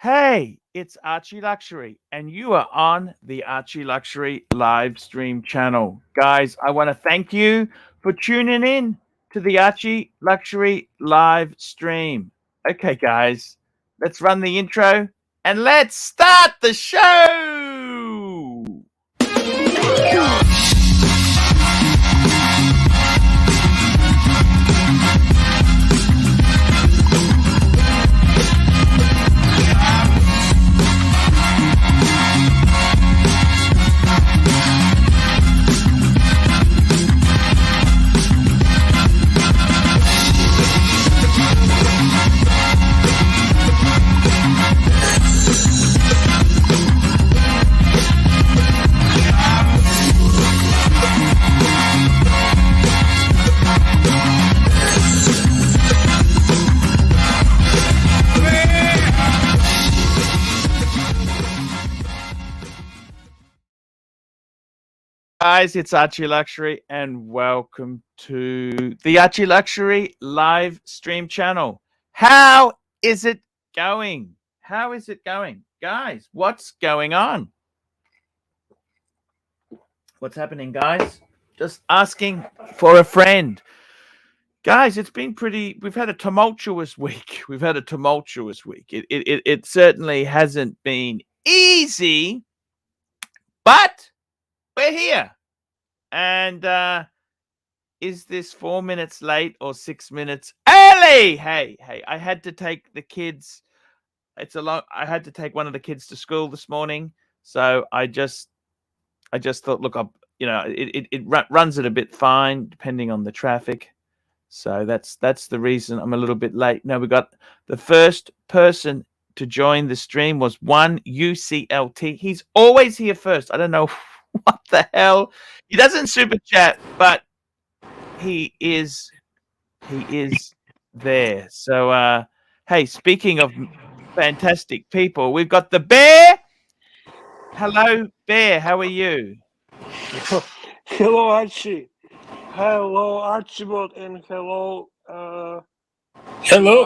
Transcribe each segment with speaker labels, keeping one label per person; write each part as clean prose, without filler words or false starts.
Speaker 1: Hey, it's Archie Luxury, and you are on the Archie Luxury live stream channel. Guys, I want to thank you for tuning in to the Archie Luxury live stream. Okay, guys, let's run the intro and let's start the show. Guys, it's Archie Luxury, and welcome to the Archie Luxury live stream channel. How is it going? How is it going? Guys, what's going on? What's happening, guys? Just asking for a friend. Guys, it's been we've had a tumultuous week. It certainly hasn't been easy, but we're here. And is this 4 minutes late or 6 minutes early? Hey, I had to take the kids. I had to take one of the kids to school this morning. So I just thought, look, it runs it a bit fine depending on the traffic. So that's the reason I'm a little bit late. Now we got the first person to join the stream was one UCLT. He's always here first. I don't know what the hell. He doesn't super chat, but he is there. So hey, speaking of fantastic people, we've got the Bear. Hello, Bear. How are you?
Speaker 2: Hello, Archie. Hello, Archibald, and hello.
Speaker 3: Hello,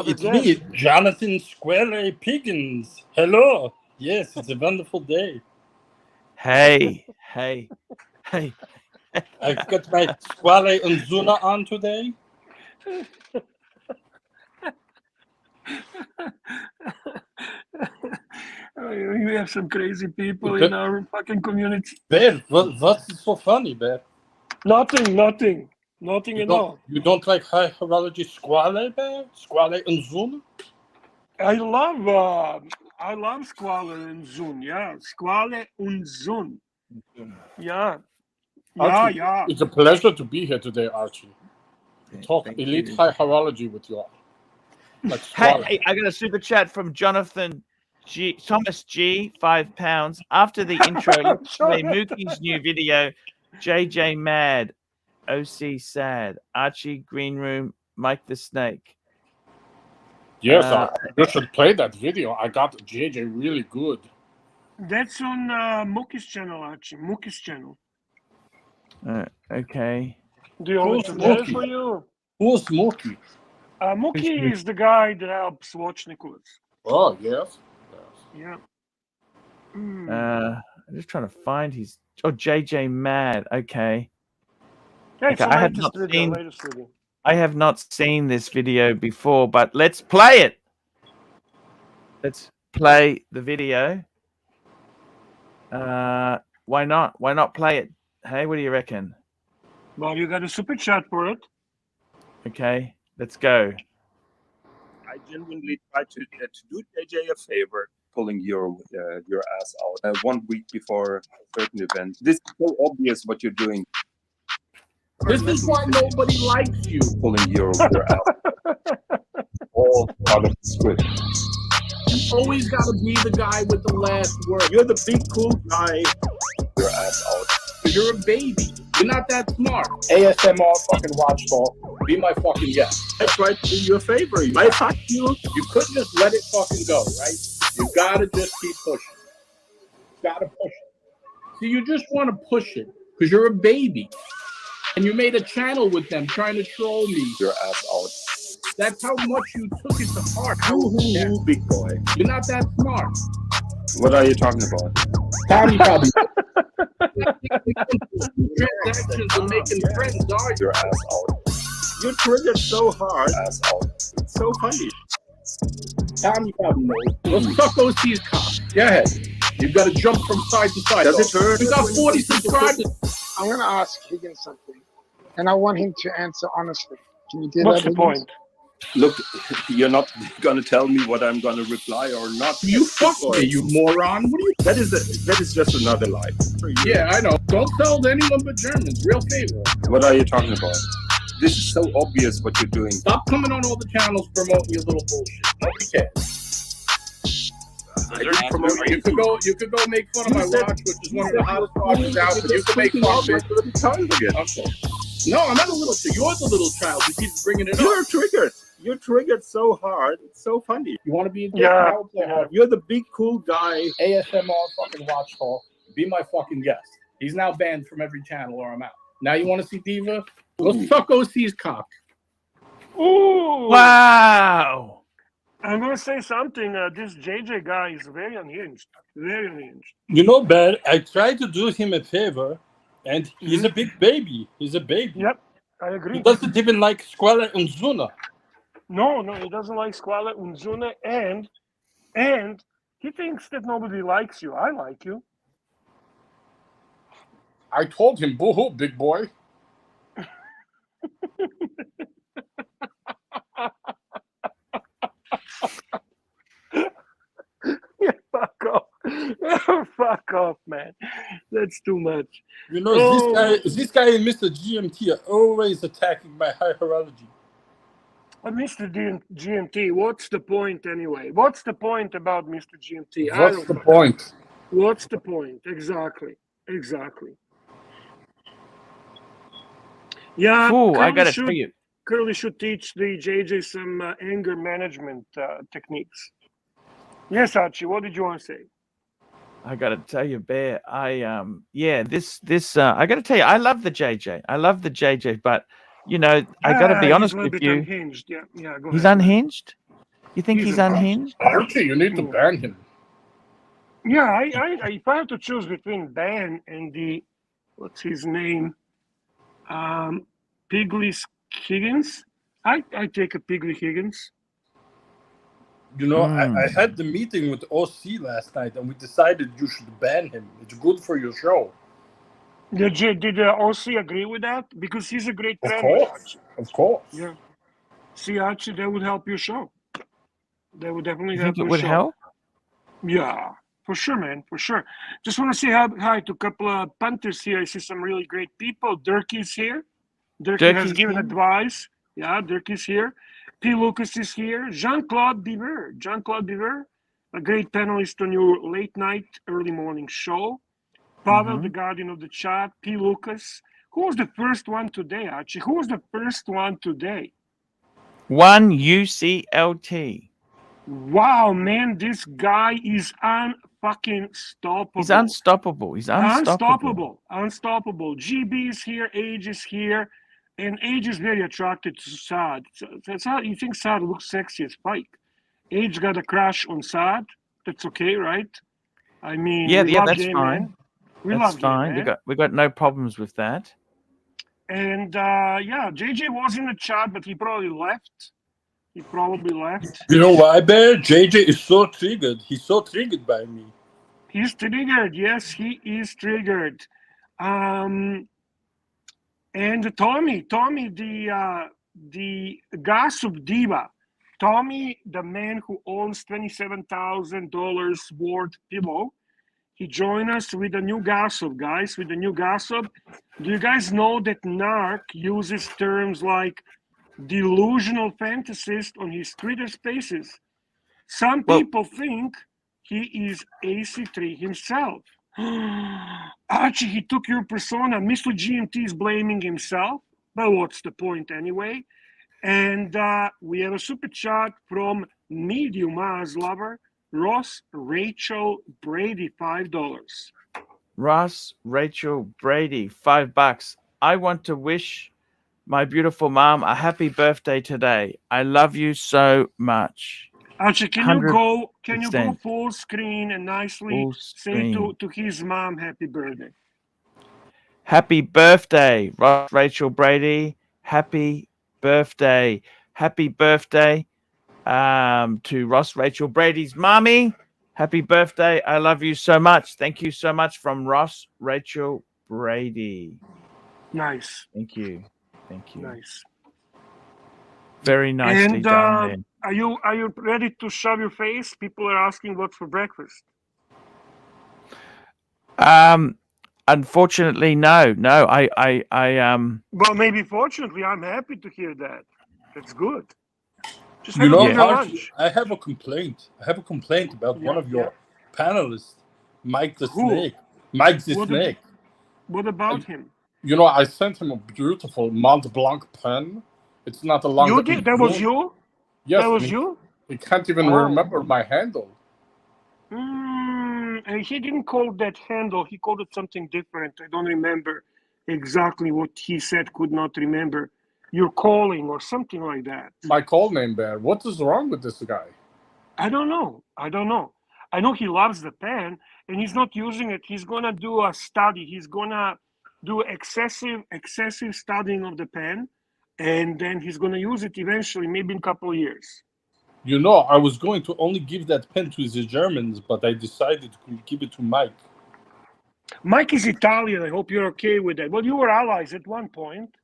Speaker 3: it's me, Jonathan Square Piggins. Hello. Yes, it's a wonderful day.
Speaker 1: Hey.
Speaker 3: I've got my Square and Zuna on today.
Speaker 2: We have some crazy people in our fucking community.
Speaker 3: Bear, what's so funny, Bear?
Speaker 2: Nothing at all.
Speaker 3: You don't like high horology Square, Bear? Square and Zuna?
Speaker 2: I love Square and Zun. Yeah, Square and Zun. Yeah.
Speaker 3: Archie,
Speaker 2: Yeah.
Speaker 3: It's a pleasure to be here today, Archie. Talk elite high horology with you. Like
Speaker 1: hey, I got a super chat from Jonathan G. Thomas G. £5. After the intro, let's play Mookie's new video. JJ Mad, OC Sad, Archie Green Room, Mike the Snake.
Speaker 3: Yes, you should play that video. I got JJ really good.
Speaker 2: That's on Mookie's channel, Archie. Mookie's channel.
Speaker 1: Okay.
Speaker 2: Do you want to play it for you?
Speaker 3: Who's Mookie?
Speaker 2: Mookie is the guy that helps watch Nicholas.
Speaker 3: Oh, yes.
Speaker 2: Yeah.
Speaker 1: I'm just trying to find his. Oh, JJ Mad. Okay.
Speaker 2: Okay,
Speaker 1: I have not seen this video before, but let's play it. Let's play the video. Why not? Why not play it? Hey, what do you reckon?
Speaker 2: Well, you got a super chat for it.
Speaker 1: Okay, let's go.
Speaker 4: I genuinely tried to do JJ a favor, pulling your ass out 1 week before a certain event. This is so obvious what you're doing.
Speaker 3: This is why nobody likes you.
Speaker 4: Pulling your ass. All part of the script.
Speaker 3: You always got to be the guy with the last word. You're the big cool guy.
Speaker 4: Your ass out.
Speaker 3: You're a baby. You're not that smart. ASMR fucking watchball. Be my fucking guest. I tried to do you a favor. I fuck you. You couldn't just let it fucking go, right? You gotta just keep pushing. Gotta push it. See, you just want to push it because you're a baby. And you made a channel with them trying to troll me.
Speaker 4: Your ass out.
Speaker 3: That's how much you took it to heart.
Speaker 4: Yeah, big boy.
Speaker 3: You're not that smart.
Speaker 4: What are you talking about?
Speaker 3: Tommy probably. Transactions and making friends, are you?
Speaker 4: Your ass out. You triggered so hard. Ass out. It's so funny.
Speaker 3: Tommy probably knows. Let's suck OC's cock. Go ahead. You've got to jump from side to side.
Speaker 4: Does it hurt?
Speaker 3: We got 40 subscribers.
Speaker 5: I'm going to ask Higgins something, and I want him to answer honestly. Can you do
Speaker 2: What's
Speaker 5: that,
Speaker 2: the
Speaker 5: Higgins?
Speaker 2: point?
Speaker 4: Look, you're not going to tell me what I'm going to reply or not.
Speaker 3: You fuck me, you moron. What are you?
Speaker 4: That is just another lie.
Speaker 3: Yeah, I know. Don't sell to anyone but Germans. Real favor.
Speaker 4: What are you talking about? This is so obvious what you're doing.
Speaker 3: Stop coming on all the channels promoting your little bullshit. Nobody cares. You could go make fun of my watch, which is one of the hottest watches out, but you can make fun of it. Okay. No, I'm not a little child. You're the little child who keeps bringing it up.
Speaker 4: You're triggered. You're triggered so hard. It's so funny.
Speaker 3: You want to be a dick?
Speaker 2: Yeah.
Speaker 3: Now play hard.
Speaker 4: You're the big cool guy.
Speaker 3: ASMR fucking watch talk. Be my fucking guest. He's now banned from every channel or I'm out. Now you want to see Diva? Let's suck OC's cock.
Speaker 2: Ooh!
Speaker 1: Wow.
Speaker 2: I'm going to say something. This JJ guy is very unhinged. Very unhinged.
Speaker 6: You know, Ben, I tried to do him a favor, and he's a big baby. He's a baby.
Speaker 2: Yep, I
Speaker 6: He
Speaker 2: agree.
Speaker 6: doesn't even like Squala and Zuna.
Speaker 2: No, he doesn't like Squala Unzuna, and he thinks that nobody likes you. I like you.
Speaker 3: I told him, boo-hoo, big boy.
Speaker 2: Yeah, fuck off. Fuck off, man. That's too much.
Speaker 6: You know,
Speaker 2: Oh.
Speaker 6: this guy and Mr. GMT are always attacking my high horology.
Speaker 2: Mr. GMT, what's the point anyway? What's the point about Mr. GMT? I
Speaker 3: What's
Speaker 2: don't
Speaker 3: the
Speaker 2: know.
Speaker 3: point?
Speaker 2: What's the point? Exactly. Yeah,
Speaker 1: Ooh, I
Speaker 2: Curly
Speaker 1: got to
Speaker 2: should-
Speaker 1: tell you.
Speaker 2: Curly should teach the JJ some anger management techniques. Yes, Archie, what did you want to say?
Speaker 1: I got to tell you, Bear. I got to tell you, I love the JJ. I love the JJ, but you know, I got to be honest
Speaker 2: he's a little
Speaker 1: with
Speaker 2: bit
Speaker 1: you.
Speaker 2: Unhinged. Yeah, go
Speaker 1: He's
Speaker 2: ahead.
Speaker 1: unhinged. You think
Speaker 2: He's
Speaker 1: he's
Speaker 2: unhinged.
Speaker 1: unhinged?
Speaker 3: Archie, you need to ban him.
Speaker 2: Yeah, I if I have to choose between Ban and the what's his name, Piggly Higgins, I take a Piggly Higgins.
Speaker 6: You know, I had the meeting with OC last night, and we decided you should ban him. It's good for your show.
Speaker 2: Did OC agree with that? Because he's a great
Speaker 3: Of
Speaker 2: trainer.
Speaker 3: course. Of course.
Speaker 2: Yeah. See, Archie, that would help your show. That would definitely
Speaker 1: You
Speaker 2: help
Speaker 1: think it
Speaker 2: your
Speaker 1: would
Speaker 2: show.
Speaker 1: help?
Speaker 2: Yeah, for sure, man, for sure. Just want to say hi to a couple of punters here. I see some really great people. Dirkie's here. Dirkie has
Speaker 1: Dirkie's
Speaker 2: given
Speaker 1: here?
Speaker 2: advice. Yeah, Dirkie's here. P. Lucas is here. Jean-Claude Biver. Jean-Claude Biver, a great panelist on your late night, early morning show. Pavel, the guardian of the chat. P. Lucas. Who was the first one today, Archie? Who was the first one today?
Speaker 1: One UCLT.
Speaker 2: Wow, man, this guy is unfucking stoppable.
Speaker 1: He's unstoppable. He's unstoppable.
Speaker 2: Unstoppable. GB is here. Age is here. And Age is very attracted to Saad. That's how you think Saad looks sexy as Spike. Age got a crush on Saad. That's okay, right? I mean,
Speaker 1: Yeah,
Speaker 2: we love
Speaker 1: that's
Speaker 2: Game
Speaker 1: fine.
Speaker 2: Man. We
Speaker 1: That's
Speaker 2: love
Speaker 1: fine.
Speaker 2: Game Man.
Speaker 1: We got no problems with that.
Speaker 2: And yeah, JJ was in the chat, but he probably left. You
Speaker 6: know why, Bear? JJ is so triggered. He's so triggered by me.
Speaker 2: He's triggered. Yes, he is triggered. And Tommy, the gossip diva. Tommy, the man who owns $27,000 worth pillow. He joined us with a new gossip, guys. With the new gossip. Do you guys know that Narc uses terms like delusional fantasist on his Twitter spaces? Some people think he is AC3 himself. Archie, he took your persona. Mr. GMT is blaming himself. But what's the point anyway? And we have a super chat from Medium Mars lover, Ross Rachel Brady, $5.
Speaker 1: Ross Rachel Brady, $5. I want to wish my beautiful mom, a happy birthday today. I love you so much.
Speaker 2: Archie, can you go
Speaker 1: 100%
Speaker 2: full screen and nicely
Speaker 1: full
Speaker 2: say
Speaker 1: screen.
Speaker 2: to his mom happy birthday?
Speaker 1: Happy birthday, Rachel Brady. Happy birthday. Happy birthday to Ross Rachel Brady's mommy. Happy birthday. I love you so much. Thank you so much from Ross Rachel Brady.
Speaker 2: Nice.
Speaker 1: Thank you. Thank you.
Speaker 2: Nice.
Speaker 1: Very nicely
Speaker 2: And
Speaker 1: done
Speaker 2: are you ready to shove your face? People are asking what for breakfast.
Speaker 1: there. Unfortunately, no.
Speaker 2: Well, maybe fortunately, I'm happy to hear that. That's good. Just
Speaker 6: You
Speaker 2: have a
Speaker 6: know,
Speaker 2: bigger
Speaker 6: Archie,
Speaker 2: lunch.
Speaker 6: I have a complaint. I have a complaint about one of your panelists, Mike the
Speaker 2: Who?
Speaker 6: Snake. Mike the
Speaker 2: What
Speaker 6: Snake.
Speaker 2: What about him?
Speaker 6: You know, I sent him a beautiful Mont Blanc pen. It's not a long.
Speaker 2: You did? That was you?
Speaker 6: Yes.
Speaker 2: That was you?
Speaker 6: He can't even remember my handle.
Speaker 2: And he didn't call that handle. He called it something different. I don't remember exactly what he said. Could not remember. You're calling or something like that.
Speaker 6: My call name there. What is wrong with this guy?
Speaker 2: I don't know. I know he loves the pen and he's not using it. He's gonna do a study. He's gonna do excessive studying of the pen, and then he's gonna use it eventually, maybe in a couple of years.
Speaker 6: You know, I was going to only give that pen to the Germans, but I decided to give it to Mike.
Speaker 2: Mike is Italian. I hope you're okay with that. Well, you were allies at one point.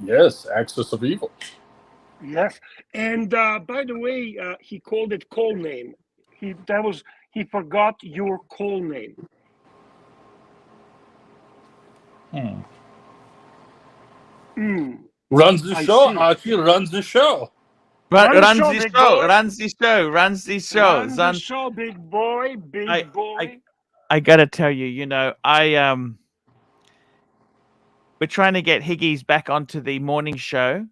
Speaker 6: Yes, Axis of Evil.
Speaker 2: Yes, and by the way, he called it call name. He forgot your call name.
Speaker 6: Runs the
Speaker 2: I
Speaker 6: show.
Speaker 2: see.
Speaker 6: Archie runs the show.
Speaker 1: Runs the show,
Speaker 2: big boy, big boy.
Speaker 1: I gotta tell you, you know, we're trying to get Higgies back onto the morning show,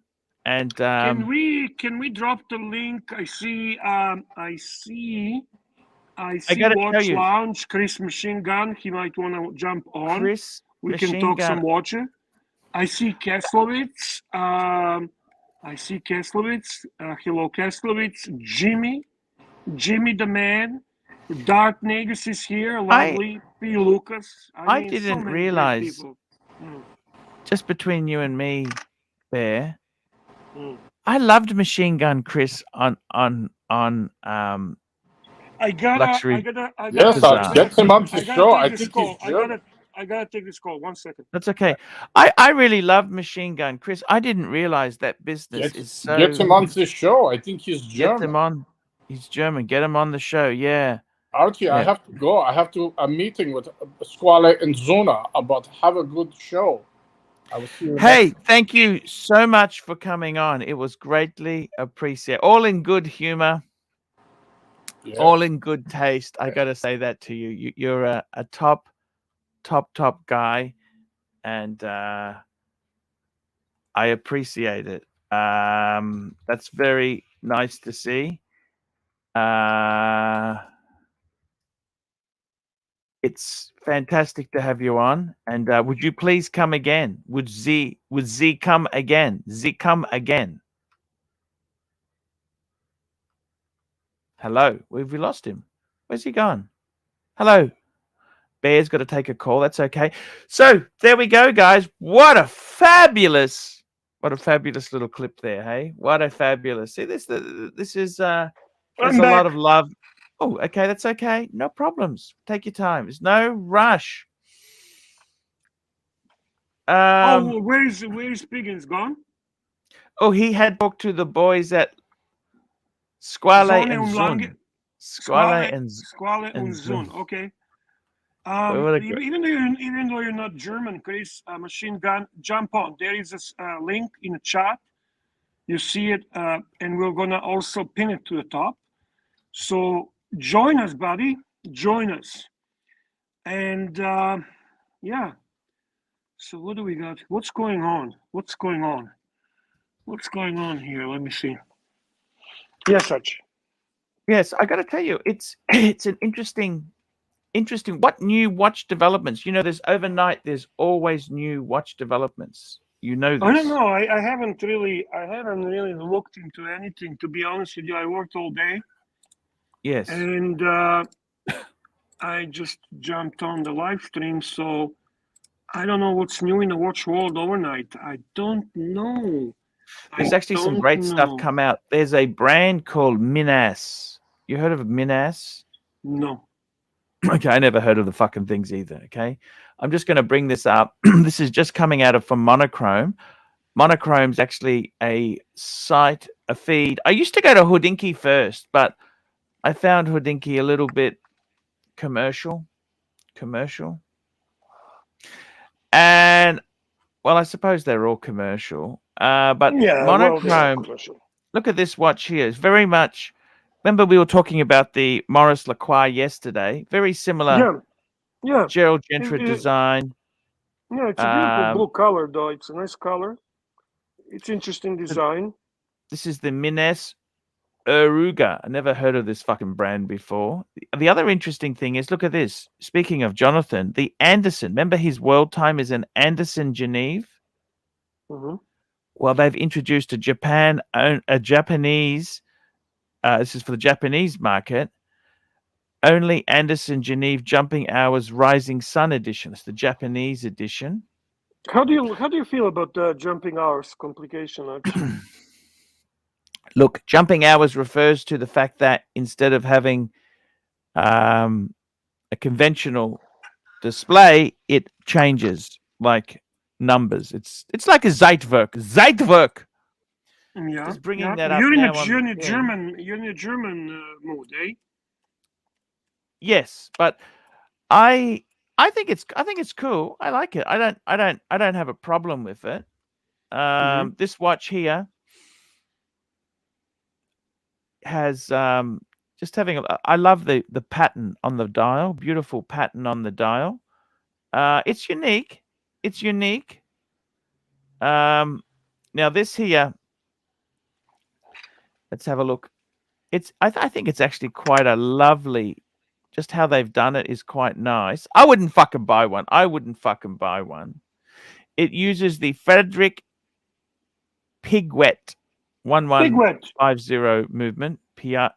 Speaker 1: and
Speaker 2: can we drop the link? I see Watch Lounge, Chris Machine Gun. He might want to jump on. We can talk some Watcher. I see Keslowitz. Hello, Keslowitz. Jimmy the man. Dark Negus is here. Lovely. P. Lucas.
Speaker 1: I didn't realize. Just between you and me, Bear. I loved Machine Gun Chris on Luxury.
Speaker 6: Yes, get him on the show. I think he's German.
Speaker 2: I gotta take this call. 1 second.
Speaker 1: That's okay. I really loved Machine Gun Chris. I didn't realize that business is so.
Speaker 6: Get him on the show. I think he's German.
Speaker 1: Get him on. He's German. Get him on the show. Yeah.
Speaker 6: Archie, I have to go. I have a meeting with Squale and Zuna about have a good show. I will see you
Speaker 1: thank you so much for coming on. It was greatly appreciated. All in good humor. Yeah. All in good taste. I got to say that to you. You're a top guy, and I appreciate it. That's very nice to see. It's fantastic to have you on, and would you please come again? Would Z come again? Z come again? Hello, have we lost him? Where's he gone? Hello. Bear's got to take a call. That's okay. So there we go, guys. What a fabulous little clip there, hey? What a fabulous. See this is there's a lot of love. Oh, okay, that's okay. No problems. Take your time. There's no rush.
Speaker 2: Where is Piggins gone?
Speaker 1: Oh, he had talked to the boys at Squale and Zun. Squale and
Speaker 2: Zun. Okay. Even though you're not German, Chris, Machine Gun, jump on. There is a link in the chat. You see it, and we're gonna also pin it to the top. So join us, buddy. Join us. And yeah. So what do we got? What's going on? What's going on here? Let me see. Yes, Archie.
Speaker 1: Yes, I got to tell you, it's an interesting. What new watch developments? You know, there's always new watch developments. You know this.
Speaker 2: I don't know. I haven't really looked into anything. To be honest with you, I worked all day.
Speaker 1: Yes.
Speaker 2: And I just jumped on the live stream, so I don't know what's new in the watch world overnight. I don't know.
Speaker 1: There's actually some great stuff come out. There's a brand called Minas. You heard of Minas?
Speaker 2: No.
Speaker 1: Okay, I never heard of the fucking things either. Okay, I'm just going to bring this up. This is just coming out from Monochrome. Monochrome's actually a site, a feed. I used to go to Hodinkee first, but I found Hodinkee a little bit commercial. And, well, I suppose they're all commercial. But
Speaker 2: Yeah,
Speaker 1: Monochrome, look at this watch here. It's very much, remember we were talking about the Maurice Lacroix yesterday? Very similar.
Speaker 2: Yeah.
Speaker 1: Gerald Gentry design.
Speaker 2: Yeah, it's a beautiful blue color, though. It's a nice color. It's interesting design.
Speaker 1: This is the Mines Uruga. I never heard of this fucking brand before. The other interesting thing is, look at this. Speaking of Jonathan, the Anderson. Remember his world time is an Anderson Geneve?
Speaker 2: Mm-hmm.
Speaker 1: Well, they've introduced a Japanese, this is for the Japanese market, only Anderson Geneve Jumping Hours Rising Sun edition. It's the Japanese edition.
Speaker 2: How do you feel about the jumping hours complication, Archie?
Speaker 1: Look, jumping hours refers to the fact that instead of having a conventional display, it changes like numbers. It's like a Zeitwerk.
Speaker 2: Yeah.
Speaker 1: Just bringing that up
Speaker 2: You're
Speaker 1: now.
Speaker 2: in a German mood, eh?
Speaker 1: Yes, but I think it's cool. I like it. I don't have a problem with it. This watch here has just having I love the pattern on the dial. Beautiful pattern on the dial. It's unique. Now this here, let's have a look. I think it's actually quite a lovely. Just how they've done it is quite nice. I wouldn't fucking buy one. It uses the Frederick Piguet 1150 movement. Piguet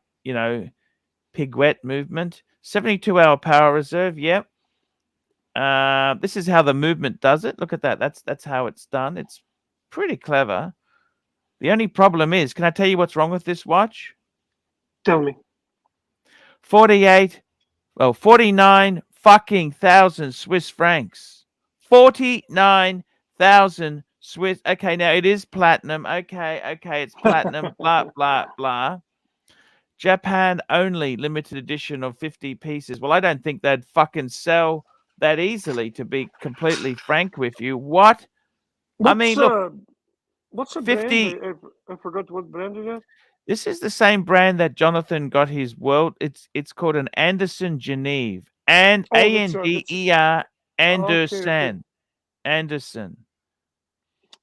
Speaker 1: movement. 72-hour power reserve. Yep. This is how the movement does it. Look at that. That's how it's done. It's pretty clever. The only problem is, can I tell you what's wrong with this watch?
Speaker 2: Tell me.
Speaker 1: 49 fucking thousand Swiss francs. 49,000 Swiss. Okay, now it is platinum. Okay, it's platinum. Blah, blah, blah. Japan only, limited edition of 50 pieces. Well, I don't think they'd fucking sell that easily, to be completely frank with you. What? Look.
Speaker 2: What's the
Speaker 1: 50.
Speaker 2: brand? I forgot what brand it is.
Speaker 1: This is the same brand that Jonathan got his world. It's called an Anderson Geneve. And Ander Anderson. Anderson.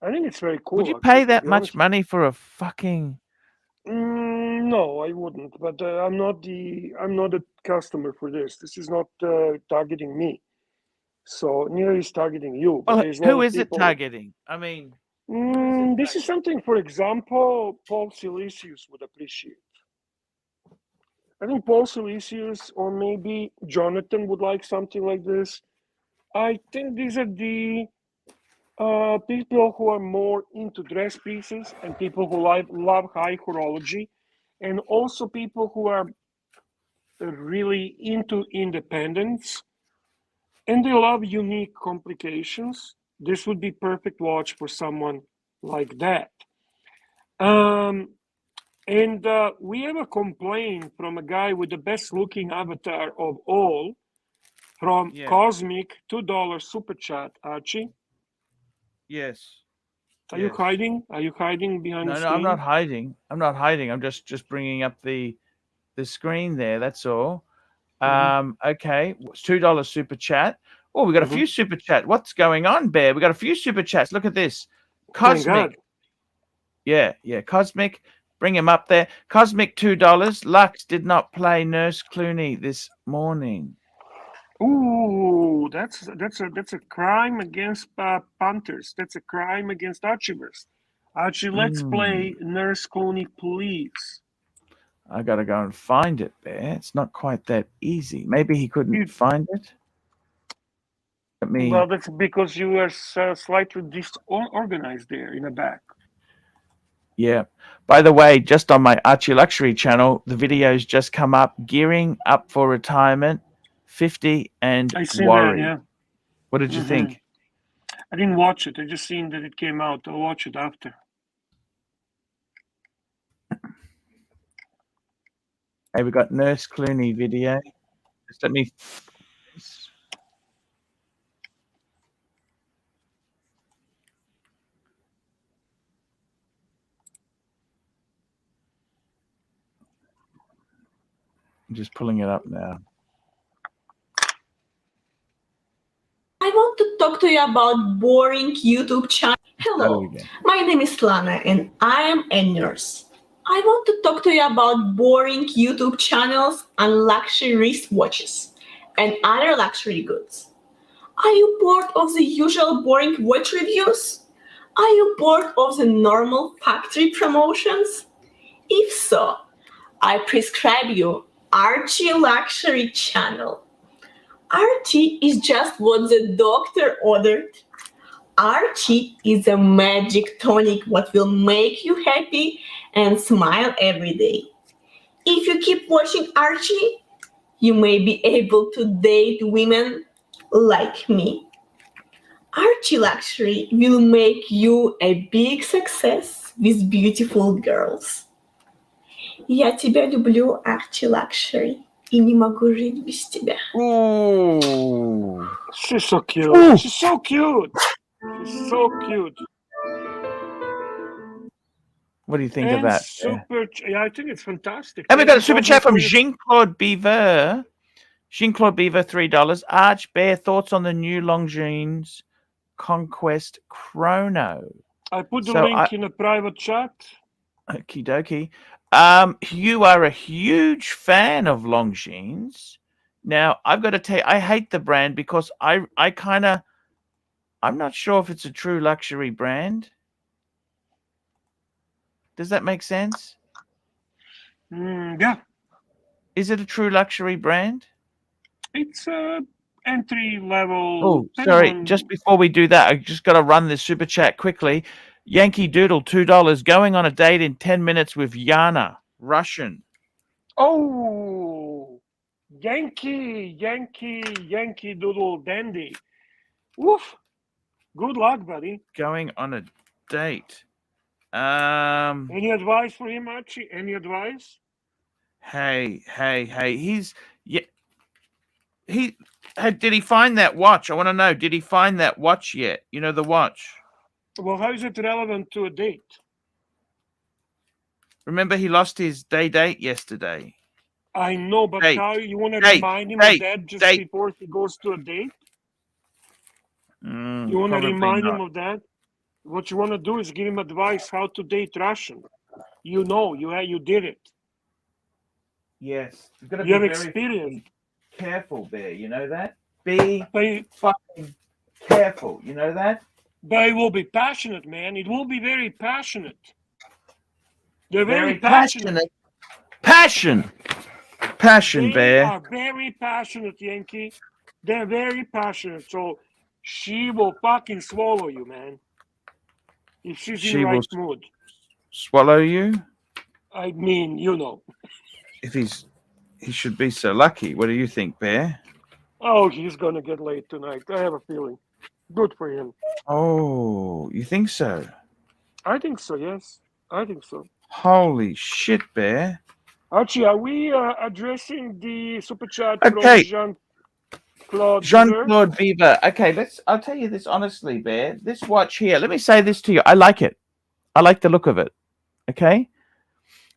Speaker 2: I think it's very cool.
Speaker 1: Would you pay that much money for a fucking?
Speaker 2: No, I wouldn't. But I'm not a customer for this. This is not targeting me. So neither is targeting you.
Speaker 1: Well, who is it targeting? I mean,
Speaker 2: this is something, for example, Paul Silesius would appreciate. I think Paul Silesius or maybe Jonathan would like something like this. I think these are the people who are more into dress pieces and people who love high horology, and also people who are really into independence and they love unique complications. This would be perfect watch for someone like that. And we have a complaint from a guy with the best looking avatar of all, from Cosmic, $2 super chat, Archie.
Speaker 1: Yes.
Speaker 2: Are you hiding? Are you hiding behind the screen?
Speaker 1: No, I'm not hiding. I'm just bringing up the screen there. That's all. Okay, it's $2 super chat. Oh, we got a few super chat. What's going on, Bear? We got a few super chats. Look at this. Cosmic. Yeah, Cosmic. Bring him up there. Cosmic, $2. Lux did not play Nurse Clooney this morning.
Speaker 2: Ooh, that's a crime against punters. That's a crime against Archivers. Archie, let's play Nurse Clooney, please.
Speaker 1: I gotta go and find it, Bear. It's not quite that easy. Maybe he couldn't find it. Let me.
Speaker 2: Well, that's because you are slightly disorganized there in the back.
Speaker 1: Yeah. By the way, just on my ArchieLuxury channel, the videos just come up. Gearing up for retirement, 50 and
Speaker 2: I see
Speaker 1: worry.
Speaker 2: that, yeah.
Speaker 1: What did you think?
Speaker 2: I didn't watch it. I just seen that it came out. I'll watch it after.
Speaker 1: Hey, we got Nurse Clooney video. Just let me. I'm just pulling it up now.
Speaker 7: I want to talk to you about boring YouTube channel. Hello, my name is Lana and I am a nurse. I want to talk to you about boring YouTube channels and luxury wristwatches and other luxury goods. Are you bored of the usual boring watch reviews? Are you bored of the normal factory promotions? If so, I prescribe you ArchieLuxury channel. Archie is just what the doctor ordered. Archie is a magic tonic what will make you happy and smile every day. If you keep watching Archie, you may be able to date women like me. ArchieLuxury will make you a big success with beautiful girls. Я тебя люблю, ArchieLuxury, и не могу жить без тебя.
Speaker 1: Ooh.
Speaker 2: She's so cute. Ooh. She's so cute. She's so cute.
Speaker 1: What do you think of that?
Speaker 2: Yeah, I think it's fantastic.
Speaker 1: And we got a super chat from Jean-Claude Beaver. Jean-Claude Beaver, $3. Arch, Bear, thoughts on the new Longines Conquest Chrono?
Speaker 2: I put the link in a private chat.
Speaker 1: Okie dokie. You are a huge fan of Longines. Now, I've got to tell you, I hate the brand because I'm not sure if it's a true luxury brand. Does that make sense?
Speaker 2: Yeah.
Speaker 1: Is it a true luxury brand?
Speaker 2: It's entry level.
Speaker 1: Oh, sorry. Just before we do that, I just got to run this super chat quickly. Yankee Doodle, $2. Going on a date in 10 minutes with Yana, Russian.
Speaker 2: Oh, Yankee Doodle dandy. Woof. Good luck, buddy.
Speaker 1: Going on a date.
Speaker 2: Any advice for him, Archie? Any advice?
Speaker 1: Hey. Did he find that watch? I want to know. Did he find that watch yet? You know, the watch.
Speaker 2: Well, how is it relevant to a date?
Speaker 1: Remember, he lost his date yesterday.
Speaker 2: I know, but how you want to remind him of that just before he goes to a date? You want to remind him of that? What you want to do is give him advice how to date Russian. You know, you did it.
Speaker 1: Yes.
Speaker 2: You have experience.
Speaker 1: Careful there, you know that? Be fucking careful, you know that?
Speaker 2: But it will be passionate, man. It will be very passionate. They're very
Speaker 1: passionate. Passion, Bear.
Speaker 2: They are very passionate, Yankee. They're very passionate. So she will fucking swallow you, man. If she's in the right mood.
Speaker 1: Swallow you?
Speaker 2: I mean, you know.
Speaker 1: If he should be so lucky. What do you think, Bear?
Speaker 2: Oh, he's gonna get laid tonight. I have a feeling. Good for him.
Speaker 1: Oh, you think so?
Speaker 2: I think so, yes. I think so.
Speaker 1: Holy shit, Bear.
Speaker 2: Archie, are we addressing the super chat
Speaker 1: from
Speaker 2: Jean-Claude
Speaker 1: Beaver? Okay, I'll tell you this honestly, Bear. This watch here, let me say this to you. I like it. I like the look of it. Okay?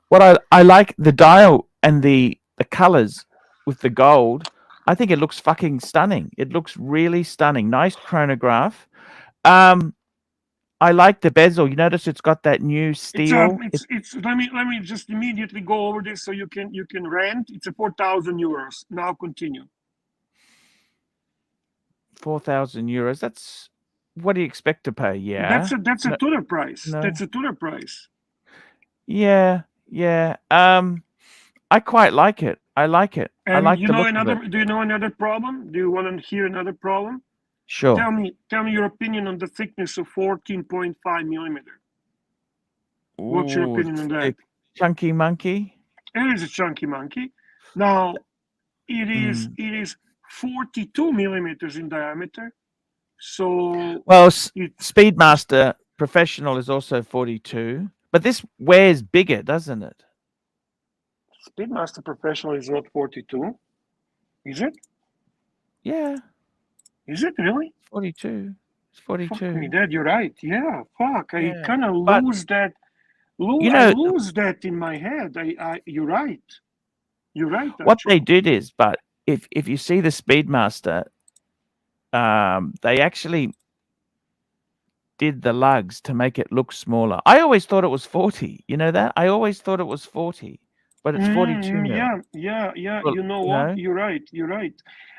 Speaker 1: What I like the dial and the colors with the gold. I think it looks fucking stunning. It looks really stunning. Nice chronograph. I like the bezel. You notice it's got that new steel.
Speaker 2: Let me just immediately go over this so you can rant. It's a 4,000 euros. Now continue.
Speaker 1: 4,000 euros. That's what do you expect to pay? Yeah.
Speaker 2: That's a tuner price.
Speaker 1: No.
Speaker 2: That's a tuner price.
Speaker 1: Yeah. I quite like it. I like it. I
Speaker 2: And
Speaker 1: like
Speaker 2: you
Speaker 1: the
Speaker 2: know
Speaker 1: look
Speaker 2: another?
Speaker 1: of it.
Speaker 2: Do you know another problem? Do you want to hear another problem?
Speaker 1: Sure.
Speaker 2: Tell me your opinion on the thickness of 14.5 millimeter. What's your
Speaker 1: Ooh,
Speaker 2: opinion on that?
Speaker 1: thick. Chunky monkey.
Speaker 2: It is a chunky monkey. Now, it is 42 millimeters in diameter. So
Speaker 1: Well, Speedmaster Professional is also 42, but this wears bigger, doesn't it?
Speaker 2: Speedmaster Professional is not 42, is it?
Speaker 1: Yeah,
Speaker 2: Is it really?
Speaker 1: 42. It's 42.
Speaker 2: Fuck me, Dad, you're right. Yeah, fuck. I
Speaker 1: Yeah,
Speaker 2: kind of
Speaker 1: but-
Speaker 2: lose that.
Speaker 1: You
Speaker 2: I
Speaker 1: know-
Speaker 2: lose that in my head. You're right. You're right.
Speaker 1: What
Speaker 2: actually.
Speaker 1: they did is, but if you see the Speedmaster, they actually did the lugs to make it look smaller. I always thought it was 40. You know that? I always thought it was 40, but it's 42 mil.
Speaker 2: Yeah.
Speaker 1: Well,
Speaker 2: you know
Speaker 1: you
Speaker 2: what?
Speaker 1: know?
Speaker 2: You're right.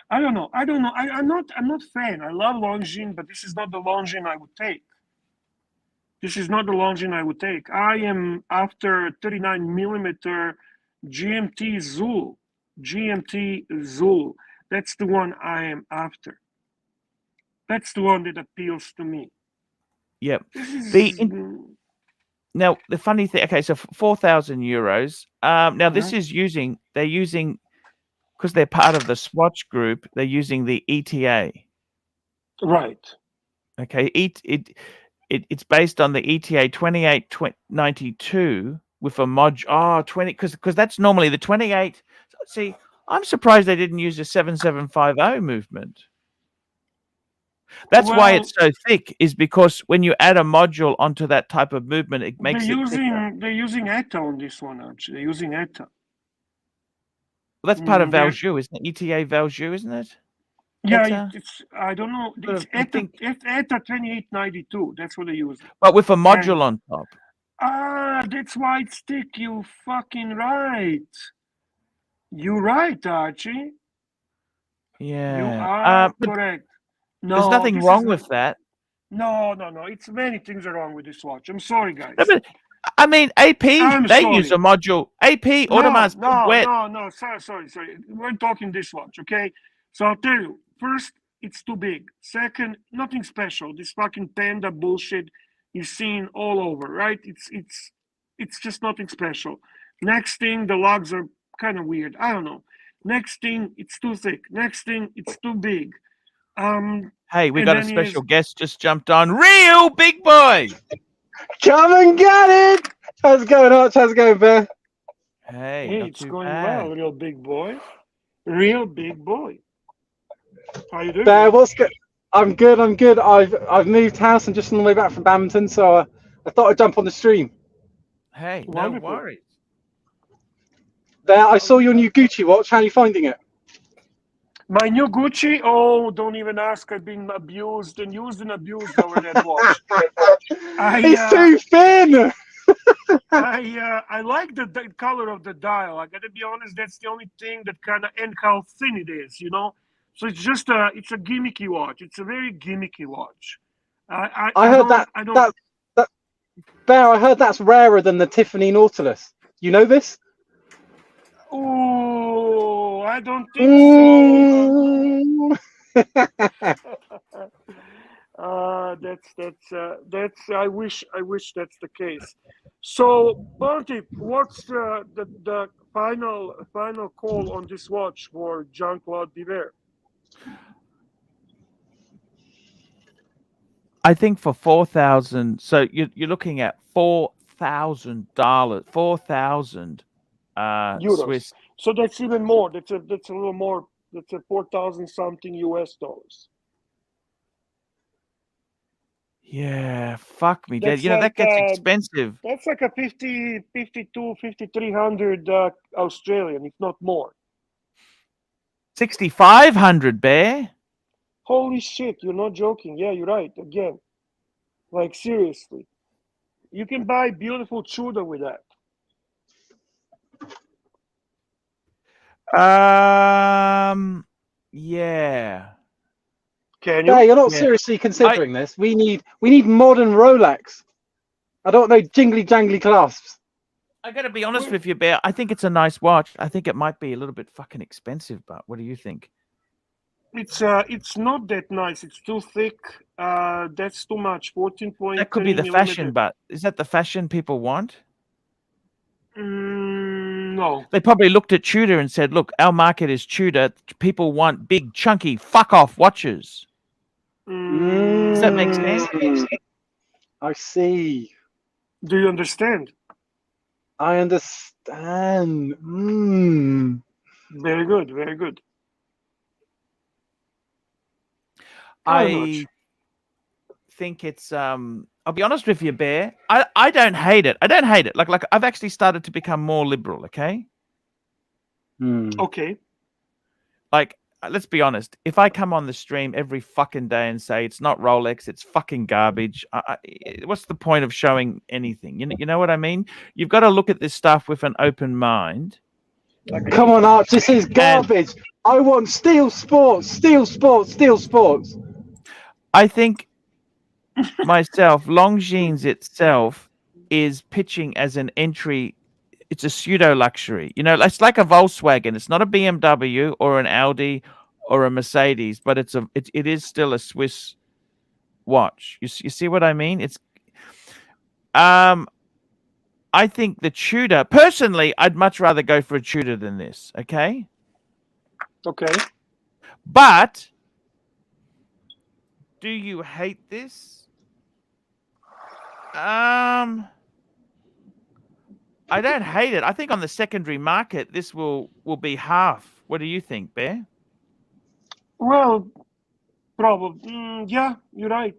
Speaker 2: I don't know. I'm not fan. I love Longines, but this is not the Longines I would take. I am after 39 millimeter GMT Zulu. That's the one I am after. That's the one that appeals to me.
Speaker 1: Yep.
Speaker 2: This is,
Speaker 1: Now the funny thing. Okay, so 4,000 euros. Now this
Speaker 2: Uh-huh.
Speaker 1: is they're using because they're part of the Swatch group. They're using the ETA.
Speaker 2: right.
Speaker 1: Okay, it's based on the ETA 2892 with a mod 20 because that's normally the 28. See, I'm surprised they didn't use a 7750 movement. That's why it's so thick, is because when you add a module onto that type of movement, it makes it thicker.
Speaker 2: They're using ETA on this one, actually. They're using ETA.
Speaker 1: Well, that's part of
Speaker 2: they're-
Speaker 1: Valjoux, isn't it? ETA Valjoux, isn't it?
Speaker 2: Yeah,
Speaker 1: ETA?
Speaker 2: it's I don't know. It's
Speaker 1: I think-
Speaker 2: ETA 2892. That's what they use.
Speaker 1: But with a module on top.
Speaker 2: That's why it's thick. You fucking right. You're right, Archie.
Speaker 1: Yeah.
Speaker 2: You are
Speaker 1: but
Speaker 2: correct. No,
Speaker 1: there's nothing
Speaker 2: this
Speaker 1: wrong
Speaker 2: is
Speaker 1: with that.
Speaker 2: No. It's many things are wrong with this watch. I'm sorry, guys.
Speaker 1: No, but I mean, AP,
Speaker 2: I'm
Speaker 1: they use a
Speaker 2: sorry.
Speaker 1: module. AP, Audemars, wet.
Speaker 2: No. Sorry. We're talking this watch, okay? So I'll tell you. First, it's too big. Second, nothing special. This fucking panda bullshit is seen all over, right? It's just nothing special. Next thing, the lugs are kind of weird. I don't know. Next thing, it's too thick. Next thing, it's too big.
Speaker 1: Hey, we
Speaker 2: and
Speaker 1: got a
Speaker 2: then
Speaker 1: special guest just jumped on. Real big boy.
Speaker 8: Come and get it! How's it going, Arch? How's it going, Bear?
Speaker 1: Hey, not
Speaker 2: it's
Speaker 1: too
Speaker 2: going
Speaker 1: bad.
Speaker 2: well, real big boy. Real big boy. How you doing?
Speaker 8: Bear, I'm good. I've moved house and just on the way back from Badminton, so I thought I'd jump on the stream.
Speaker 1: Hey,
Speaker 2: Wonderful.
Speaker 1: no worries.
Speaker 8: Bear, I saw your new Gucci watch. How are you finding it?
Speaker 2: My new Gucci, oh, don't even ask. I've been abused and used and abused over that watch.
Speaker 8: It's too thin!
Speaker 2: I like the color of the dial. I gotta be honest, that's the only thing that kind of, and how thin it is, you know? So it's just it's a gimmicky watch. It's a very gimmicky watch.
Speaker 8: I heard Bear, I heard that's rarer than the Tiffany Nautilus. You know this?
Speaker 2: Oh, I don't think so. That's. I wish that's the case. So, Ponty, what's the final call on this watch for Jean-Claude Biver?
Speaker 1: I think for 4,000. So you're looking at $4,000. 4,000
Speaker 2: Euros.
Speaker 1: Swiss.
Speaker 2: So that's even more. That's a little more. That's a 4,000 something US dollars.
Speaker 1: Yeah, fuck me, Dad.
Speaker 2: That's
Speaker 1: You know, that
Speaker 2: like,
Speaker 1: gets expensive.
Speaker 2: That's like a 5,300 Australian, if not more.
Speaker 1: 6,500, Bear.
Speaker 2: Holy shit, you're not joking. Yeah, you're right. Again, like seriously, you can buy beautiful Chuda with that.
Speaker 1: Yeah.
Speaker 2: Can you?
Speaker 8: Yeah, you're not seriously considering this. We need modern Rolex. I don't know jingly jangly clasps.
Speaker 1: I got to be honest with you, Bear. I think it's a nice watch. I think it might be a little bit fucking expensive, but what do you think?
Speaker 2: It's not that nice. It's too thick. That's too much. 14.3.
Speaker 1: That could be the fashion, but is that the fashion people want?
Speaker 2: No.
Speaker 1: They probably looked at Tudor and said, "Look, our market is Tudor. People want big, chunky, fuck off watches." Does that make sense?
Speaker 8: I see.
Speaker 2: Do you understand?
Speaker 8: I understand.
Speaker 2: Very good. Very good.
Speaker 1: I think it's I'll be honest with you, Bear. I don't hate it. I don't hate it. Like I've actually started to become more liberal, okay?
Speaker 2: Okay.
Speaker 1: Like, let's be honest. If I come on the stream every fucking day and say it's not Rolex, it's fucking garbage, what's the point of showing anything? You know what I mean? You've got to look at this stuff with an open mind.
Speaker 8: Come on, Arch, this is garbage. I want Steel Sports, Steel Sports, Steel Sports.
Speaker 1: I think myself, Longines itself is pitching as an entry. It's a pseudo luxury. You know, it's like a Volkswagen. It's not a BMW or an Audi or a Mercedes, but it is still a Swiss watch. You see what I mean? It's I think the Tudor, personally, I'd much rather go for a Tudor than this, okay?
Speaker 2: Okay.
Speaker 1: But do you hate this? I don't hate it. I think on the secondary market, this will be half. What do you think, Bear?
Speaker 2: Well, probably. Yeah, you're right.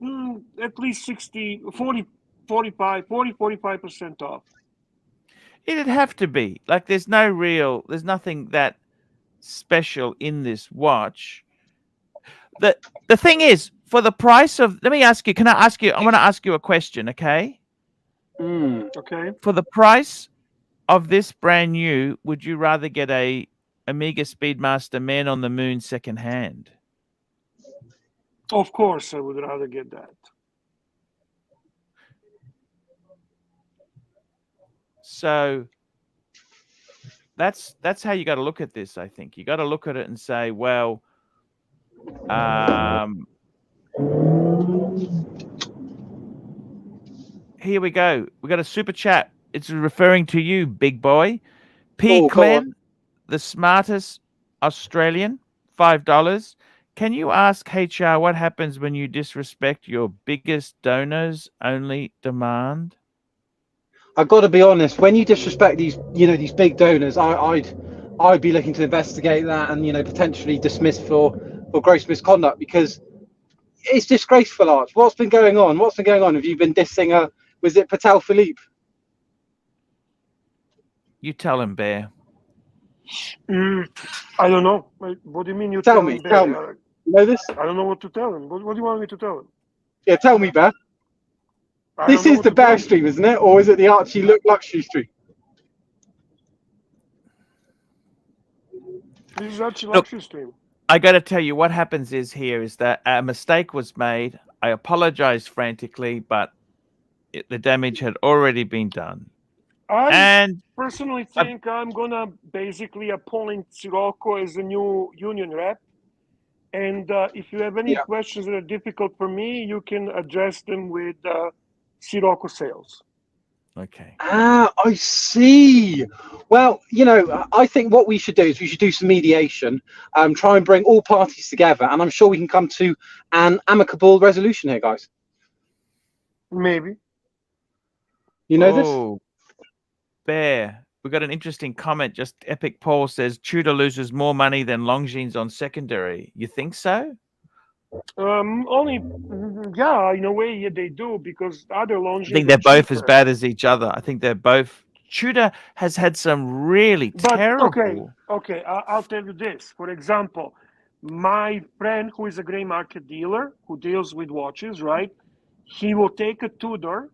Speaker 2: At least 60, 40, 45% off.
Speaker 1: It'd have to be. Like, there's nothing that special in this watch. The thing is, for the price of, let me ask you, I'm going to ask you a question, okay?
Speaker 2: Okay.
Speaker 1: For the price of this brand new, would you rather get a Omega Speedmaster Man on the Moon secondhand?
Speaker 2: Of course, I would rather get that.
Speaker 1: So that's how you got to look at this, I think. You got to look at it and say, well, here we go. We got a super chat. It's referring to you, big boy. P. Clem, the smartest Australian, $5. Can you ask HR what happens when you disrespect your biggest donors' only demand?
Speaker 8: I've got to be honest. When you disrespect these big donors, I'd be looking to investigate that and potentially dismiss for gross misconduct, because it's disgraceful, Arch. What's been going on? Have you been dissing was it Patel Philippe?
Speaker 1: You tell him, Bear.
Speaker 2: I don't know. What do you mean you
Speaker 8: tell me?
Speaker 2: Bear?
Speaker 8: Tell me. You know this?
Speaker 2: I don't know what to tell him. What do you want me to tell him?
Speaker 8: Yeah, tell me, Bear. This is the Bear stream, isn't it? Or is it the ArchieLuxury stream?
Speaker 2: This is ArchieLuxury stream.
Speaker 1: I got to tell you, what happens is that a mistake was made. I apologized frantically, but the damage had already been done.
Speaker 2: I personally think I'm going to basically appoint Sirocco as a new union rep. And if you have any questions that are difficult for me, you can address them with Sirocco sales.
Speaker 1: Okay.
Speaker 8: I see. Well, I think what we should do is we should do some mediation, try and bring all parties together, and I'm sure we can come to an amicable resolution here, guys.
Speaker 2: Maybe.
Speaker 1: this? Bear, we got an interesting comment. Just Epic Paul says Tudor loses more money than Longines on secondary. You think so?
Speaker 2: Only, in a way, they do, because other Longines.
Speaker 1: I think they're both as bad as each other. I think they're both. Tudor has had some really terrible.
Speaker 2: Okay. I'll tell you this. For example, my friend who is a gray market dealer who deals with watches, right? He will take a Tudor.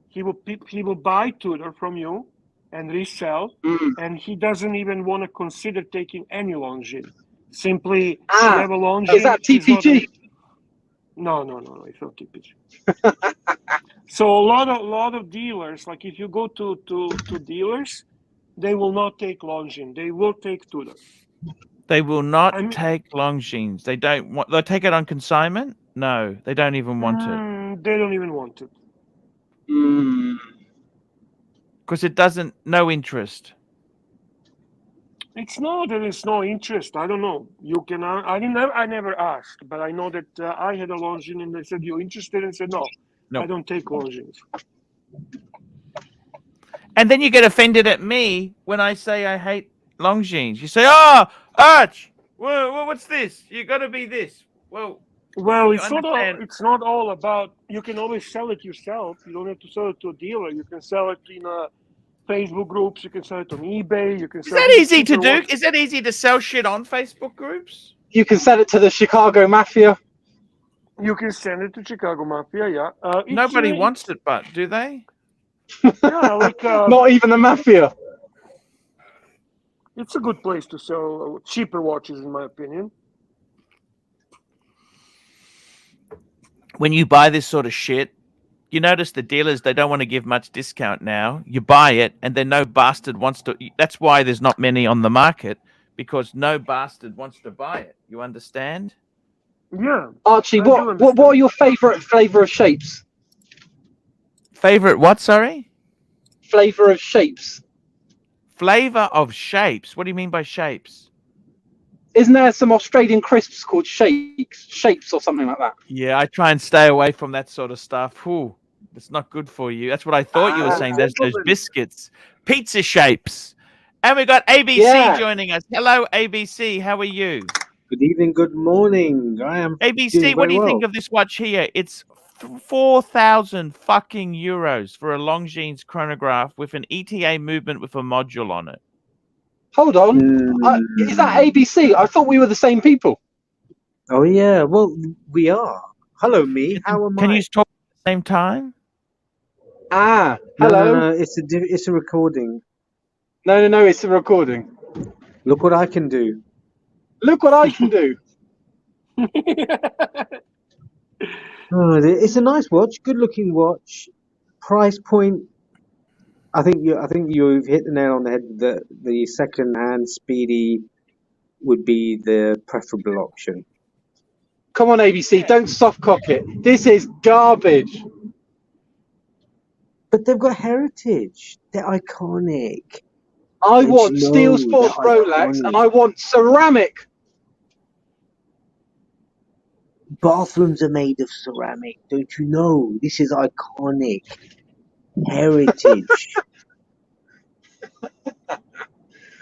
Speaker 2: He will buy Tudor from you and resell, and he doesn't even want to consider taking any Longines. Simply, you have a Longines.
Speaker 8: Is that TPG?
Speaker 2: No, it's not TPG. So a lot of dealers, like if you go to dealers, they will not take Longines. They will take Tudor.
Speaker 1: They will not take Longines. They don't want. They'll take it on consignment. No, they don't even want it.
Speaker 2: They don't even want it.
Speaker 1: Because it doesn't. No interest.
Speaker 2: It's not that it's no interest. I don't know. You can. I never asked, but I know that I had a Longines, and they said, "You interested?" And said, "No, I don't take Longines."
Speaker 1: And then you get offended at me when I say I hate Longines. You say, "Oh, Arch, well, what's this? You got to be this." Well,
Speaker 2: it's not all about. You can always sell it yourself. You don't have to sell it to a dealer. You can sell it in Facebook groups. You can sell it on eBay. You can. Is
Speaker 1: that easy to do? Is that easy to sell shit on Facebook groups?
Speaker 8: You can sell it to the Chicago Mafia.
Speaker 2: You can send it to Chicago Mafia. Yeah.
Speaker 1: Nobody wants it, but do they?
Speaker 2: Yeah, like
Speaker 8: not even the Mafia.
Speaker 2: It's a good place to sell cheaper watches, in my opinion.
Speaker 1: When you buy this sort of shit, you notice the dealers, they don't want to give much discount now. You buy it, and then no bastard wants to. That's why there's not many on the market, because no bastard wants to buy it. You understand?
Speaker 2: Yeah.
Speaker 8: Archie, what are your favorite flavor of shapes?
Speaker 1: Favorite what? Sorry.
Speaker 8: Flavor of shapes.
Speaker 1: Flavor of shapes. What do you mean by shapes?
Speaker 8: Isn't there some Australian crisps called shapes or something like that?
Speaker 1: Yeah, I try and stay away from that sort of stuff. Ooh, it's not good for you. That's what I thought you were saying. There's those biscuits, pizza shapes. And we got ABC joining us. Hello, ABC. How are you?
Speaker 9: Good evening, good morning. I am
Speaker 1: ABC. What do you think of this watch here? It's 4,000 fucking euros for a Longines chronograph with an ETA movement with a module on it.
Speaker 8: Hold on. Is that ABC? I thought we were the same people.
Speaker 9: Oh, yeah. Well, we are. Hello, me. How am I?
Speaker 1: Can you talk at the same time?
Speaker 8: Ah, hello.
Speaker 9: No. It's a recording.
Speaker 8: No. It's a recording.
Speaker 9: Look what I can do.
Speaker 8: Look what I can do.
Speaker 9: Oh, it's a nice watch. Good-looking watch. Price point. I think you've hit the nail on the head. The second-hand Speedy would be the preferable option.
Speaker 8: Come on, ABC, don't softcock it. This is garbage.
Speaker 9: But they've got heritage. They're iconic.
Speaker 8: I want Steel Sports Rolex, and I want ceramic.
Speaker 9: Bathrooms are made of ceramic. Don't you know? This is iconic. Heritage.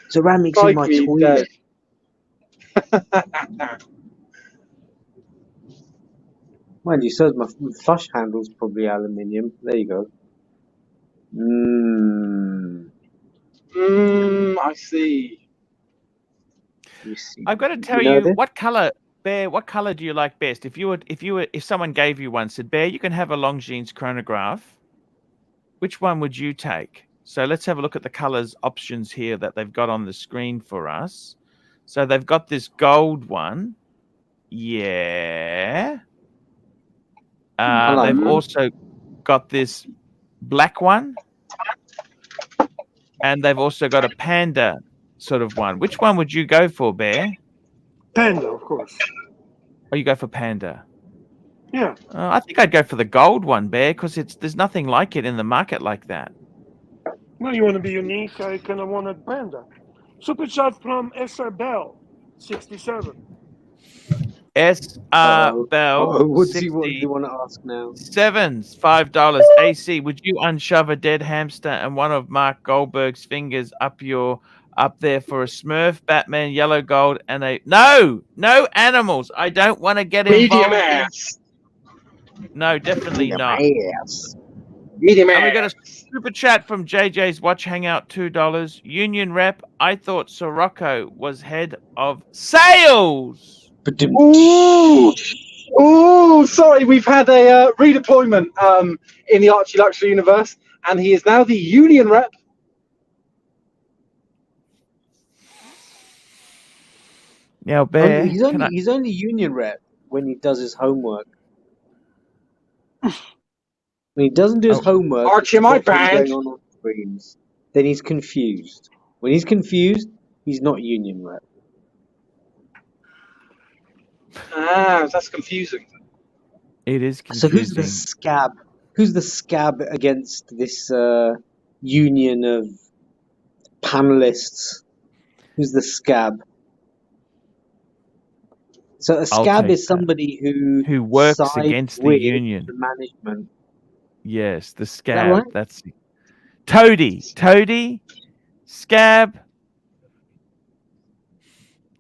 Speaker 9: Ceramics in my toilet. Mind you, so my flush handle's probably aluminium. There you go.
Speaker 8: I see.
Speaker 1: I've got to tell you, what color, Bear? What color do you like best? If someone gave you one, said, Bear, you can have a Longines chronograph. Which one would you take? So let's have a look at the colors options here that they've got on the screen for us. So they've got this gold one. Yeah. They've also got this black one. And they've also got a panda sort of one. Which one would you go for, Bear?
Speaker 2: Panda, of course.
Speaker 1: Oh, you go for panda?
Speaker 2: Yeah.
Speaker 1: I think I'd go for the gold one, Bear, because there's nothing like it in the market like that.
Speaker 2: Well, you want to be unique. I kind of want a panda. Super chat from SR Bell, 67.
Speaker 1: SR Bell.
Speaker 9: What do you want to ask now?
Speaker 1: $5 AC. Would you unshove a dead hamster and one of Mark Goldberg's fingers up there for a Smurf, Batman, yellow gold, and a no animals? I don't want to get involved.
Speaker 8: Medium ass.
Speaker 1: No, definitely not.
Speaker 8: Medium ass.
Speaker 1: And we got a super chat from JJ's Watch Hangout, $2. Union rep. I thought Sirocco was head of sales.
Speaker 8: Ooh, sorry, we've had a redeployment in the ArchieLuxury universe, and he is now the union rep.
Speaker 1: Now, Bear,
Speaker 9: he's only union rep when he does his homework. When he doesn't do his homework,
Speaker 6: Archie, my
Speaker 9: what's
Speaker 6: bad.
Speaker 9: going on screens, then he's confused. When he's confused, he's not union rep.
Speaker 6: Ah, that's confusing.
Speaker 1: It is
Speaker 9: So who's
Speaker 1: confusing.
Speaker 9: the scab? Who's the scab against this union of panelists? Who's the scab? So a scab
Speaker 1: take
Speaker 9: is somebody
Speaker 1: who works
Speaker 9: sides
Speaker 1: against the
Speaker 9: with
Speaker 1: union.
Speaker 9: the management.
Speaker 1: Yes, the
Speaker 9: that
Speaker 1: scab.
Speaker 9: right?
Speaker 1: That's Toady, scab.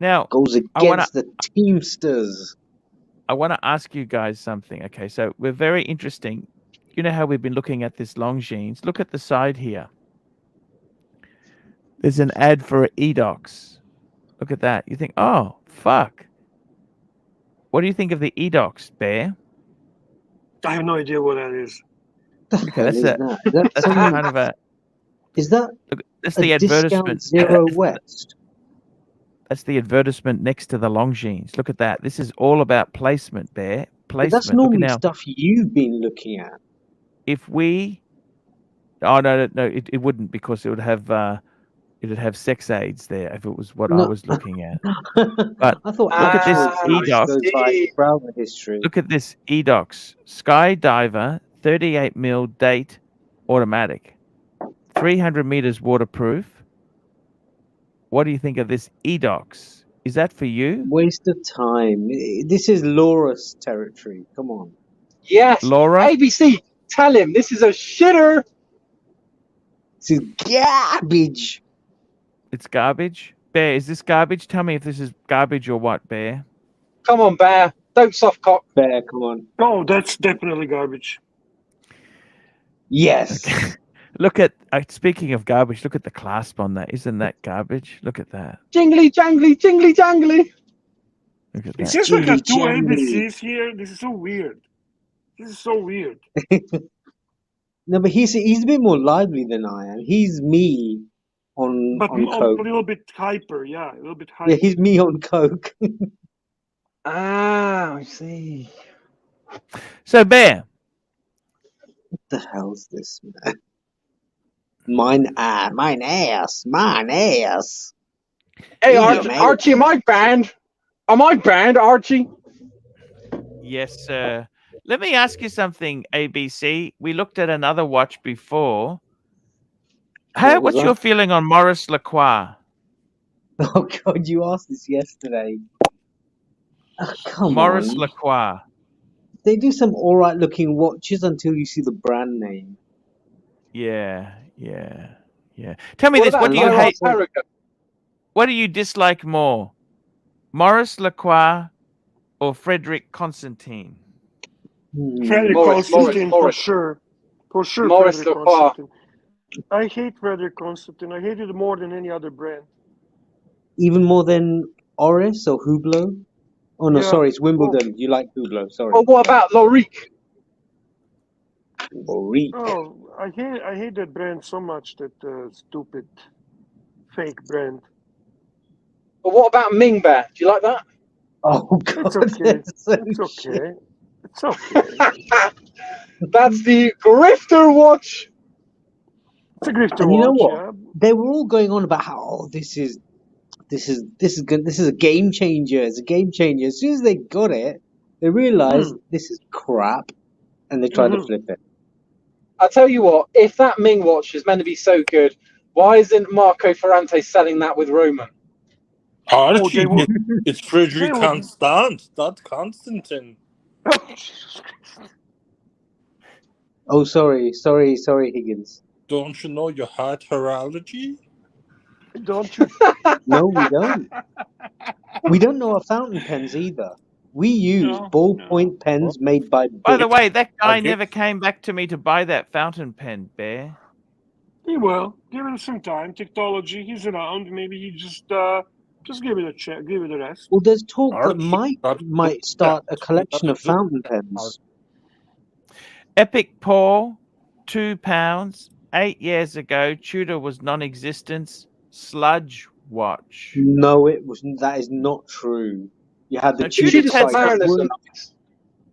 Speaker 1: Now,
Speaker 9: Goes
Speaker 1: I wanna
Speaker 9: against the Teamsters.
Speaker 1: I want to ask you guys something. Okay, so we're very interesting. You know how we've been looking at this Longines? Look at the side here. There's an ad for Edox. Look at that. You think, oh, fuck. What do you think of the Edox, Bear?
Speaker 2: I have no idea what that is.
Speaker 9: The
Speaker 1: Okay,
Speaker 9: hell
Speaker 1: that's
Speaker 9: is
Speaker 1: a
Speaker 9: that? Is that
Speaker 1: that's
Speaker 9: some,
Speaker 1: kind of a
Speaker 9: is that
Speaker 1: look. That's
Speaker 9: a
Speaker 1: the
Speaker 9: discount
Speaker 1: advertisement.
Speaker 9: Zero West?
Speaker 1: That's the advertisement next to the Longines. Look at that. This is all about placement, Bear.
Speaker 9: But that's
Speaker 1: Placement. Look at
Speaker 9: normally
Speaker 1: now.
Speaker 9: stuff you've been looking at.
Speaker 1: If we, oh no, it wouldn't, because it would have sex aids there if it was what I
Speaker 9: No.
Speaker 1: was looking at. But
Speaker 9: I thought
Speaker 1: look at this
Speaker 9: Edox goes by
Speaker 6: see.
Speaker 9: browser history.
Speaker 1: Look at this Edox Skydiver 38mm date automatic, 300 meters waterproof. What do you think of this Edox? Is that for you,
Speaker 9: Waste of time. This is Laura's territory. Come on.
Speaker 6: Yes.
Speaker 1: Laura?
Speaker 6: ABC, tell him this is a shitter.
Speaker 9: This is garbage.
Speaker 1: It's garbage. Bear, is this garbage? Tell me if this is garbage or what, Bear.
Speaker 6: Come on, Bear. Don't soft cock.
Speaker 9: Bear, come on.
Speaker 2: Oh, that's definitely garbage.
Speaker 9: Yes.
Speaker 1: Okay. Look at, speaking of garbage, look at the clasp on that. Isn't that garbage? Look at that.
Speaker 6: Jingly, jangly, jingly, jangly.
Speaker 1: Look at
Speaker 2: It
Speaker 1: that.
Speaker 2: seems like there's two
Speaker 9: Jingly,
Speaker 2: ABCs here. This is so weird. This is so weird.
Speaker 9: No, but he's a bit more lively than I am. He's me on
Speaker 2: But a
Speaker 9: coke.
Speaker 2: little bit hyper, yeah. A little bit hyper.
Speaker 9: Yeah, he's me on coke.
Speaker 6: Ah, I see.
Speaker 1: So, Bear,
Speaker 9: What the hell's this, man? Mine ass.
Speaker 6: Hey,
Speaker 9: Yeah,
Speaker 6: Archie,
Speaker 9: mate.
Speaker 6: Archie, am I banned? Am I banned, Archie?
Speaker 1: yes, sir. Let me ask you something, ABC. We looked at another watch before.
Speaker 9: What was
Speaker 1: What's your
Speaker 9: that?
Speaker 1: feeling on Maurice Lacroix?
Speaker 9: Oh God, you asked this yesterday. Oh, come
Speaker 1: Maurice
Speaker 9: on.
Speaker 1: Lacroix.
Speaker 9: They do some alright looking watches until you see the brand name.
Speaker 1: Yeah. Tell me
Speaker 6: What
Speaker 1: this.
Speaker 6: about
Speaker 1: What do you
Speaker 6: Lyra
Speaker 1: hate?
Speaker 6: Paragon?
Speaker 1: What do you dislike more? Maurice Lacroix or Frederick Constantine?
Speaker 2: Frederick
Speaker 6: Morris,
Speaker 2: Constantine, for
Speaker 6: Morris.
Speaker 2: sure. For sure,
Speaker 6: Maurice
Speaker 2: Frederick
Speaker 6: Lacroix.
Speaker 2: Constantine. I hate Frederick Constantine. I hate it more than any other brand.
Speaker 9: Even more than Oris or Hublot? Oh no,
Speaker 2: Yeah.
Speaker 9: sorry, it's Wimbledon. You like Hublot, sorry.
Speaker 6: Well, what about Lorique?
Speaker 9: Orique.
Speaker 2: Oh, I hate that brand so much, that stupid fake brand.
Speaker 6: Well, what about Ming Bear? Do you like that?
Speaker 9: Oh God,
Speaker 2: It's okay.
Speaker 9: that's so
Speaker 2: It's
Speaker 9: shit.
Speaker 2: okay. It's okay.
Speaker 6: That's the Grifter watch.
Speaker 2: It's a Grifter
Speaker 9: And you know
Speaker 2: watch,
Speaker 9: what?
Speaker 2: yeah.
Speaker 9: They were all going on about how this is a game changer. It's a game changer. As soon as they got it, they realized this is crap, and they tried to flip it.
Speaker 6: I tell you what, if that Ming watch is meant to be so good, why isn't Marco Ferrante selling that with Roman? Archie,
Speaker 2: they will-
Speaker 6: it's Frederick
Speaker 2: they will-
Speaker 6: Constant, not Constantine.
Speaker 2: Oh, Jesus Christ.
Speaker 9: Oh, sorry, Higgins.
Speaker 6: Don't you know your heart horology?
Speaker 2: Don't you?
Speaker 9: No, we don't. We don't know our fountain pens either. We use ballpoint pens made by
Speaker 1: By the
Speaker 9: Bic.
Speaker 1: way, that guy
Speaker 6: Okay.
Speaker 1: never came back to me to buy that fountain pen, Bear.
Speaker 2: He will. Give it some time. Technology. He's around. Maybe he just give it a check. Give it a rest.
Speaker 9: Well, there's talk that
Speaker 6: Archie,
Speaker 9: Mike
Speaker 6: Archie,
Speaker 9: might start a collection of
Speaker 6: Archie,
Speaker 9: fountain pens.
Speaker 1: Epic Paul, £2. 8 years ago, Tudor was non-existent. Sludge watch.
Speaker 9: No, that is not true. You had the
Speaker 1: No,
Speaker 9: Tudor
Speaker 1: Tudor's had
Speaker 9: cycle.
Speaker 6: Mariners are nice.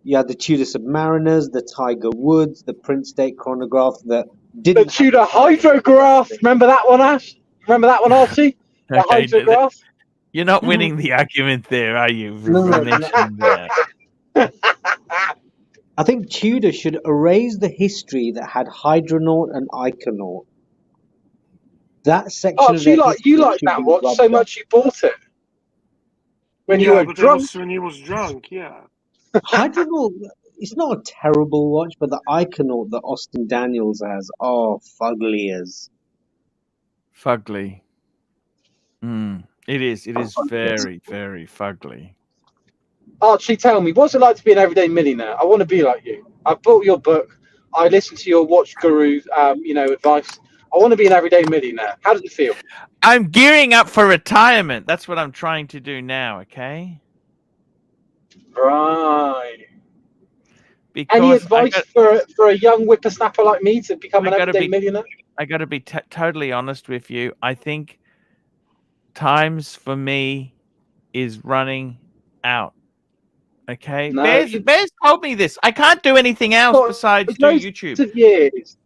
Speaker 9: You had the Tudor Submariners, the Tiger Woods, the Prince Date chronograph that
Speaker 8: The
Speaker 9: didn't.
Speaker 8: Tudor hydrograph. Remember that one, Ash? Remember that one, Archie? The
Speaker 1: Okay,
Speaker 8: hydrograph.
Speaker 1: you're not winning the argument there, are you? For
Speaker 9: No, no, no.
Speaker 1: mentioning that.
Speaker 9: I think Tudor should erase the history that had Hydronaut and Iconaut. That section of
Speaker 8: Archie,
Speaker 9: their
Speaker 8: you
Speaker 9: history
Speaker 8: liked
Speaker 9: should
Speaker 8: that
Speaker 9: be
Speaker 8: watch
Speaker 9: rubbed
Speaker 8: so
Speaker 9: off.
Speaker 8: much you bought it when you
Speaker 2: Yeah,
Speaker 8: were
Speaker 2: but that
Speaker 8: drunk.
Speaker 2: was when he was drunk. Yeah.
Speaker 9: Hydronaut, it's not a terrible watch, but the Iconaut that Austin Daniels has, oh, fugly as.
Speaker 1: Fugly. It is. It is very, very fugly.
Speaker 8: Archie, tell me, what's it like to be an everyday millionaire? I want to be like you. I bought your book. I listened to your watch guru, advice. I want to be an everyday millionaire. How does it feel?
Speaker 1: I'm gearing up for retirement. That's what I'm trying to do now, okay?
Speaker 8: Right.
Speaker 1: Because
Speaker 8: Any advice for a young whippersnapper like me to become an everyday millionaire?
Speaker 1: I got to be totally honest with you. I think times for me is running out. Okay?
Speaker 8: No,
Speaker 1: Bears told me this. I can't do anything else besides do YouTube.
Speaker 8: Of years.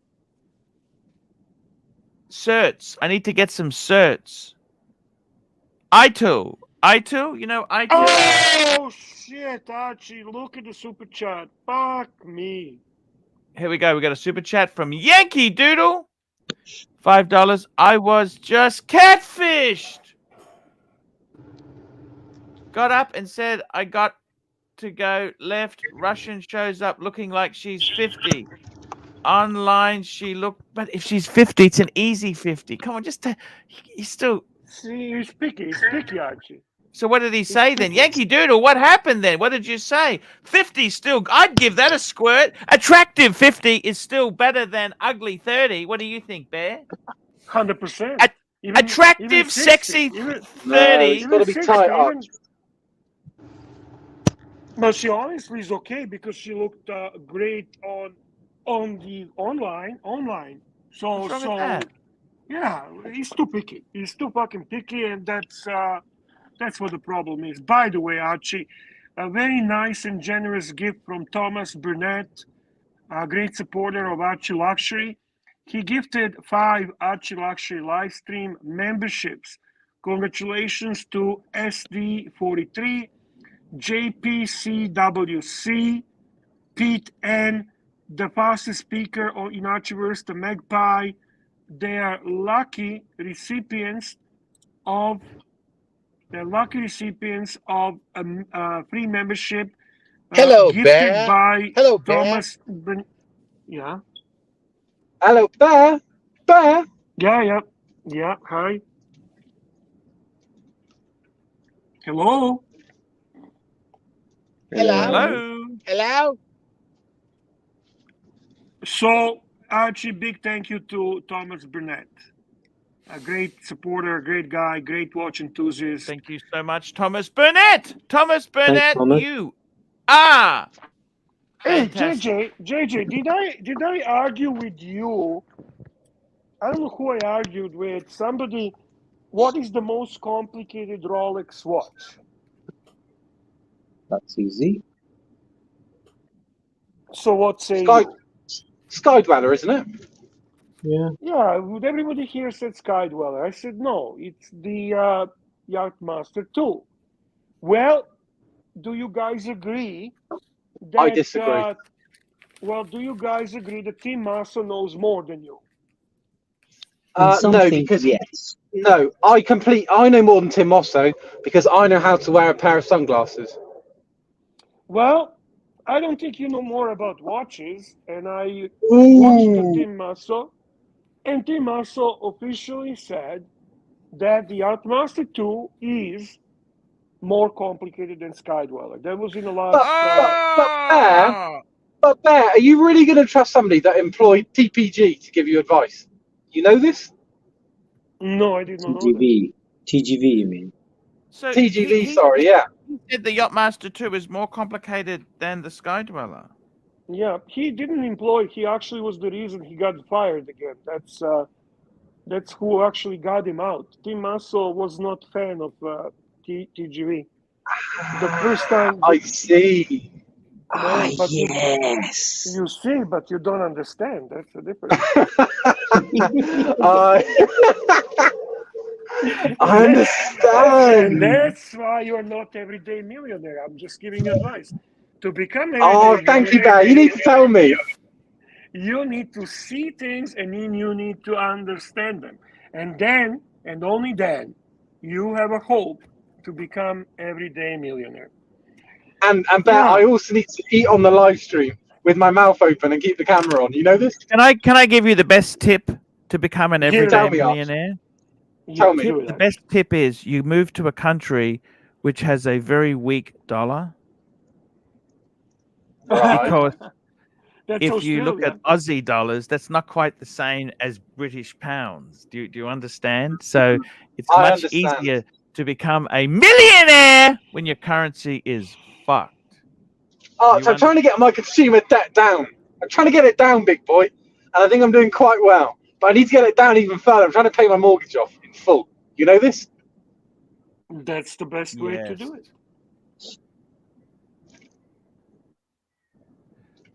Speaker 1: Certs. I need to get some certs. iTool. iTool? You know iTool?
Speaker 2: Oh shit, Archie! Look at the super chat. Fuck me.
Speaker 1: Here we go. We got a super chat from Yankee Doodle. $5. I was just catfished. Got up and said I got to go left. Russian shows up looking like she's 50. Online, she looked, but if she's 50, it's an easy 50. Come on, just you still.
Speaker 2: See, he's picky, Archie.
Speaker 1: So what did he say then? Yankee Doodle, what happened then? What did you say? 50 still, I'd give that a squirt. Attractive 50 is still better than ugly 30. What do you think, Bear?
Speaker 2: 100%.
Speaker 1: Attractive,
Speaker 2: even 60,
Speaker 1: sexy 30.
Speaker 8: It's got to be tight, Archie.
Speaker 2: But she honestly is okay because she looked great on the online. So
Speaker 1: What's wrong with that?
Speaker 2: yeah, he's too picky. He's too fucking picky, and that's what the problem is. By the way, Archie, a very nice and generous gift from Thomas Burnett, a great supporter of ArchieLuxury. He gifted 5 ArchieLuxury live stream memberships. Congratulations to SD43, JPCWC, Pete N, the fastest speaker in Archieverse, the Magpie. They are lucky recipients of free membership.
Speaker 10: Hello,
Speaker 2: gifted
Speaker 10: Bear.
Speaker 2: by
Speaker 10: Hello,
Speaker 2: Thomas.
Speaker 10: Bear.
Speaker 2: Yeah.
Speaker 8: Hello, Bear. Bear.
Speaker 2: Yeah. Hi. Hello.
Speaker 10: Hello.
Speaker 2: So, Archie, big thank you to Thomas Burnett. A great supporter, a great guy, great watch enthusiast.
Speaker 1: Thank you so much, Thomas Burnett. Thomas Burnett,
Speaker 9: Thomas.
Speaker 1: you are
Speaker 2: Hey,
Speaker 1: fantastic.
Speaker 2: JJ, did I argue with you? I don't know who I argued with. Somebody. What is the most complicated Rolex watch?
Speaker 9: That's easy.
Speaker 2: So what say you?
Speaker 8: Sky Dweller, isn't it?
Speaker 9: Yeah.
Speaker 2: Yeah, everybody here said Sky Dweller. I said no, it's the Yachtmaster 2. Well, do you guys agree that?
Speaker 8: I disagree.
Speaker 2: Do you guys agree that Tim Masso knows more than you?
Speaker 8: No, because
Speaker 9: yes.
Speaker 8: No, I know more than Tim Mosso because I know how to wear a pair of sunglasses.
Speaker 2: Well, I don't think you know more about watches, and I watched Tim Masso, and Tim Masso officially said that the Yachtmaster 2 is more complicated than Sky Dweller. That was in the last.
Speaker 8: But Bear, are you really going to trust somebody that employed TPG to give you advice? You know this?
Speaker 2: No, I did not know
Speaker 9: TGV. TGV, you mean?
Speaker 1: So
Speaker 8: TGV, sorry, yeah.
Speaker 1: He said the Yachtmaster 2 is more complicated than the Sky Dweller.
Speaker 2: Yeah, he didn't employ. He actually was the reason he got fired again. That's who actually got him out. Tim Masso was not fan of TGV. The first time.
Speaker 8: I see.
Speaker 9: Ah,
Speaker 2: But
Speaker 9: yes.
Speaker 2: You see, but you don't understand. That's the difference.
Speaker 6: I understand.
Speaker 2: And that's why you're not everyday millionaire. I'm just giving you advice. To become
Speaker 6: Oh,
Speaker 2: everyday
Speaker 6: thank you,
Speaker 2: millionaire,
Speaker 6: Bear. You need to tell me.
Speaker 2: you need to see things and then you need to understand them. And then, and only then, you have a hope to become everyday millionaire.
Speaker 6: And Bear, I also need to eat on the live stream with my mouth open and keep the camera on. You know this?
Speaker 1: Can I give you the best tip to become an everyday millionaire?
Speaker 6: Tell me.
Speaker 1: The best tip is you move to a country which has a very weak dollar.
Speaker 6: Right.
Speaker 1: Because
Speaker 2: That's
Speaker 1: if you look at
Speaker 2: Australia.
Speaker 1: Aussie dollars, that's not quite the same as British pounds. Do you understand? So it's
Speaker 6: I
Speaker 1: much
Speaker 6: understand.
Speaker 1: easier to become a millionaire when your currency is fucked.
Speaker 6: Arch, I'm trying to get my consumer debt down. I'm trying to get it down, big boy. And I think I'm doing quite well. But I need to get it down even further. I'm trying to pay my mortgage off in full. You know this?
Speaker 2: That's the best way to do it.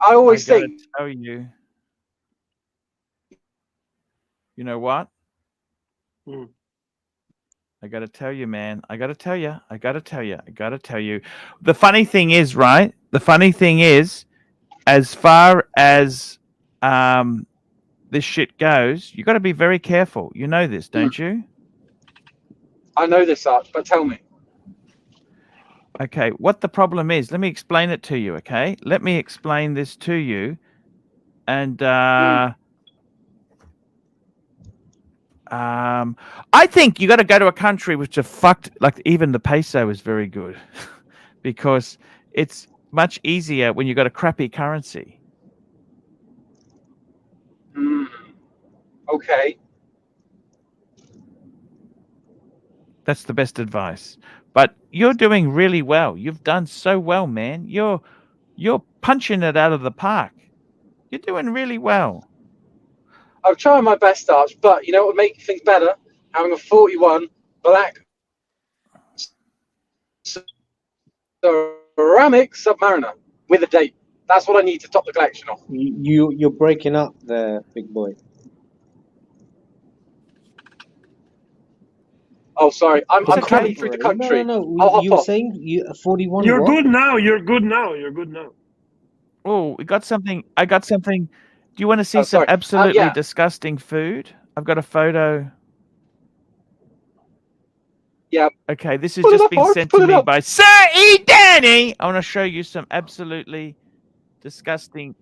Speaker 6: I always
Speaker 1: gotta
Speaker 6: think.
Speaker 1: tell you. You know what? I got to tell you, man. I got to tell you. I got to tell you. I got to tell you. The funny thing is, right? The funny thing is, as far as this shit goes, you got to be very careful. You know this, don't you?
Speaker 6: I know this, Arch, but tell me.
Speaker 1: Okay, what the problem is, let me explain it to you, okay? Let me explain this to you. And I think you got to go to a country which are fucked. Like even the peso is very good because it's much easier when you got a crappy currency.
Speaker 6: Okay.
Speaker 1: That's the best advice. But you're doing really well. You've done so well, man. You're punching it out of the park. You're doing really well.
Speaker 6: I'm trying my best, Arch, but you know what would make things better? Having a 41 black ceramic Submariner with a date. That's what I need to top the collection off.
Speaker 9: You're breaking up there, big boy.
Speaker 6: Oh, sorry. I'm traveling through the country.
Speaker 9: No. You were saying you 41.
Speaker 2: You're
Speaker 9: what?
Speaker 2: good now. You're good now. You're good now.
Speaker 1: Oh, we got something. I got something. Do you want to see some absolutely disgusting food? I've got a photo.
Speaker 6: Yeah.
Speaker 1: Okay, this has just been sent to me by Sir E. Danny. I want to show you some absolutely disgusting.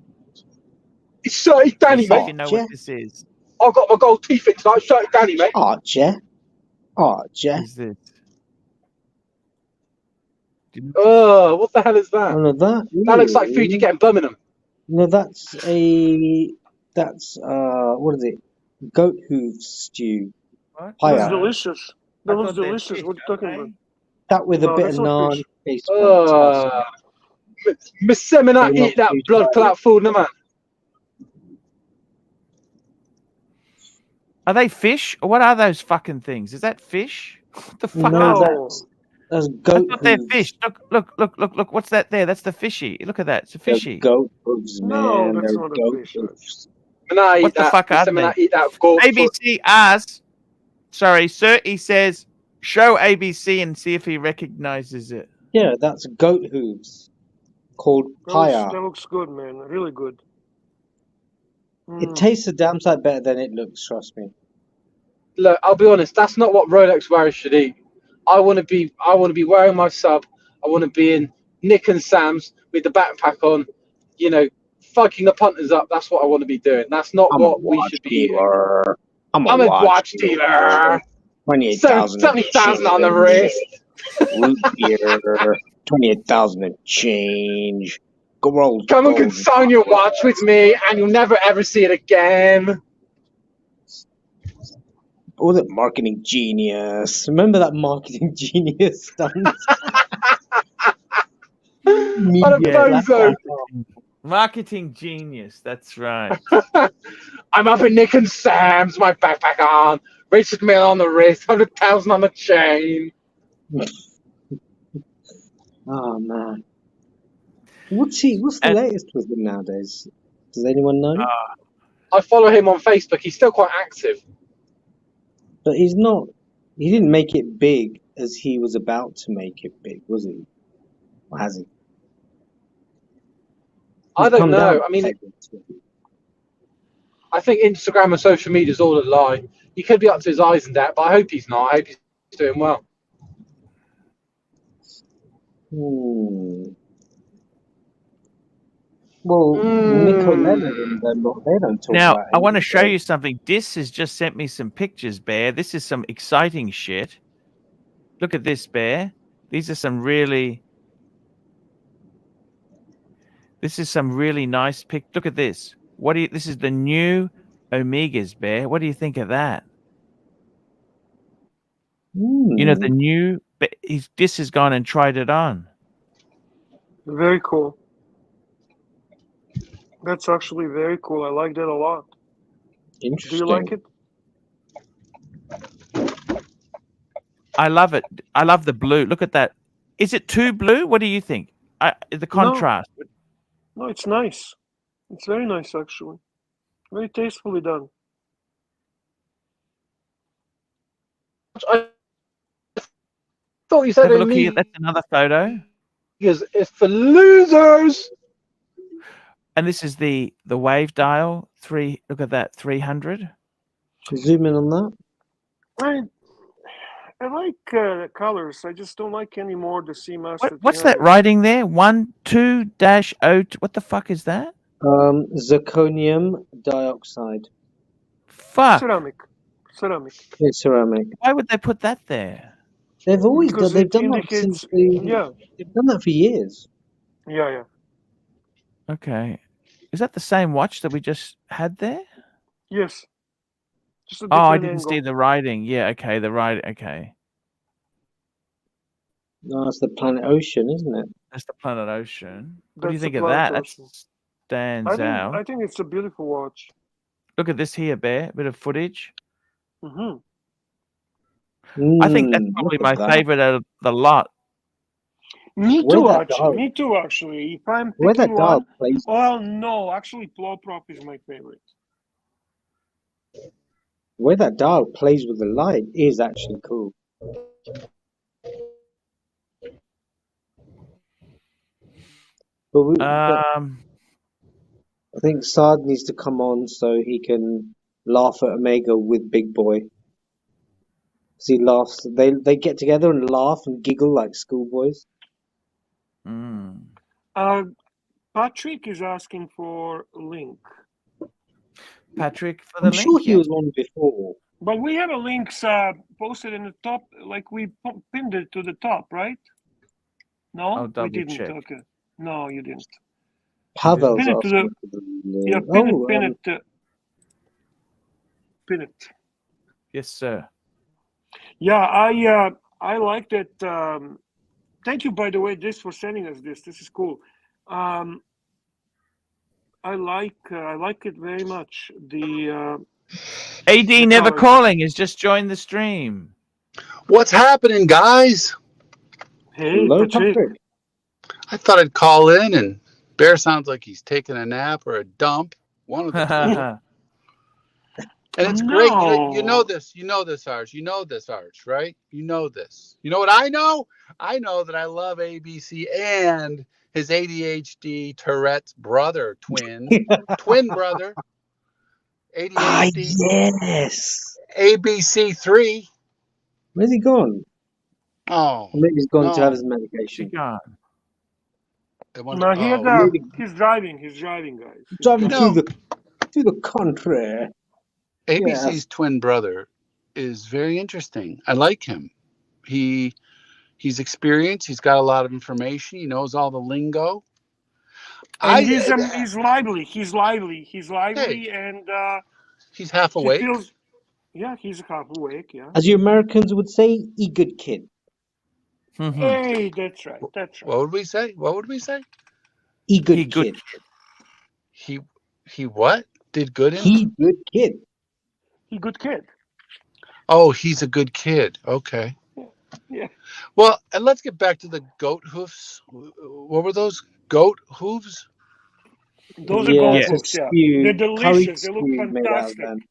Speaker 6: It's Sir E. Danny, mate.
Speaker 1: You know what this is.
Speaker 6: I've got my gold teeth in tonight. Sir E. Danny, mate.
Speaker 9: Archie.
Speaker 1: What is this?
Speaker 6: Oh, what the hell is that?
Speaker 9: Oh, no, that
Speaker 6: looks like food you get in Birmingham.
Speaker 9: No, that's what is it? Goat hoof stew.
Speaker 1: What?
Speaker 2: That was delicious. That was delicious. What are you talking about?
Speaker 9: That with a bit of naan.
Speaker 6: Miss Seminar eat that blood clot food, no man.
Speaker 1: Are they fish? Or what are those fucking things? Is that fish? What the fuck
Speaker 9: No,
Speaker 1: are they?
Speaker 9: That's goat
Speaker 1: I thought they're fish. Look. What's that there? That's the fishy. Look at that. It's a fishy.
Speaker 9: Goat hooves, man.
Speaker 2: No, that's
Speaker 9: They're
Speaker 2: not a
Speaker 9: goat
Speaker 2: fish.
Speaker 9: hooves.
Speaker 1: What the fuck are they? ABC asks. Sorry, sir. He says, show ABC and see if he recognizes it.
Speaker 9: Yeah, that's goat hooves. Called paya.
Speaker 2: That looks good, man. Really good.
Speaker 9: It tastes a damn sight better than it looks. Trust me.
Speaker 6: Look, I'll be honest. That's not what Rolex wearers should eat. I want to be wearing my sub. I want to be in Nick and Sam's with the backpack on. You know, fucking the punters up. That's what I want to be doing. That's not what we should be eating.
Speaker 9: I'm a watch dealer. 28,000.
Speaker 6: 70,000 on the wrist.
Speaker 9: Root beer. 28,000 and change. Come
Speaker 6: and consign your watch with me, and you'll never ever see it again.
Speaker 9: Oh, that marketing genius. Remember that marketing genius stunt?
Speaker 1: Marketing genius. That's right.
Speaker 6: I'm up in Nick and Sam's, my backpack on, Richard Mill on the wrist, 100,000 on the chain.
Speaker 9: Oh, man. What's the latest with him nowadays? Does anyone know?
Speaker 6: I follow him on Facebook. He's still quite active.
Speaker 9: But he's not. He didn't make it big as he was about to make it big, was he? Or has he?
Speaker 6: I don't know. I mean, I think Instagram and social media is all a lie. He could be up to his eyes in that, but I hope he's not. I hope he's doing well.
Speaker 9: Well, Nico Leonard and them, they don't talk
Speaker 1: Now,
Speaker 9: about
Speaker 1: I want to
Speaker 9: anything.
Speaker 1: show you something. Dis has just sent me some pictures, Bear. This is some exciting shit. Look at this, Bear. These are some really... This is some really nice pic. Look at this. This is the new Omegas, Bear. What do you think of that? You know, the new... Dis has gone and tried it on.
Speaker 2: Very cool. That's actually very cool. I like that a lot.
Speaker 9: Interesting.
Speaker 2: Do you like it?
Speaker 1: I love it. I love the blue. Look at that. Is it too blue? What do you think? The contrast.
Speaker 2: No, it's nice. It's very nice, actually. Very tastefully done.
Speaker 6: I thought you said
Speaker 1: Have a look here. That's another photo.
Speaker 6: It's for losers.
Speaker 1: And this is the wave dial. Look at that, 300.
Speaker 9: Zoom in on that.
Speaker 2: I like the colors. I just don't like anymore the Seamaster.
Speaker 1: What's that writing there? 12-02. What the fuck is that?
Speaker 9: Zirconium dioxide.
Speaker 1: Fuck.
Speaker 2: Ceramic.
Speaker 9: It's ceramic.
Speaker 1: Why would they put that there?
Speaker 9: They've always done. They've done that since they've done that for years.
Speaker 2: Yeah.
Speaker 1: Okay. Is that the same watch that we just had there?
Speaker 2: Yes. Just a
Speaker 1: Oh, I
Speaker 2: different
Speaker 1: didn't see
Speaker 2: angle.
Speaker 1: the writing. Yeah, okay, the writing. Okay.
Speaker 9: No, it's the planet Ocean, isn't it?
Speaker 1: That's the planet Ocean. What do you
Speaker 2: That's
Speaker 1: think
Speaker 2: the
Speaker 1: of that?
Speaker 2: Planet
Speaker 1: That
Speaker 2: Ocean.
Speaker 1: stands out.
Speaker 2: I think it's a beautiful watch.
Speaker 1: Look at this here, Bear. A bit of footage.
Speaker 2: Mm-hmm.
Speaker 1: I think that's probably my favorite out of the lot.
Speaker 2: Me too, actually. Me too, actually. If I'm picking one, well, no, actually, Plowprop is my favorite.
Speaker 9: Where that dial plays with the light is actually cool. But I think Saad needs to come on so he can laugh at Omega with Big Boy. Because he laughs. They get together and laugh and giggle like schoolboys.
Speaker 2: Patrick is asking for a link.
Speaker 1: Patrick, for the
Speaker 9: I'm
Speaker 1: link?
Speaker 9: sure he was on before.
Speaker 2: But we have a link posted in the top, like we pinned it to the top, right? No,
Speaker 1: I'll double
Speaker 2: we didn't.
Speaker 1: check.
Speaker 2: Okay, no, you didn't.
Speaker 9: Pavel's
Speaker 2: Pin it to
Speaker 9: asking
Speaker 2: the.
Speaker 9: for
Speaker 2: Yeah, pin it.
Speaker 1: Yes, sir.
Speaker 2: Yeah, I like that. Thank you, by the way, Dis for sending us this. This is cool. I like it very much. The
Speaker 1: AD
Speaker 2: the
Speaker 1: Never
Speaker 2: colors.
Speaker 1: Calling has just joined the stream.
Speaker 10: What's happening, guys?
Speaker 2: Hey,
Speaker 9: Hello,
Speaker 2: Patrick.
Speaker 10: I thought I'd call in, and Bear sounds like he's taking a nap or a dump. One of the two. And it's great. You know this. You know this, Arch. You know this, Arch, right? You know this. You know what I know? I know that I love ABC and his ADHD Tourette's brother, twin brother. ADHD.
Speaker 9: Yes.
Speaker 10: ABC3.
Speaker 9: Where's he gone?
Speaker 10: Oh.
Speaker 9: Maybe he's gone to have his medication.
Speaker 2: No, he's driving. He's driving, guys.
Speaker 9: Driving to the country.
Speaker 10: ABC's twin brother is very interesting. I like him. He's experienced. He's got a lot of information. He knows all the lingo.
Speaker 2: And he's lively. He's lively, and
Speaker 10: he's half awake.
Speaker 2: He's half awake. Yeah.
Speaker 9: As you Americans would say, "E good kid."
Speaker 2: Hey, that's right.
Speaker 10: What would we say?
Speaker 9: E good kid.
Speaker 10: He what? Did good in?
Speaker 9: He good kid.
Speaker 2: He good kid.
Speaker 10: Oh, he's a good kid. Okay.
Speaker 2: Yeah.
Speaker 10: Well, and let's get back to the goat hoofs. What were those goat hooves?
Speaker 2: Those are
Speaker 9: Yeah,
Speaker 2: goat
Speaker 9: it's a
Speaker 2: hooves, yeah.
Speaker 9: stew,
Speaker 2: They're
Speaker 9: curry
Speaker 2: delicious. They look
Speaker 9: stew made out of
Speaker 2: fantastic.
Speaker 9: them.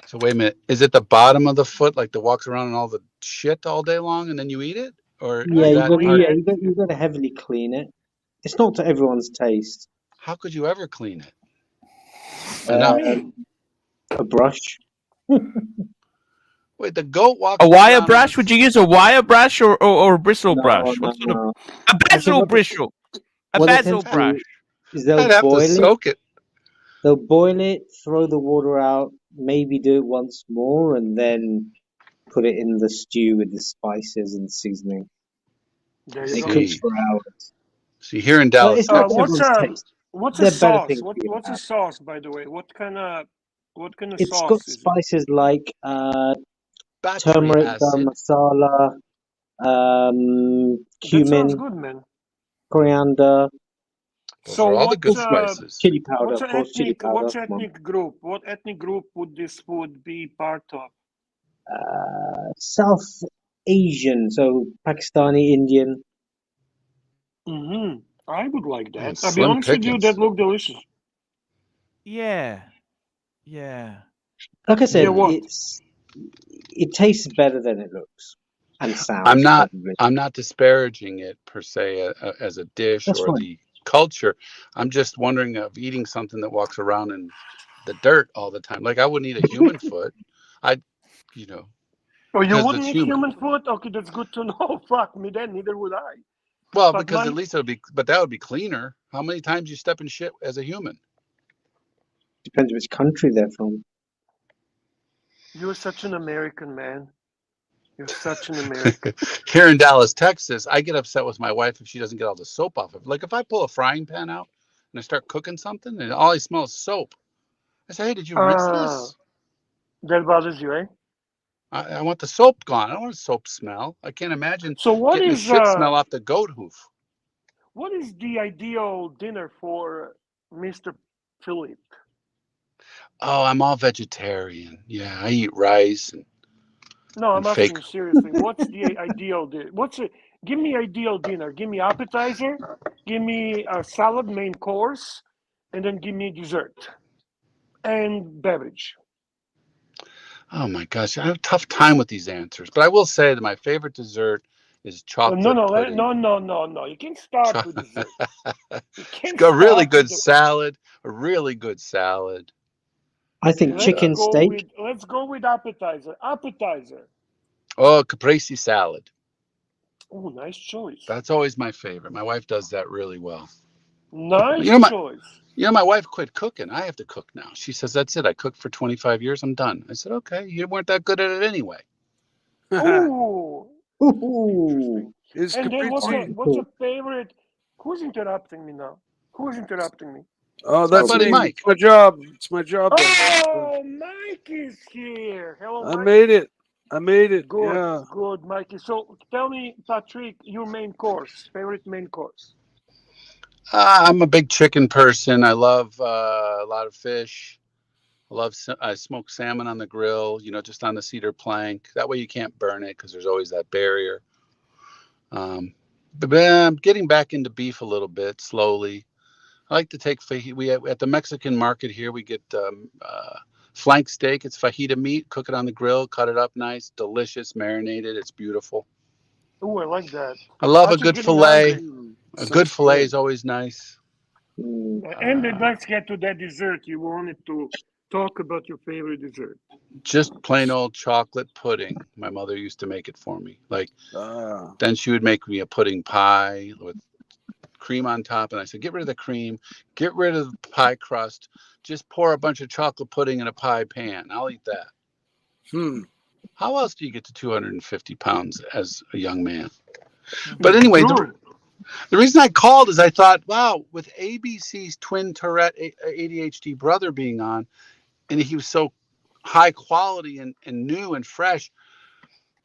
Speaker 10: So wait a minute. Is it the bottom of the foot, like that walks around in all the shit all day long, and then you eat it, or
Speaker 9: Yeah,
Speaker 10: is
Speaker 2: you
Speaker 10: that
Speaker 2: clean
Speaker 10: hard?
Speaker 2: it.
Speaker 9: you got to heavily clean it. It's not to everyone's taste.
Speaker 10: How could you ever clean it?
Speaker 2: What do you
Speaker 10: Enough.
Speaker 2: mean?
Speaker 9: A brush.
Speaker 10: Wait, the goat walks
Speaker 1: A wire
Speaker 10: around
Speaker 1: brush? Would you use a wire brush or a bristle
Speaker 9: No,
Speaker 1: brush?
Speaker 9: no,
Speaker 1: What sort of
Speaker 9: no.
Speaker 1: a
Speaker 9: So
Speaker 1: basil
Speaker 9: what
Speaker 1: bristle? A
Speaker 9: what they
Speaker 1: basil
Speaker 9: tend to
Speaker 1: brush.
Speaker 9: do is they'll
Speaker 10: I'd have to
Speaker 9: boil it.
Speaker 10: soak it.
Speaker 9: They'll boil it, throw the water out, maybe do it once more, and then put it in the stew with the spices and seasoning.
Speaker 2: There
Speaker 9: And
Speaker 2: you
Speaker 9: it
Speaker 2: go.
Speaker 9: cooks
Speaker 10: See,
Speaker 9: for hours.
Speaker 10: see, here in
Speaker 9: But
Speaker 10: Dallas,
Speaker 9: it's not to
Speaker 2: What's
Speaker 10: Texas,
Speaker 9: everyone's taste.
Speaker 2: what's a
Speaker 9: There are better
Speaker 2: sauce?
Speaker 9: things for you to
Speaker 2: What's a
Speaker 9: have.
Speaker 2: sauce, by the way? What kind of
Speaker 9: It's
Speaker 2: sauce
Speaker 9: got
Speaker 2: is it?
Speaker 9: spices like
Speaker 10: battery
Speaker 9: turmeric, garam
Speaker 10: acid.
Speaker 9: masala,
Speaker 2: That sounds
Speaker 9: cumin,
Speaker 2: good, man.
Speaker 9: coriander,
Speaker 10: Those
Speaker 2: So
Speaker 10: are all the
Speaker 2: what's
Speaker 10: good spices.
Speaker 9: chili powder,
Speaker 2: what's
Speaker 9: of
Speaker 2: an
Speaker 9: course, chili
Speaker 2: ethnic
Speaker 9: powder.
Speaker 2: what's
Speaker 9: Come on.
Speaker 2: ethnic group? What ethnic group would this food be part of?
Speaker 9: South Asian, so Pakistani, Indian.
Speaker 2: Mm-hmm. I would like
Speaker 10: Man,
Speaker 2: that. I'll be
Speaker 10: slim
Speaker 2: honest with you,
Speaker 10: pickings.
Speaker 2: that look delicious.
Speaker 1: Yeah. Yeah.
Speaker 9: Like I said,
Speaker 2: Yeah, what?
Speaker 9: it tastes better than it looks and sounds.
Speaker 10: I'm not
Speaker 9: Probably.
Speaker 10: disparaging it per se as a dish
Speaker 9: That's
Speaker 10: or
Speaker 9: fine.
Speaker 10: the culture. I'm just wondering of eating something that walks around in the dirt all the time. Like I wouldn't eat a human foot. I'd,
Speaker 2: Oh, you
Speaker 10: because
Speaker 2: wouldn't
Speaker 10: it's
Speaker 2: eat
Speaker 10: human.
Speaker 2: human food? Okay, that's good to know. Fuck me then, neither would I.
Speaker 10: Well,
Speaker 2: But
Speaker 10: because at least but that would be cleaner. How many times you step in shit as a human?
Speaker 9: Depends which country they're from.
Speaker 2: You're such an American, man. You're such an American.
Speaker 10: Here in Dallas, Texas, I get upset with my wife if she doesn't get all the soap off of it. Like if I pull a frying pan out and I start cooking something and all I smell is soap. I say, hey, did you rinse this?
Speaker 2: That bothers you, eh?
Speaker 10: I want the soap gone. I don't want a soap smell. I can't imagine
Speaker 2: So what
Speaker 10: getting a
Speaker 2: is
Speaker 10: shit smell off the goat hoof.
Speaker 2: what is the ideal dinner for Mr. Philip?
Speaker 10: Oh, I'm all vegetarian. Yeah, I eat rice
Speaker 2: No, I'm
Speaker 10: and
Speaker 2: asking
Speaker 10: fake.
Speaker 2: you seriously. What's the ideal dinner? Give me ideal dinner. Give me appetizer, give me a salad main course, and then give me dessert and beverage.
Speaker 10: Oh my gosh, I have a tough time with these answers. But I will say that my favorite dessert is chocolate pudding.
Speaker 2: No. You can't start with dessert. You can't
Speaker 10: A really
Speaker 2: start
Speaker 10: good
Speaker 2: with the.
Speaker 10: salad. A really good salad.
Speaker 9: I think
Speaker 2: Let's
Speaker 9: chicken
Speaker 2: go
Speaker 9: steak.
Speaker 2: let's go with appetizer. Appetizer.
Speaker 10: Oh, caprese salad.
Speaker 2: Oh, nice choice.
Speaker 10: That's always my favorite. My wife does that really well.
Speaker 2: Nice choice.
Speaker 10: My wife quit cooking. I have to cook now. She says, that's it. I cooked for 25 years. I'm done. I said, okay, you weren't that good at it anyway.
Speaker 2: Oh,
Speaker 9: Ooh.
Speaker 2: and then what's
Speaker 9: Cool.
Speaker 2: a favorite? Who's interrupting me now? Who's interrupting me?
Speaker 11: Oh,
Speaker 10: It's my
Speaker 11: that's
Speaker 10: buddy
Speaker 11: me.
Speaker 10: Mike.
Speaker 11: It's my job. It's my job.
Speaker 2: Oh, Mike is here. Hello, Mike.
Speaker 11: I made it.
Speaker 2: Good,
Speaker 11: Yeah.
Speaker 2: good, Mikey. So tell me, Patrick, your main course, favorite main course.
Speaker 10: I'm a big chicken person. I love a lot of fish. I smoke salmon on the grill, just on the cedar plank. That way you can't burn it because there's always that barrier. But I'm getting back into beef a little bit slowly. I like to take at the Mexican market here, we get flank steak. It's fajita meat, cook it on the grill, cut it up nice, delicious, marinated. It's beautiful.
Speaker 2: Oh, I like that.
Speaker 10: I love a
Speaker 2: Archie's
Speaker 10: good
Speaker 2: getting
Speaker 10: fillet.
Speaker 2: hungry.
Speaker 10: A good fillet is always nice.
Speaker 2: And let's get to that dessert. You wanted to talk about your favorite dessert.
Speaker 10: Just plain old chocolate pudding. My mother used to make it for me. Then she would make me a pudding pie with cream on top, and I said, get rid of the cream, get rid of the pie crust, just pour a bunch of chocolate pudding in a pie pan. I'll eat that. How else do you get to 250 pounds as a young man? But anyway, the reason I called is I thought, wow, with ABC's twin Tourette ADHD brother being on, and he was so high quality and new and fresh,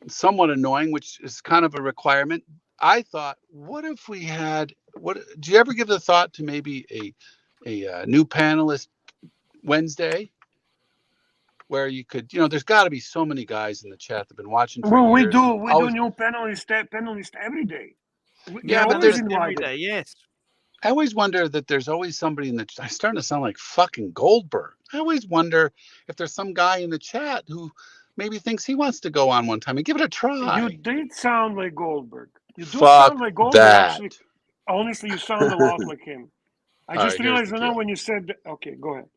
Speaker 10: somewhat annoying, which is kind of a requirement. I thought, what if we had, do you ever give the thought to maybe a new panelist Wednesday where you could, there's got to be so many guys in the chat that have been watching for years.
Speaker 2: We do new panelist every day.
Speaker 10: Yeah, but
Speaker 1: there's every day. Yes.
Speaker 10: I always wonder that there's always somebody in the. I'm starting to sound like fucking Goldberg. I always wonder if there's some guy in the chat who maybe thinks he wants to go on one time and give it a try.
Speaker 2: You did sound like Goldberg. You do
Speaker 10: Fuck
Speaker 2: sound like Goldberg,
Speaker 10: that.
Speaker 2: actually. Honestly, you sound a lot like him. I
Speaker 10: All
Speaker 2: just
Speaker 10: right, here's
Speaker 2: realized
Speaker 10: the
Speaker 2: now
Speaker 10: deal.
Speaker 2: when you said that. Okay, go ahead.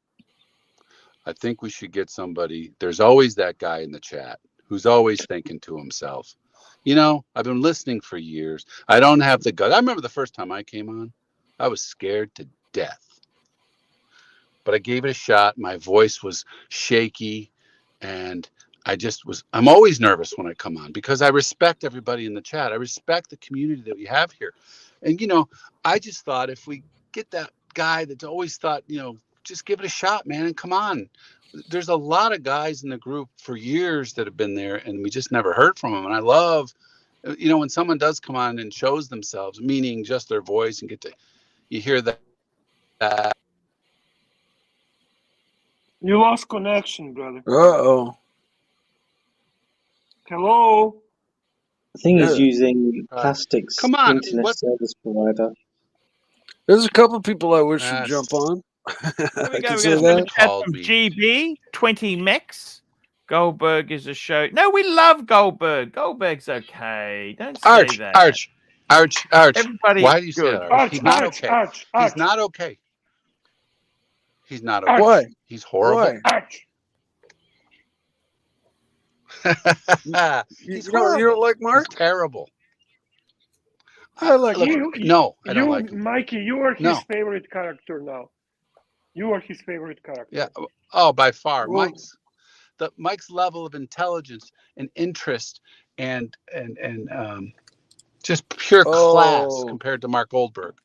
Speaker 10: I think we should get somebody. There's always that guy in the chat who's always thinking to himself, you know, I've been listening for years. I don't have the gut. I remember the first time I came on, I was scared to death. But I gave it a shot. My voice was shaky. And I'm always nervous when I come on because I respect everybody in the chat. I respect the community that we have here. And, you know, I just thought if we get that guy that's always thought, you know, just give it a shot, man, and come on. There's a lot of guys in the group for years that have been there and we just never heard from them. And I love, you know, when someone does come on and shows themselves, meaning just their voice and you hear that.
Speaker 2: You lost connection, brother.
Speaker 11: Uh-oh.
Speaker 2: Hello?
Speaker 9: I think he's using Plastic's
Speaker 10: Come on,
Speaker 9: internet service provider.
Speaker 11: There's a couple people I wish would jump on.
Speaker 1: There we
Speaker 11: I
Speaker 1: go.
Speaker 11: can
Speaker 1: We
Speaker 11: say
Speaker 1: got
Speaker 11: that.
Speaker 1: a chat from GB, 20 mechs. Goldberg is a show. No, we love Goldberg. Goldberg's okay. Don't say that.
Speaker 10: Arch.
Speaker 1: Everybody,
Speaker 10: Why do you say
Speaker 1: good.
Speaker 10: that, Arch? He's not okay. He's not okay. He's not okay.
Speaker 11: Why?
Speaker 10: He's horrible.
Speaker 11: Why?
Speaker 10: He's
Speaker 11: You don't like Mark?
Speaker 10: He's terrible.
Speaker 11: I like Mark.
Speaker 10: No, I don't like him.
Speaker 2: Mikey, you are his
Speaker 10: No.
Speaker 2: favorite character now. You are his favorite character.
Speaker 10: Yeah. Oh, by far.
Speaker 2: Whoa.
Speaker 10: Mike's level of intelligence and interest and just pure class compared to Mark Goldberg.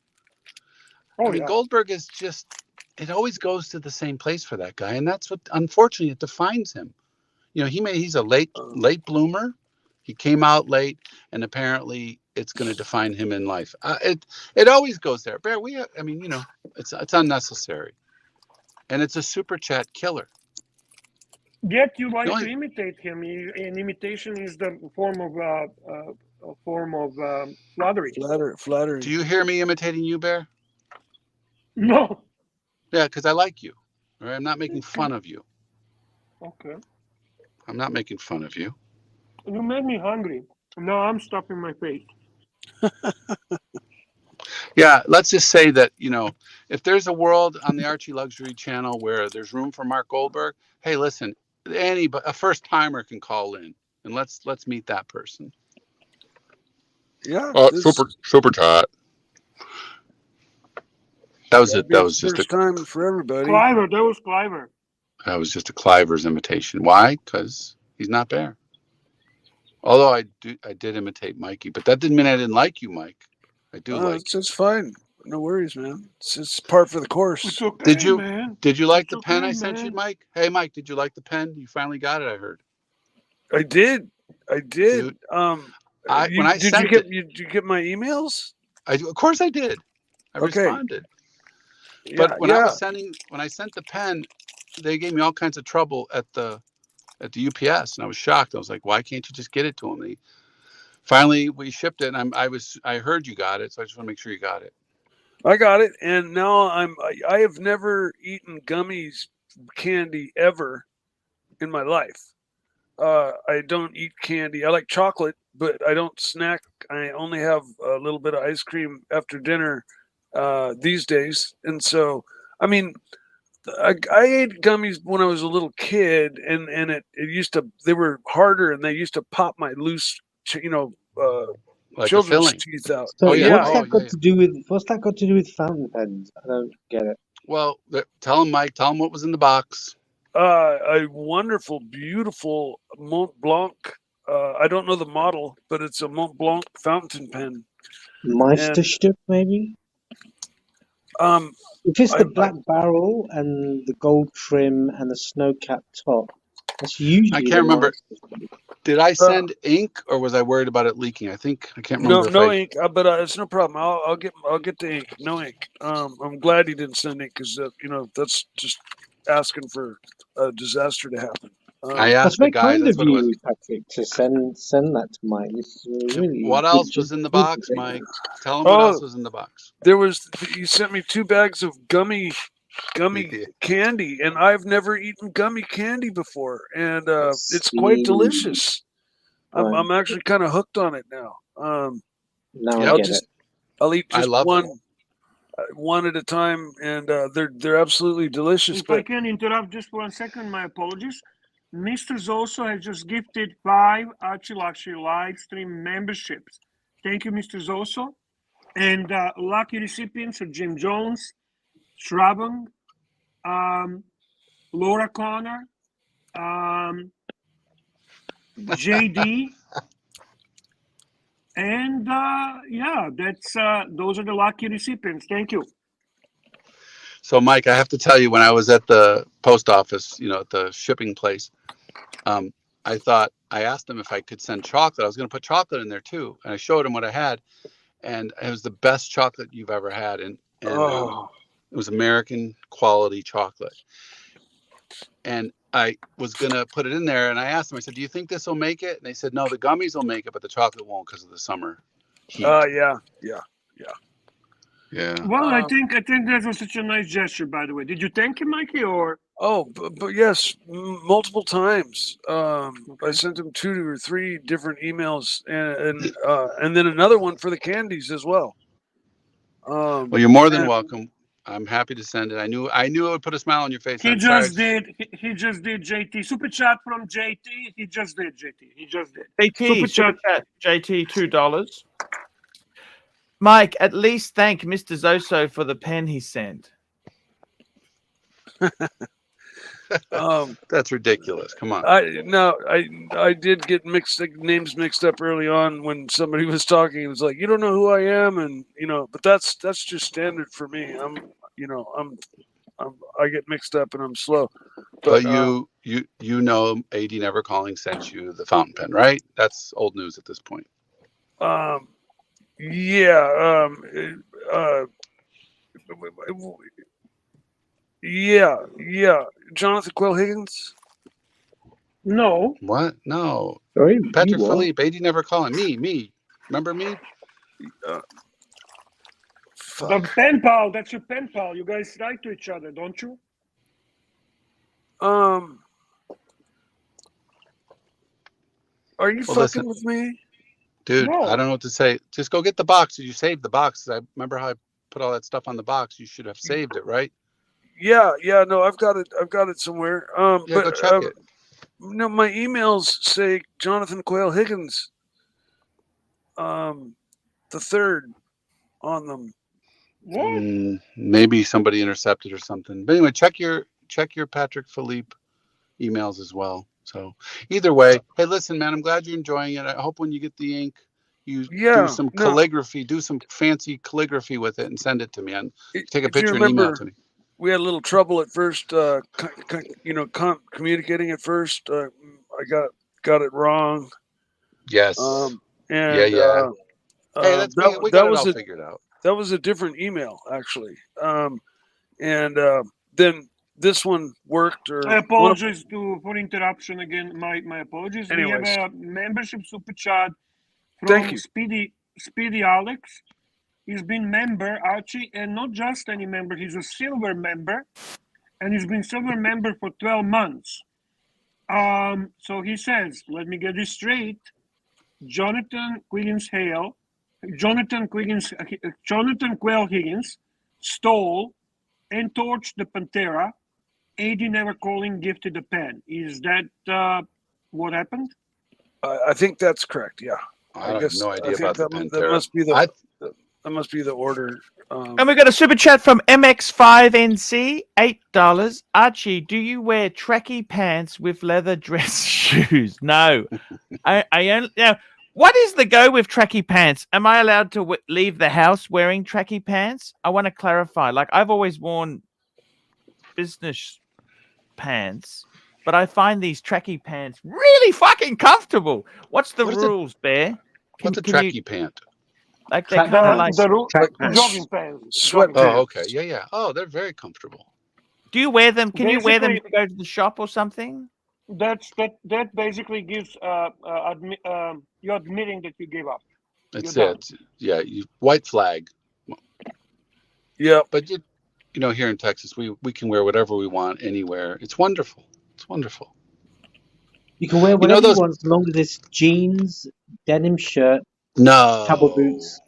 Speaker 10: I mean, Goldberg is just, it always goes to the same place for that guy. And that's what, unfortunately, it defines him. You know, he's a late bloomer. He came out late, and apparently it's going to define him in life. It always goes there. Bear, I mean, you know, it's unnecessary. And it's a super chat killer.
Speaker 2: Yet you like to imitate him. An imitation is the form of flattery.
Speaker 11: Flattery.
Speaker 10: Do you hear me imitating you, Bear?
Speaker 2: No.
Speaker 10: Yeah, because I like you. Right? I'm not making fun of you.
Speaker 2: Okay.
Speaker 10: I'm not making fun of you.
Speaker 2: You made me hungry. Now I'm stuffing my face.
Speaker 10: Yeah, let's just say that, you know, if there's a world on the Archie Luxury channel where there's room for Mark Goldberg, hey, listen, a first timer can call in and let's meet that person.
Speaker 11: Yeah.
Speaker 10: Super chat. That was it. That was just
Speaker 11: first time for everybody.
Speaker 2: Cliver, that was Cliver.
Speaker 10: That was just a Cliver's imitation. Why? Because he's not Bear. Although I did imitate Mikey, but that didn't mean I didn't like you, Mike. I do like you.
Speaker 11: It's fine. No worries, man. It's part for the course.
Speaker 2: It's okay,
Speaker 10: Did you like the
Speaker 2: It's
Speaker 10: pen
Speaker 2: okay,
Speaker 10: I sent you,
Speaker 2: man.
Speaker 10: Mike? Hey, Mike, did you like the pen? You finally got it, I heard.
Speaker 11: I did.
Speaker 10: Dude,
Speaker 11: Did you get my emails?
Speaker 10: Of course I did. I responded. But when I sent the pen, they gave me all kinds of trouble at the UPS, and I was shocked. I was like, "Why can't you just get it to them?" Finally, we shipped it, and I heard you got it, so I just want to make sure you got it.
Speaker 11: I got it, and now I have never eaten gummies candy ever in my life. I don't eat candy. I like chocolate, but I don't snack. I only have a little bit of ice cream after dinner these days, and so I mean, I ate gummies when I was a little kid, and they were harder, and they used to pop my loose,
Speaker 10: Like
Speaker 11: children's teeth out.
Speaker 9: So what's that got to do with fountain pens? I don't get it.
Speaker 10: Well, tell him, Mike. Tell him what was in the box.
Speaker 11: A wonderful, beautiful Mont Blanc. I don't know the model, but it's a Mont Blanc fountain pen.
Speaker 9: Meisterstück, maybe. If it's the black barrel and the gold trim and the snow cap top, that's usually.
Speaker 10: I can't remember. Did I send ink, or was I worried about it leaking? I can't remember.
Speaker 11: No ink, but it's no problem. I'll get the ink. No ink. I'm glad he didn't send ink because that's just asking for a disaster to happen.
Speaker 10: I
Speaker 9: That's
Speaker 10: asked the
Speaker 9: very
Speaker 10: guy.
Speaker 9: kind
Speaker 10: That's
Speaker 9: of
Speaker 10: what it was.
Speaker 9: you, Patrick, to send that to Mike. This is really
Speaker 10: What
Speaker 9: good.
Speaker 10: else was in the box, Mike? Tell him what else was in the box.
Speaker 11: You sent me 2 bags of gummy
Speaker 10: Yeah.
Speaker 11: candy, and I've never eaten gummy candy before, and it's quite
Speaker 9: See.
Speaker 11: delicious.
Speaker 9: Right.
Speaker 11: I'm actually kind of hooked on it now.
Speaker 9: Now
Speaker 10: Yep.
Speaker 9: I get it.
Speaker 11: I'll eat
Speaker 10: I
Speaker 11: just
Speaker 10: love it.
Speaker 11: one at a time, and they're absolutely delicious.
Speaker 2: If I can interrupt just for 1 second, my apologies. Mr. Zoso has just gifted 5 ArchieLuxury live stream memberships. Thank you, Mr. Zoso. And lucky recipients are Jim Jones, Shravan, Laura Connor, JD, and yeah, that's those are the lucky recipients. Thank you.
Speaker 10: So, Mike, I have to tell you, when I was at the post office, at the shipping place, I asked them if I could send chocolate. I was going to put chocolate in there too, and I showed them what I had, and it was the best chocolate you've ever had, and it was American quality chocolate. And I was going to put it in there, and I asked them, I said, do you think this will make it? And they said, no, the gummies will make it, but the chocolate won't because of the summer heat.
Speaker 11: Yeah.
Speaker 2: Well, I think that was such a nice gesture, by the way. Did you thank him, Mikey, or?
Speaker 11: Oh, but yes, multiple times. I sent him 2 or 3 different emails, and then another one for the candies as well.
Speaker 10: Well, you're more than welcome. I'm happy to send it. I knew it would put a smile on your face.
Speaker 2: He just did, JT. Super chat from JT. He just did,
Speaker 1: JT, super chat, JT, $2. Mike, at least thank Mr. Zoso for the pen he sent.
Speaker 10: That's ridiculous. Come on.
Speaker 11: I did get names mixed up early on when somebody was talking. It was like, you don't know who I am, and but that's just standard for me. I get mixed up and I'm slow.
Speaker 10: But you know, AD Never Calling sent you the fountain pen, right? That's old news at this point.
Speaker 11: Yeah. Yeah. Jonathan Quill Higgins?
Speaker 2: No.
Speaker 10: What? No.
Speaker 9: Sorry,
Speaker 10: Patrick Philippe, AD Never Calling. Me. Remember me?
Speaker 2: The pen pal, that's your pen pal. You guys write to each other, don't you?
Speaker 11: Are you fucking with me?
Speaker 10: Dude,
Speaker 2: No.
Speaker 10: I don't know what to say. Just go get the box. Did you save the box? I remember how I put all that stuff on the box. You should have saved it, right?
Speaker 11: Yeah, no, I've got it somewhere.
Speaker 10: Yeah, go check it.
Speaker 11: No, my emails say Jonathan Quayle Higgins, the 3rd on them.
Speaker 2: What?
Speaker 10: Maybe somebody intercepted or something. But anyway, check your Patrick Philippe emails as well. So either way, hey, listen, man, I'm glad you're enjoying it. I hope when you get the ink, you do some calligraphy, do some fancy calligraphy with it, and send it to me. And take a picture and email it to me.
Speaker 11: We had a little trouble at first, communicating at first. I got it wrong.
Speaker 10: Yes.
Speaker 11: Yeah.
Speaker 10: Hey, we got it all figured out.
Speaker 11: That was a different email, actually. And then this one worked.
Speaker 2: I apologize for interruption again. My apologies.
Speaker 11: Anyways.
Speaker 2: We have a membership super chat from
Speaker 11: Thank you.
Speaker 2: Speedy Alex. He's been member, Archie, and not just any member. He's a silver member, and he's been silver member for 12 months. So he says, let me get this straight. Jonathan Quayle Higgins stole and torched the Pantera. AD Never Calling gifted the pen. Is that what happened?
Speaker 11: I think that's correct. Yeah.
Speaker 10: I have no idea about the Pantera.
Speaker 11: That must be the order.
Speaker 1: And we got a super chat from MX5NC, $8. Archie, do you wear tracky pants with leather dress shoes? No. I only now. What is the go with tracky pants? Am I allowed to leave the house wearing tracky pants? I want to clarify. Like, I've always worn business pants, but I find these tracky pants really fucking comfortable. What's the rules, Bear?
Speaker 10: What's a tracky pant?
Speaker 1: Like they're kind of like
Speaker 2: jogging pants.
Speaker 11: Sweat pants.
Speaker 10: Oh, okay. Yeah. Oh, they're very comfortable.
Speaker 1: Do you wear them? Can you wear them to go to the shop or something?
Speaker 2: That basically gives you're admitting that you gave up.
Speaker 10: That's
Speaker 2: You're
Speaker 10: it. Yeah, white flag.
Speaker 11: Yeah.
Speaker 10: But you know, here in Texas, we can wear whatever we want anywhere. It's wonderful. It's wonderful.
Speaker 9: You can wear whatever you want as long as it's jeans, denim shirt, cowboy boots,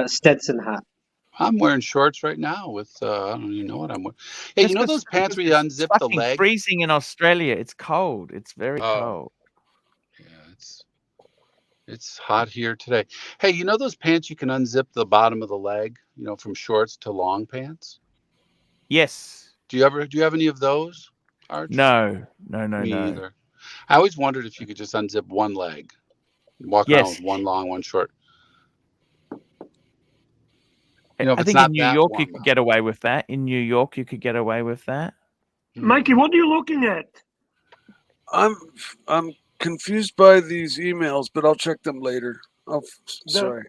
Speaker 9: Stetson hat.
Speaker 10: I'm wearing shorts right now with I don't even know what I'm wearing. Hey, you know those pants where you unzip the leg?
Speaker 1: It's freezing in Australia. It's cold. It's very cold.
Speaker 10: Yeah, it's hot here today. Hey, you know those pants you can unzip the bottom of the leg, you know, from shorts to long pants?
Speaker 1: Yes.
Speaker 10: Do you have any of those, Arch?
Speaker 1: No.
Speaker 10: Me either. I always wondered if you could just unzip one leg, walk around with one long, one short. You know,
Speaker 1: I think in New York you could get away with that. In New York you could get away with that.
Speaker 2: Mikey, what are you looking at?
Speaker 11: I'm confused by these emails, but I'll check them later. Sorry.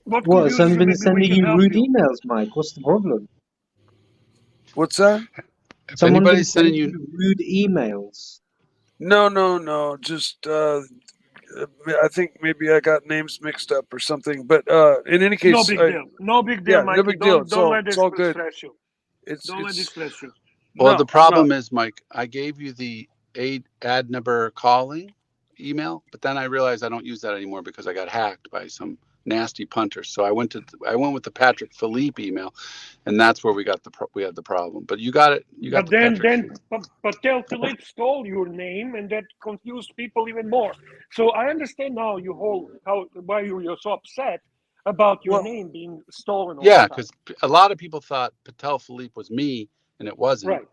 Speaker 9: What? Someone's been sending you rude emails, Mike. What's the problem?
Speaker 11: What's that?
Speaker 10: If
Speaker 9: Someone's been
Speaker 10: anybody's sending
Speaker 9: you rude emails.
Speaker 11: No. Just I think maybe I got names mixed up or something. But in any case,
Speaker 2: no big deal. No big deal,
Speaker 11: yeah,
Speaker 2: Mikey.
Speaker 11: no big deal.
Speaker 2: Don't let this
Speaker 11: all good.
Speaker 2: stress you. Don't let this stress you.
Speaker 10: Well, the problem is, Mike, I gave you the ad number calling email, but then I realized I don't use that anymore because I got hacked by some nasty punter. So I went with the Patrick Philippe email, and that's where we had the problem. But you got it.
Speaker 2: But Tel Philippe stole your name, and that confused people even more. So I understand now why you were so upset about your name being stolen.
Speaker 10: Yeah, because a lot of people thought Patel Philippe was me, and it wasn't.
Speaker 2: Right.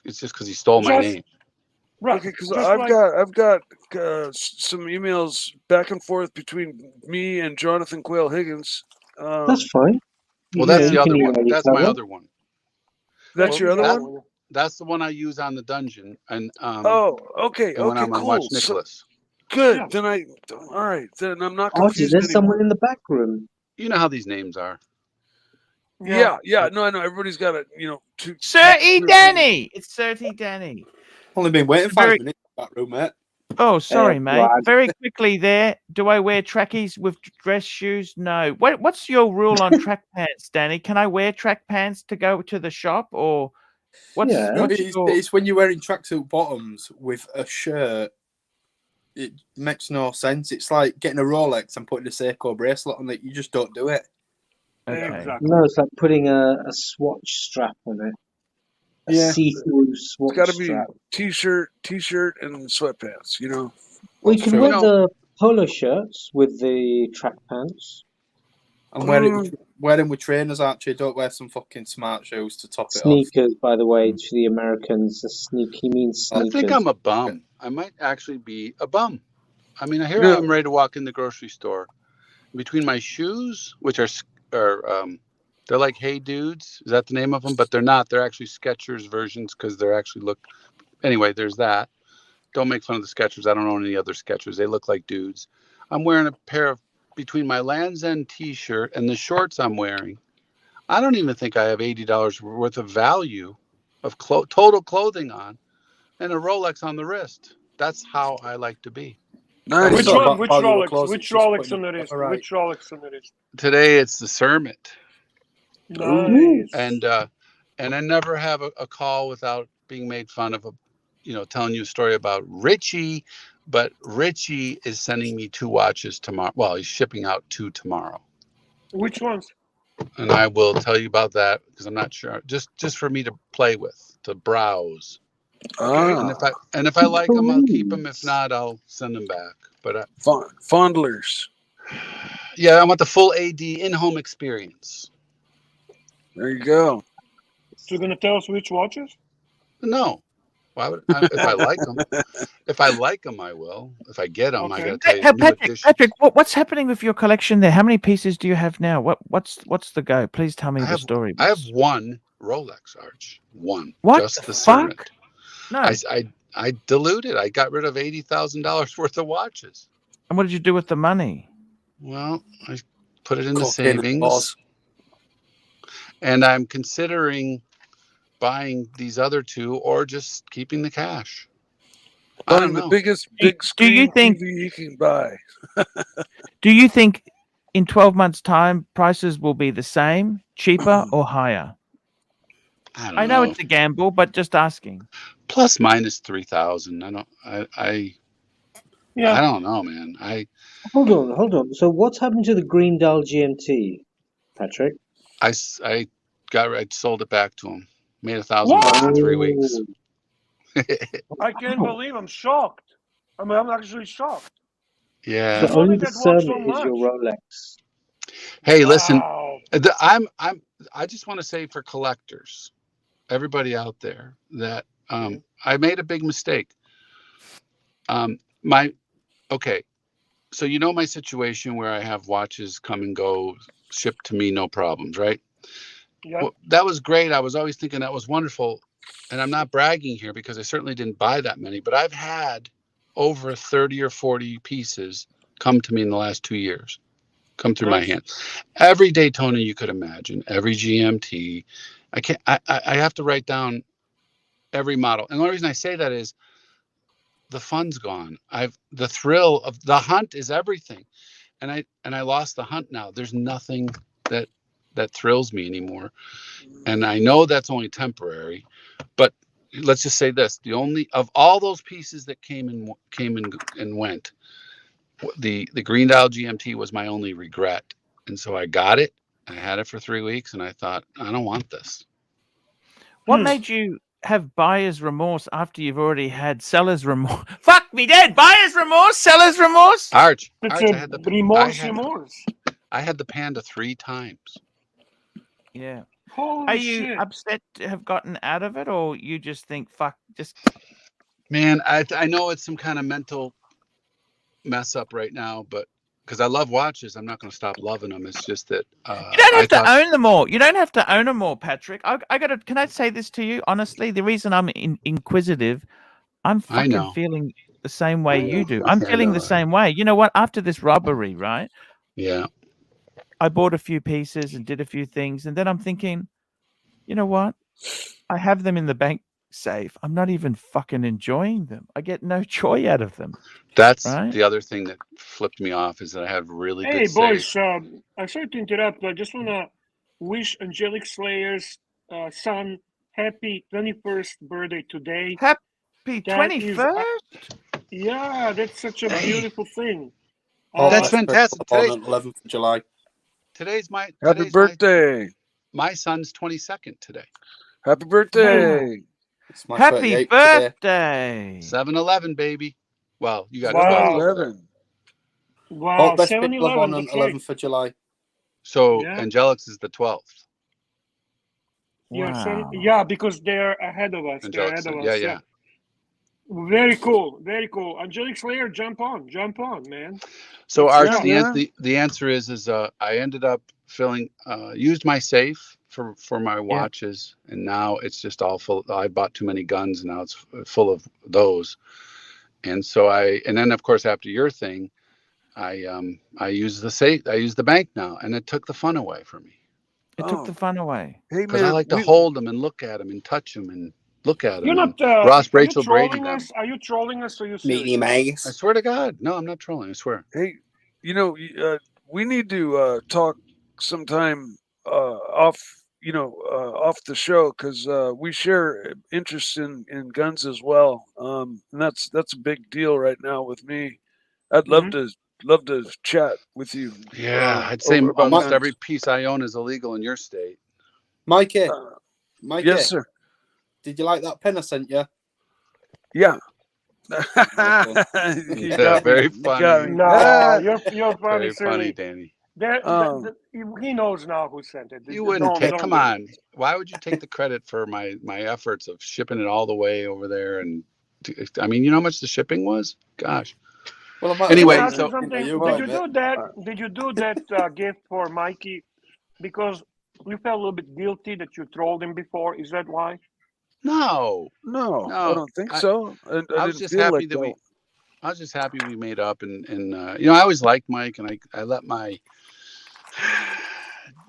Speaker 10: It's just because he stole my name.
Speaker 2: Right.
Speaker 11: Okay, because I've got some emails back and forth between me and Jonathan Quayle Higgins.
Speaker 9: That's fine.
Speaker 10: Well, that's the other one. That's my other one.
Speaker 11: That's your other one?
Speaker 10: That's the one I use on the dungeon. And
Speaker 11: okay,
Speaker 10: when I'm on Watch Nicholas.
Speaker 11: Good. Then all right. Then I'm not confused.
Speaker 9: Archie, there's someone in the back room.
Speaker 10: You know how these names are.
Speaker 11: Yeah. No, I know. Everybody's got it. You know,
Speaker 1: Sir E. Danny. It's Sir E. Danny.
Speaker 3: Only been waiting 5 minutes in that room, mate.
Speaker 1: Oh, sorry, mate. Very quickly there. Do I wear trackies with dress shoes? No. What's your rule on track pants, Danny? Can I wear track pants to go to the shop, or what's
Speaker 3: it's when you're wearing tracksuit bottoms with a shirt. It makes no sense. It's like getting a Rolex and putting a Seiko bracelet on it. You just don't do it.
Speaker 1: Okay.
Speaker 2: Exactly.
Speaker 9: No, it's like putting a swatch strap on it. A see-through swatch
Speaker 11: strap. It's got to be t-shirt, and sweatpants. You know.
Speaker 9: Well, you can wear the polo shirts with the track pants.
Speaker 3: And wear them with trainers, Archie. Don't wear some fucking smart shoes to top it off.
Speaker 9: Sneakers, by the way, to the Americans. He means sneakers.
Speaker 10: I think I'm a bum. I might actually be a bum. I mean, here I'm ready to walk in the grocery store. Between my shoes, which are they're like Hey Dudes. Is that the name of them? But they're not. They're actually Skechers versions because they're actually look. Anyway, there's that. Don't make fun of the Skechers. I don't own any other Skechers. They look like dudes. I'm wearing a pair of between my Land's End T-shirt and the shorts I'm wearing. I don't even think I have $80 worth of value of total clothing on, and a Rolex on the wrist. That's how I like to be.
Speaker 11: Nice.
Speaker 2: Which Rolex? Which Rolex on the wrist?
Speaker 3: Right.
Speaker 2: Which Rolex on the wrist?
Speaker 10: Today it's the Cermet.
Speaker 2: Nice.
Speaker 10: And I never have a call without being made fun of, telling you a story about Richie. But Richie is sending me 2 watches tomorrow. Well, he's shipping out 2 tomorrow.
Speaker 2: Which ones?
Speaker 10: And I will tell you about that because I'm not sure. Just for me to play with, to browse. And if I like them, I'll keep them. If not, I'll send them back. But
Speaker 11: fondlers.
Speaker 10: Yeah, I want the full AD in-home experience.
Speaker 11: There you go.
Speaker 2: So you're gonna tell us which watches?
Speaker 10: No. Why would if I like them? If I like them, I will. If I get them, I gotta tell you.
Speaker 1: Patrick, what's happening with your collection there? How many pieces do you have now? What's the go? Please tell me the story.
Speaker 10: I have 1 Rolex, Arch. 1.
Speaker 1: What?
Speaker 10: Just the
Speaker 1: fuck?
Speaker 10: Cermet.
Speaker 1: No.
Speaker 10: I diluted. I got rid of $80,000 worth of watches.
Speaker 1: And what did you do with the money?
Speaker 10: Well, I put it into savings. And I'm considering buying these other 2 or just keeping the cash. I
Speaker 11: Buying
Speaker 10: don't
Speaker 11: the
Speaker 10: know.
Speaker 11: biggest
Speaker 1: Do
Speaker 11: big screen
Speaker 1: you think?
Speaker 11: TV you can buy.
Speaker 1: Do you think in 12 months' time prices will be the same, cheaper, or higher?
Speaker 10: I don't
Speaker 1: I know
Speaker 10: know.
Speaker 1: it's a gamble, but just asking.
Speaker 10: Plus minus 3,000. I
Speaker 2: Yeah.
Speaker 10: don't know, man.
Speaker 9: Hold on. So what's happened to the green dial GMT, Patrick?
Speaker 10: I sold it back to him. Made $1,000
Speaker 2: What?
Speaker 10: in 3 weeks.
Speaker 9: Oh,
Speaker 2: I can't
Speaker 9: wow.
Speaker 2: believe. I'm shocked. I'm actually shocked.
Speaker 10: Yeah.
Speaker 2: You
Speaker 9: So
Speaker 2: told me
Speaker 9: only the
Speaker 2: that works so
Speaker 9: Summit is your
Speaker 2: much.
Speaker 9: Rolex.
Speaker 10: Hey, listen.
Speaker 2: Wow.
Speaker 10: I just want to say for collectors, everybody out there, that
Speaker 2: Yeah.
Speaker 10: I made a big mistake. Okay. So you know my situation where I have watches come and go, shipped to me, no problems, right?
Speaker 2: Yeah.
Speaker 10: Well, that was great. I was always thinking that was wonderful. And I'm not bragging here because I certainly didn't buy that many, but I've had over 30 or 40 pieces come to me in the last 2 years, come through my
Speaker 2: Nice.
Speaker 10: hand. Every Daytona you could imagine, every GMT. I have to write down every model. And the only reason I say that is the fun's gone. The thrill of the hunt is everything. And I lost the hunt now. There's nothing that thrills me anymore. And I know that's only temporary, but let's just say this: the only of all those pieces that came and went, the green dial GMT was my only regret. And so I got it. I had it for 3 weeks, and I thought, I don't want this.
Speaker 1: What made you have buyer's remorse after you've already had seller's remorse? Fuck me dead! Buyer's remorse, seller's remorse.
Speaker 2: It's
Speaker 10: Arch,
Speaker 2: a remorse.
Speaker 10: I had the Panda 3 times.
Speaker 1: Yeah.
Speaker 2: Holy
Speaker 1: Are you
Speaker 2: shit.
Speaker 1: upset to have gotten out of it, or you just think, fuck, just...
Speaker 10: Man, I know it's some kind of mental mess up right now, but because I love watches, I'm not going to stop loving them. It's just that
Speaker 1: you don't have to own them all. You don't have to own them all, Patrick. Can I say this to you honestly? The reason I'm inquisitive, I'm fucking feeling the same way you do. I'm feeling the same way. You know what? After this robbery, right?
Speaker 10: Yeah.
Speaker 1: I bought a few pieces and did a few things, and then I'm thinking, you know what? I have them in the bank safe. I'm not even fucking enjoying them. I get no joy out of them.
Speaker 10: That's
Speaker 1: right?
Speaker 10: the other thing that flipped me off is that I have really
Speaker 2: Hey,
Speaker 10: good
Speaker 2: boys,
Speaker 10: safe.
Speaker 2: I'm sorry to interrupt, but I just want to wish Angelic Slayer's son happy 21st birthday today.
Speaker 1: Happy
Speaker 2: That is,
Speaker 1: 21st?
Speaker 2: yeah, that's such a beautiful thing.
Speaker 10: That's fantastic.
Speaker 3: On 11th of July.
Speaker 10: Today's
Speaker 11: Happy birthday.
Speaker 10: My son's 22nd today.
Speaker 11: Happy birthday.
Speaker 3: It's my
Speaker 1: Happy
Speaker 3: 38th
Speaker 1: birthday.
Speaker 10: 7-Eleven, baby. Well, you got
Speaker 11: 12.
Speaker 2: Wow,
Speaker 3: All best people are
Speaker 2: 7-Eleven,
Speaker 3: born on
Speaker 2: that's right.
Speaker 3: 11th of July.
Speaker 10: So
Speaker 2: Yeah.
Speaker 10: Angelic's is the 12th.
Speaker 2: Yeah, yeah, because they're ahead of us. They're
Speaker 10: Angelic's,
Speaker 2: ahead of
Speaker 10: yeah,
Speaker 2: us.
Speaker 10: yeah.
Speaker 2: Very cool. Very cool. Angelic Slayer, jump on, man.
Speaker 10: So
Speaker 2: Let's
Speaker 10: Arch,
Speaker 2: go.
Speaker 10: the answer is I ended up used my safe for my watches, and now it's just all full. I bought too many guns, and now it's full of those. And so and then of course after your thing, I use the safe. I use the bank now, and it took the fun away from me.
Speaker 1: It took the fun away.
Speaker 11: Hey,
Speaker 10: Because I like to hold them and look at them and touch them and look at them.
Speaker 2: You're not.
Speaker 10: Ross
Speaker 2: Are you
Speaker 10: Rachel Brady
Speaker 2: trolling
Speaker 10: them.
Speaker 2: us? Are you trolling us? Or you
Speaker 3: Meaty
Speaker 2: serious?
Speaker 10: I swear to God, no, I'm not trolling. I swear.
Speaker 11: Hey, we need to talk sometime off the show, because we share interest in guns as well, and that's a big deal right now with me. I'd love to chat with you.
Speaker 10: Yeah, I'd say
Speaker 11: about
Speaker 10: almost
Speaker 11: guns.
Speaker 10: every piece I own is illegal in your state.
Speaker 3: Mikey,
Speaker 11: Yes, sir.
Speaker 3: Did you like that pen I sent you?
Speaker 11: Yeah.
Speaker 10: Yeah, very funny.
Speaker 2: No, you're funny,
Speaker 10: Very funny,
Speaker 2: silly.
Speaker 10: Danny.
Speaker 2: He knows now who sent it.
Speaker 10: You wouldn't
Speaker 2: Don't
Speaker 10: come
Speaker 2: do it.
Speaker 10: on. Why would you take the credit for my efforts of shipping it all the way over there? And I mean, you know how much the shipping was? Gosh.
Speaker 3: Well,
Speaker 10: anyway,
Speaker 2: Can I ask
Speaker 10: so
Speaker 2: you something? Did you do that gift for Mikey because you felt a little bit guilty that you trolled him before? Is that why?
Speaker 11: No, I don't think so.
Speaker 10: I was just happy that I was just happy we made up, and I always liked Mike, and I let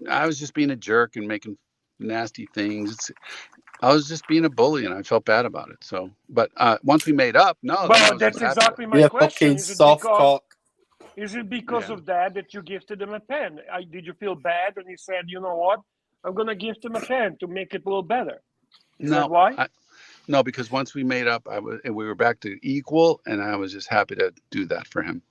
Speaker 10: I was just being a jerk and making nasty things. I was just being a bully, and I felt bad about it. So, but once we made up, no, then I
Speaker 2: But
Speaker 10: was
Speaker 2: that's
Speaker 10: just happy.
Speaker 2: exactly my
Speaker 3: Yeah,
Speaker 2: question.
Speaker 3: fucking
Speaker 2: Is it
Speaker 3: soft
Speaker 2: because
Speaker 3: cock.
Speaker 2: is it because
Speaker 10: Yeah.
Speaker 2: of that you gifted him a pen? Did you feel bad when he said, you know what, I'm gonna gift him a pen to make it a little better? Is that
Speaker 10: No,
Speaker 2: why?
Speaker 10: no, because once we made up, we were back to equal, and I was just happy to do that for him.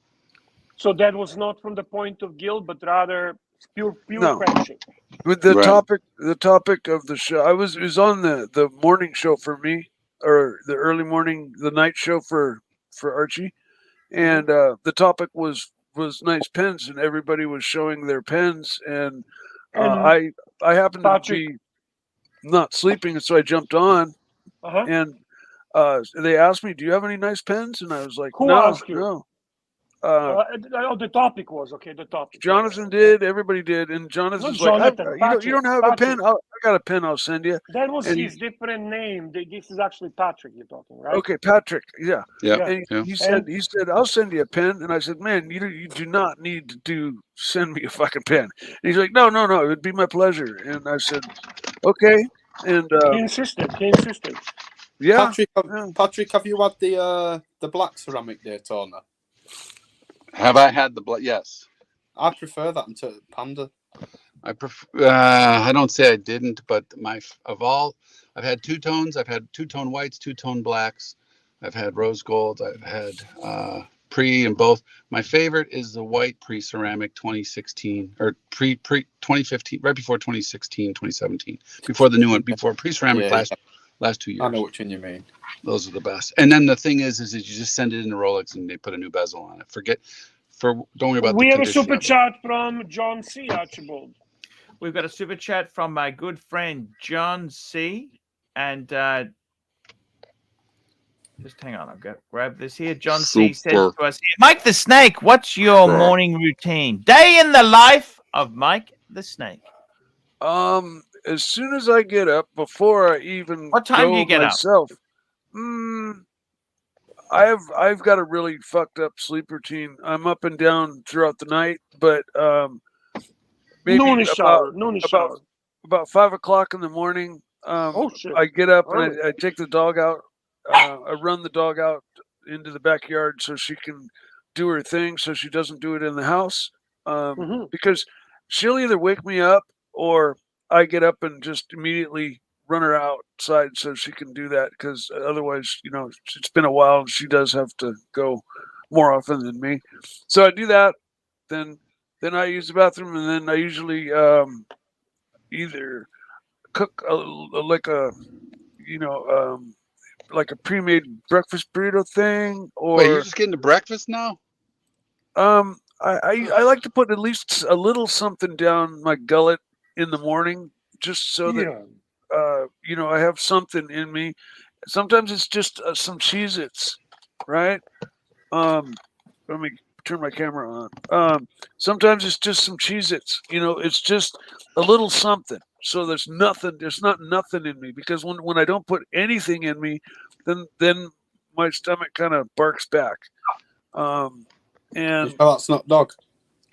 Speaker 2: So that was not from the point of guilt, but rather pure
Speaker 11: No.
Speaker 2: friendship.
Speaker 11: With the
Speaker 10: Right.
Speaker 11: topic of the show, it was on the morning show for me, or the early morning, the night show for Archie, and the topic was nice pens, and everybody was showing their pens, and
Speaker 2: And
Speaker 11: I happened to
Speaker 2: Patrick,
Speaker 11: be not sleeping, and so I jumped on,
Speaker 2: uh-huh.
Speaker 11: and they asked me, "Do you have any nice pens?" And I was like,
Speaker 2: Who
Speaker 11: "No,
Speaker 2: asked you?
Speaker 11: no."
Speaker 2: The topic was okay. The topic.
Speaker 11: Jonathan did. Everybody did, and Jonathan
Speaker 2: Not
Speaker 11: was like,
Speaker 2: Jonathan.
Speaker 11: "You don't have a pen? I got a pen. I'll send you."
Speaker 2: That was
Speaker 11: And
Speaker 2: his different name. This is actually Patrick you're talking, right?
Speaker 11: okay, Patrick. Yeah.
Speaker 10: Yeah.
Speaker 11: And
Speaker 10: Yeah.
Speaker 11: he said, "I'll send you a pen." And I said, "Man, you do not need to send me a fucking pen." And he's like, "No, it would be my pleasure." And I said, "Okay." And
Speaker 2: he insisted.
Speaker 11: Yeah.
Speaker 3: Patrick, have you had the black ceramic Daytona?
Speaker 10: Have I had the blood? Yes.
Speaker 3: I prefer that to Panda.
Speaker 10: I prefer. I don't say I didn't, but I've had two tones. I've had two-tone whites, two-tone blacks. I've had rose gold. I've had pre and both. My favorite is the white pre-ceramic 2016 or pre 2015, right before 2016, 2017, before the new one, before pre-ceramic last 2 years.
Speaker 3: I know which one you mean.
Speaker 10: Those are the best. And then the thing is that you just send it into Rolex and they put a new bezel on it. Don't worry about
Speaker 2: We
Speaker 10: the
Speaker 2: have a
Speaker 10: condition
Speaker 2: super
Speaker 10: of it.
Speaker 2: chat from John C. Archibald.
Speaker 1: We've got a super chat from my good friend John C. And just hang on, I've got to grab this here. John C says to us, Mike the Snake, what's your morning routine? Day in the life of Mike the Snake.
Speaker 11: As soon as I get up, before I even
Speaker 1: what time do you get
Speaker 11: myself, I've got a really fucked up sleep routine. I'm up and down throughout the night, but maybe about 5 o'clock in the morning. I get up and I take the dog out. I run the dog out into the backyard so she can do her thing, so she doesn't do it in the house. Because she'll either wake me up or I get up and just immediately run her outside so she can do that. Because otherwise, it's been a while and she does have to go more often than me. So I do that. Then I use the bathroom, and then I usually either cook like a pre-made breakfast burrito thing, or
Speaker 10: wait, you're just getting to breakfast now?
Speaker 11: I like to put at least a little something down my gullet in the morning, just so that I have something in me. Sometimes it's just some Cheez-Its, right? Let me turn my camera on. Sometimes it's just some Cheez-Its. It's just a little something. So there's not nothing in me, because when I don't put anything in me, then my stomach kind of barks back. And
Speaker 3: that's not dog.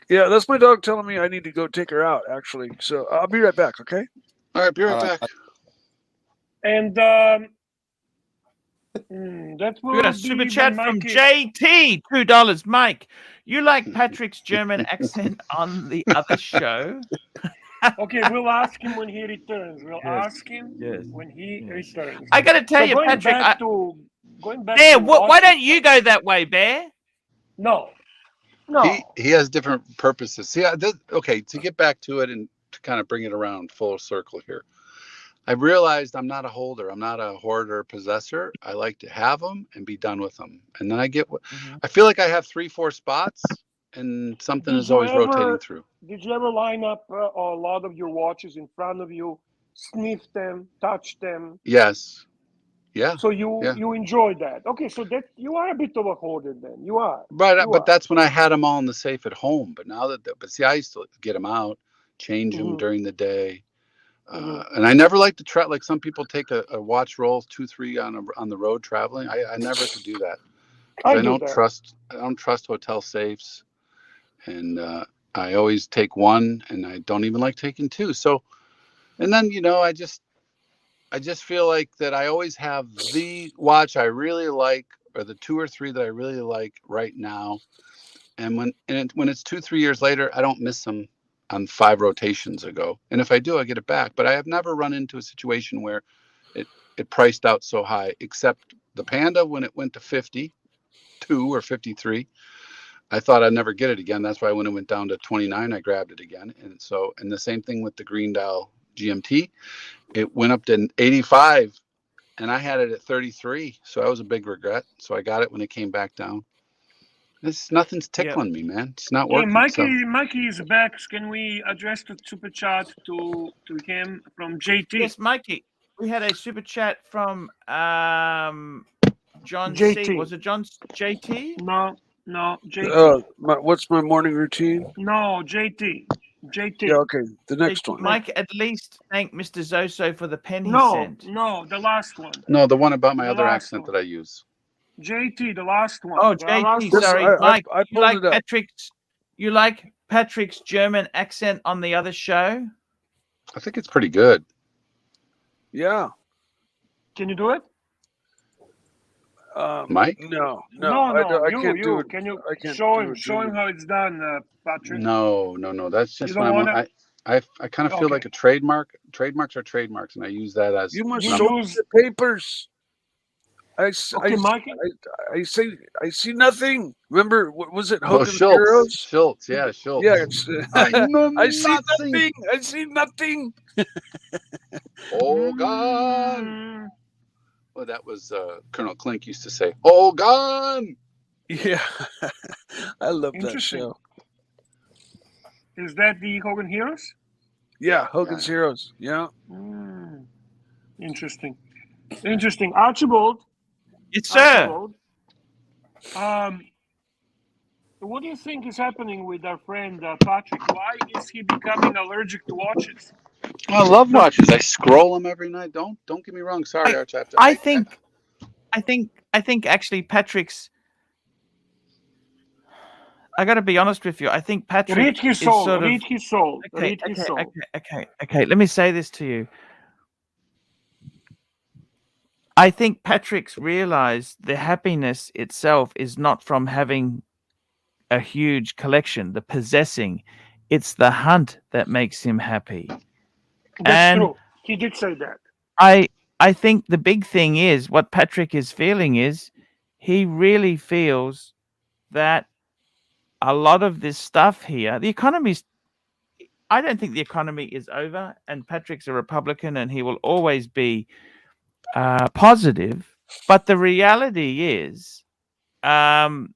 Speaker 11: Yeah, that's my dog telling me I need to go take her out, actually. So I'll be right back, okay?
Speaker 10: All right, be right back.
Speaker 2: And that will
Speaker 1: we got a super chat from JT, $2. Mike, you like Patrick's German accent on the other show?
Speaker 2: Okay, we'll ask him when he returns. We'll ask him when he returns.
Speaker 1: I got to tell you, Patrick.
Speaker 2: Going back
Speaker 1: Bear,
Speaker 2: to
Speaker 1: why don't you go that way, Bear?
Speaker 2: No.
Speaker 10: He has different purposes. See, okay, to get back to it and to kind of bring it around full circle here, I realized I'm not a holder. I'm not a hoarder possessor. I like to have them and be done with them. And then I feel like I have 3-4 spots and something is always rotating through.
Speaker 2: Did you ever line up a lot of your watches in front of you, sniff them, touch them?
Speaker 10: Yes. Yeah.
Speaker 2: So you enjoy that. Okay, so that you are a bit of a hoarder then. You are.
Speaker 10: Right, but that's when I had them all in the safe at home. But now I used to get them out, change them during the day. And I never like to try, like some people take a watch roll 2-3 on the road traveling. I never could do that. I don't trust hotel safes, and I always take one, and I don't even like taking two. So, and then I just feel like that I always have the watch I really like, or the 2 or 3 that I really like right now. And when it's 2-3 years later, I don't miss them on 5 rotations ago. And if I do, I get it back. But I have never run into a situation where it priced out so high, except the Panda when it went to 52 or 53. I thought I'd never get it again. That's why when it went down to 29, I grabbed it again. And the same thing with the Green Dial GMT. It went up to 85 and I had it at 33. So that was a big regret. So I got it when it came back down. Nothing's tickling me, man. It's not working.
Speaker 2: Mikey is back. Can we address the super chat to him from JT?
Speaker 1: Yes, Mikey. We had a super chat from John
Speaker 2: JT.
Speaker 1: C. Was it John JT?
Speaker 2: No, JT.
Speaker 11: What's my morning routine?
Speaker 2: No, JT.
Speaker 11: Yeah, okay. The next one.
Speaker 1: Mike, at least thank Mr. Zoso for the pen he sent.
Speaker 2: No, the last one.
Speaker 10: No, the one about my other accent that I use.
Speaker 2: JT, the last one.
Speaker 1: Oh, JT, sorry, Mike. You like Patrick's German accent on the other show?
Speaker 10: I think it's pretty good.
Speaker 11: Yeah.
Speaker 2: Can you do it?
Speaker 10: Mike?
Speaker 11: No.
Speaker 2: I
Speaker 11: can't do it.
Speaker 2: Can you show him how it's done, Patrick?
Speaker 10: No. That's just I kind of feel like a trademark. Trademarks are trademarks, and I use that as.
Speaker 11: You must use the papers. I see nothing. Remember, what was it? Hogan's Heroes?
Speaker 10: Schultz. Yeah, Schultz.
Speaker 11: Yeah,
Speaker 10: I
Speaker 11: see nothing. I see nothing.
Speaker 10: Oh God. Well, that was Colonel Klink used to say, "Oh God."
Speaker 11: Yeah, I love that show.
Speaker 2: Is that the Hogan Heroes?
Speaker 11: Yeah, Hogan's Heroes. Yeah.
Speaker 2: Interesting. Archibald.
Speaker 1: Yes, sir.
Speaker 2: What do you think is happening with our friend Patrick? Why is he becoming allergic to watches?
Speaker 10: I love watches. I scroll them every night. Don't get me wrong. Sorry, Arch.
Speaker 1: I think actually Patrick's. I got to be honest with you. I think Patrick
Speaker 2: read his soul. Read his soul.
Speaker 1: Okay. Let me say this to you. I think Patrick's realized the happiness itself is not from having a huge collection, the possessing. It's the hunt that makes him happy.
Speaker 2: That's true. He did say that.
Speaker 1: I think the big thing is what Patrick is feeling is he really feels that a lot of this stuff here, the economy's, I don't think the economy is over, and Patrick's a Republican and he will always be positive, but the reality is, in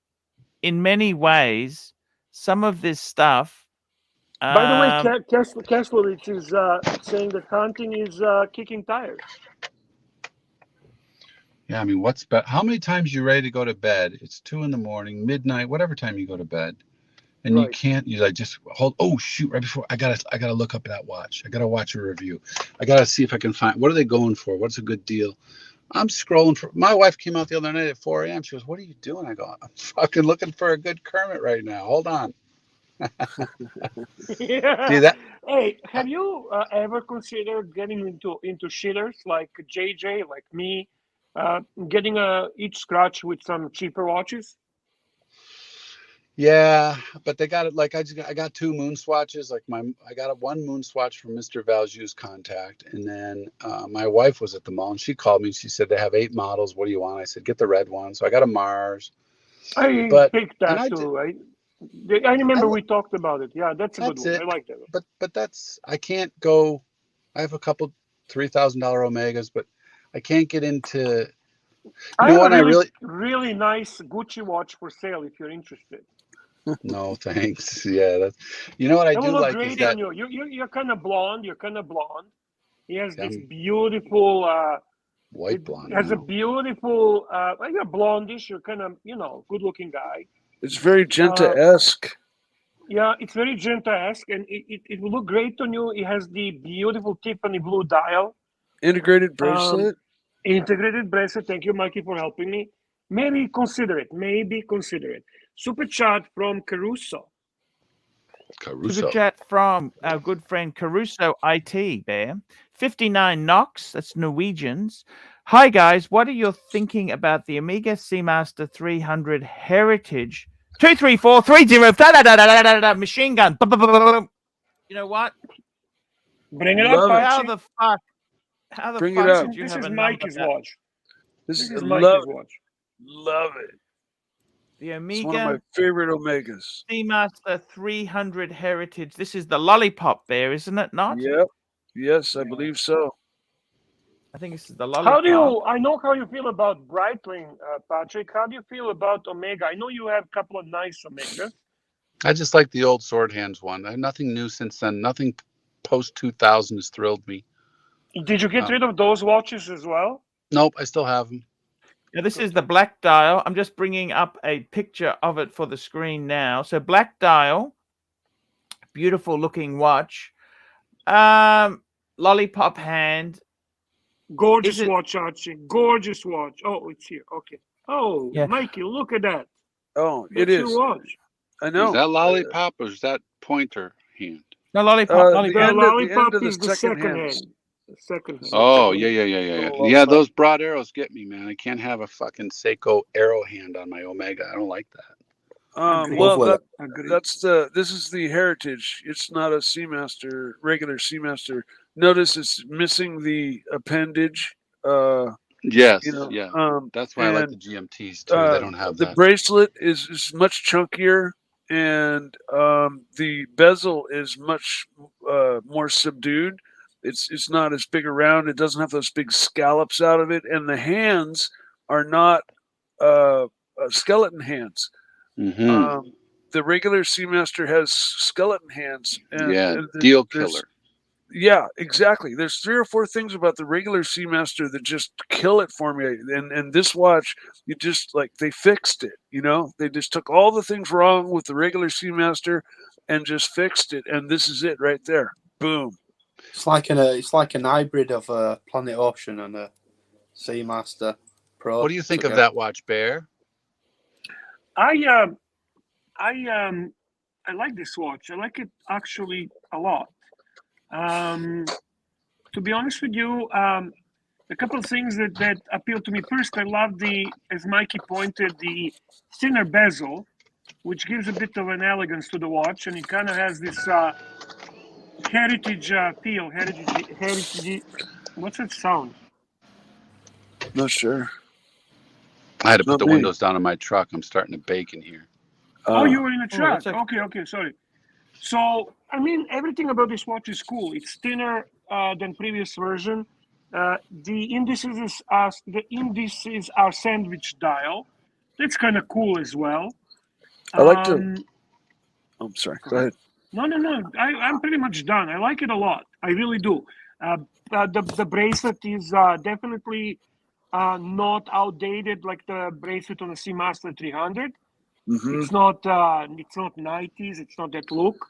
Speaker 1: many ways, some of this stuff.
Speaker 2: By the way, Kaslovich is saying that hunting is kicking tires.
Speaker 10: Yeah, I mean, how many times you ready to go to bed? It's 2 a.m, midnight, whatever time you go to bed, and you can't. You like just hold. Oh shoot! Right before I gotta look up that watch. I gotta watch a review. I gotta see if I can find what are they going for. What's a good deal? I'm scrolling for. My wife came out the other night at 4 a.m. She goes, "What are you doing?" I go, "I'm fucking looking for a good Kermit right now. Hold on."
Speaker 2: Yeah.
Speaker 10: See that?
Speaker 2: Hey, have you ever considered getting into shitters like JJ, like me, getting each scratch with some cheaper watches?
Speaker 10: Yeah, but they got it. Like I got 2 moon swatches. Like I got one moon swatch from Mr. Valju's contact, and then my wife was at the mall and she called me and she said they have 8 models. What do you want? I said get the red one. So I got a Mars.
Speaker 2: I picked that too. I remember we talked about it. Yeah, that's a good one. I like that one.
Speaker 10: But that's I can't go. I have a couple $3,000 Omegas, but I can't get into.
Speaker 2: I have a really nice Gucci watch for sale if you're interested.
Speaker 10: No, thanks. Yeah, that's. You know what I do
Speaker 2: look
Speaker 10: like
Speaker 2: great
Speaker 10: is that
Speaker 2: you're kind of blonde. He has this beautiful
Speaker 10: white blonde.
Speaker 2: Has a beautiful you're blondish. You're kind of good-looking guy.
Speaker 11: It's very Genta-esque.
Speaker 2: Yeah, it's very Genta-esque, and it will look great on you. It has the beautiful Tiffany blue dial.
Speaker 11: Integrated bracelet.
Speaker 2: Thank you, Mikey, for helping me. Maybe consider it. Super chat from Caruso.
Speaker 1: Super chat from our good friend Caruso IT, Bear. 59 knocks. That's Norwegians. Hi guys, what are you thinking about the Omega Seamaster 300 Heritage 23430 machine gun? You know what?
Speaker 2: Bring it up,
Speaker 11: Love it.
Speaker 1: How
Speaker 2: Archie.
Speaker 1: the fuck? How the
Speaker 11: Bring it
Speaker 1: fuck
Speaker 11: up.
Speaker 1: did you
Speaker 2: This
Speaker 1: have
Speaker 2: is
Speaker 1: a number
Speaker 2: Mikey's
Speaker 1: that
Speaker 2: watch.
Speaker 11: This
Speaker 2: This
Speaker 11: is
Speaker 2: is
Speaker 11: love
Speaker 2: Mikey's
Speaker 11: it.
Speaker 2: watch.
Speaker 11: Love it.
Speaker 1: the
Speaker 11: It's one of my
Speaker 1: Omega
Speaker 11: favorite Omegas.
Speaker 1: Seamaster 300 Heritage? This is the lollipop there, isn't it? Not?
Speaker 11: Yep. Yes, I believe so.
Speaker 1: I think this is the
Speaker 2: How
Speaker 1: lollipop.
Speaker 2: do you? I know how you feel about Breitling, Patrick. How do you feel about Omega? I know you have a couple of nice Omegas.
Speaker 10: I just like the old sword hands one. Nothing new since then. Nothing post 2000 has thrilled me.
Speaker 2: Did you get rid of those watches as well?
Speaker 10: Nope, I still have them.
Speaker 1: Now, this is the black dial. I'm just bringing up a picture of it for the screen now. So black dial, beautiful looking watch. Lollipop hand.
Speaker 2: Gorgeous watch, Archie. Gorgeous watch. Oh, it's here. Okay. Oh,
Speaker 1: Yeah.
Speaker 2: Mikey, look at that.
Speaker 11: Oh,
Speaker 2: That's
Speaker 11: it is.
Speaker 2: your watch.
Speaker 11: I know.
Speaker 10: Is that lollipop or is that pointer hand?
Speaker 1: No, lollipop.
Speaker 11: The
Speaker 1: lollipop.
Speaker 11: end
Speaker 2: Lollipop
Speaker 11: of the
Speaker 2: is the
Speaker 11: second
Speaker 2: second
Speaker 11: hands.
Speaker 2: hand. The second hand.
Speaker 10: Oh, yeah.
Speaker 11: Little
Speaker 10: Yeah,
Speaker 11: lollipop.
Speaker 10: those broad arrows get me, man. I can't have a fucking Seiko arrow hand on my Omega. I don't like that.
Speaker 2: Agreed.
Speaker 11: Well,
Speaker 2: Agreed.
Speaker 11: this is the Heritage. It's not a Seamaster, regular Seamaster. Notice it's missing the appendage.
Speaker 10: Yes,
Speaker 11: You know,
Speaker 10: yeah. That's why I like the GMTs too. They don't have
Speaker 11: the
Speaker 10: that.
Speaker 11: bracelet is much chunkier, and the bezel is much more subdued. It's not as big around. It doesn't have those big scallops out of it, and the hands are not skeleton hands.
Speaker 10: Mm-hmm.
Speaker 11: The regular Seamaster has skeleton hands. And
Speaker 10: deal killer.
Speaker 11: Yeah, exactly. There's 3 or 4 things about the regular Seamaster that just kill it for me. And this watch, you just like they fixed it. You know, they just took all the things wrong with the regular Seamaster and just fixed it. And this is it right there. Boom.
Speaker 3: It's like an hybrid of a Planet Ocean and a Seamaster Pro.
Speaker 10: What do you think of that watch, Bear?
Speaker 2: I like this watch. I like it actually a lot. To be honest with you, a couple of things that appeal to me. First, I love as Mikey pointed, the thinner bezel, which gives a bit of an elegance to the watch, and it kind of has this heritage feel. Heritage. What's that sound?
Speaker 11: Not sure.
Speaker 10: I had to put the windows down in my truck. I'm starting to bake in here.
Speaker 2: Oh, you were in a truck.
Speaker 1: Okay.
Speaker 2: Okay, sorry. So, I mean, everything about this watch is cool. It's thinner than previous version. The indices are sandwich dial. That's kind of cool as well.
Speaker 11: I like to. I'm sorry. Go ahead.
Speaker 2: No. I'm pretty much done. I like it a lot. I really do. The bracelet is definitely not outdated like the bracelet on the Seamaster 300.
Speaker 11: Mm-hmm.
Speaker 2: It's not 90s. It's not that look.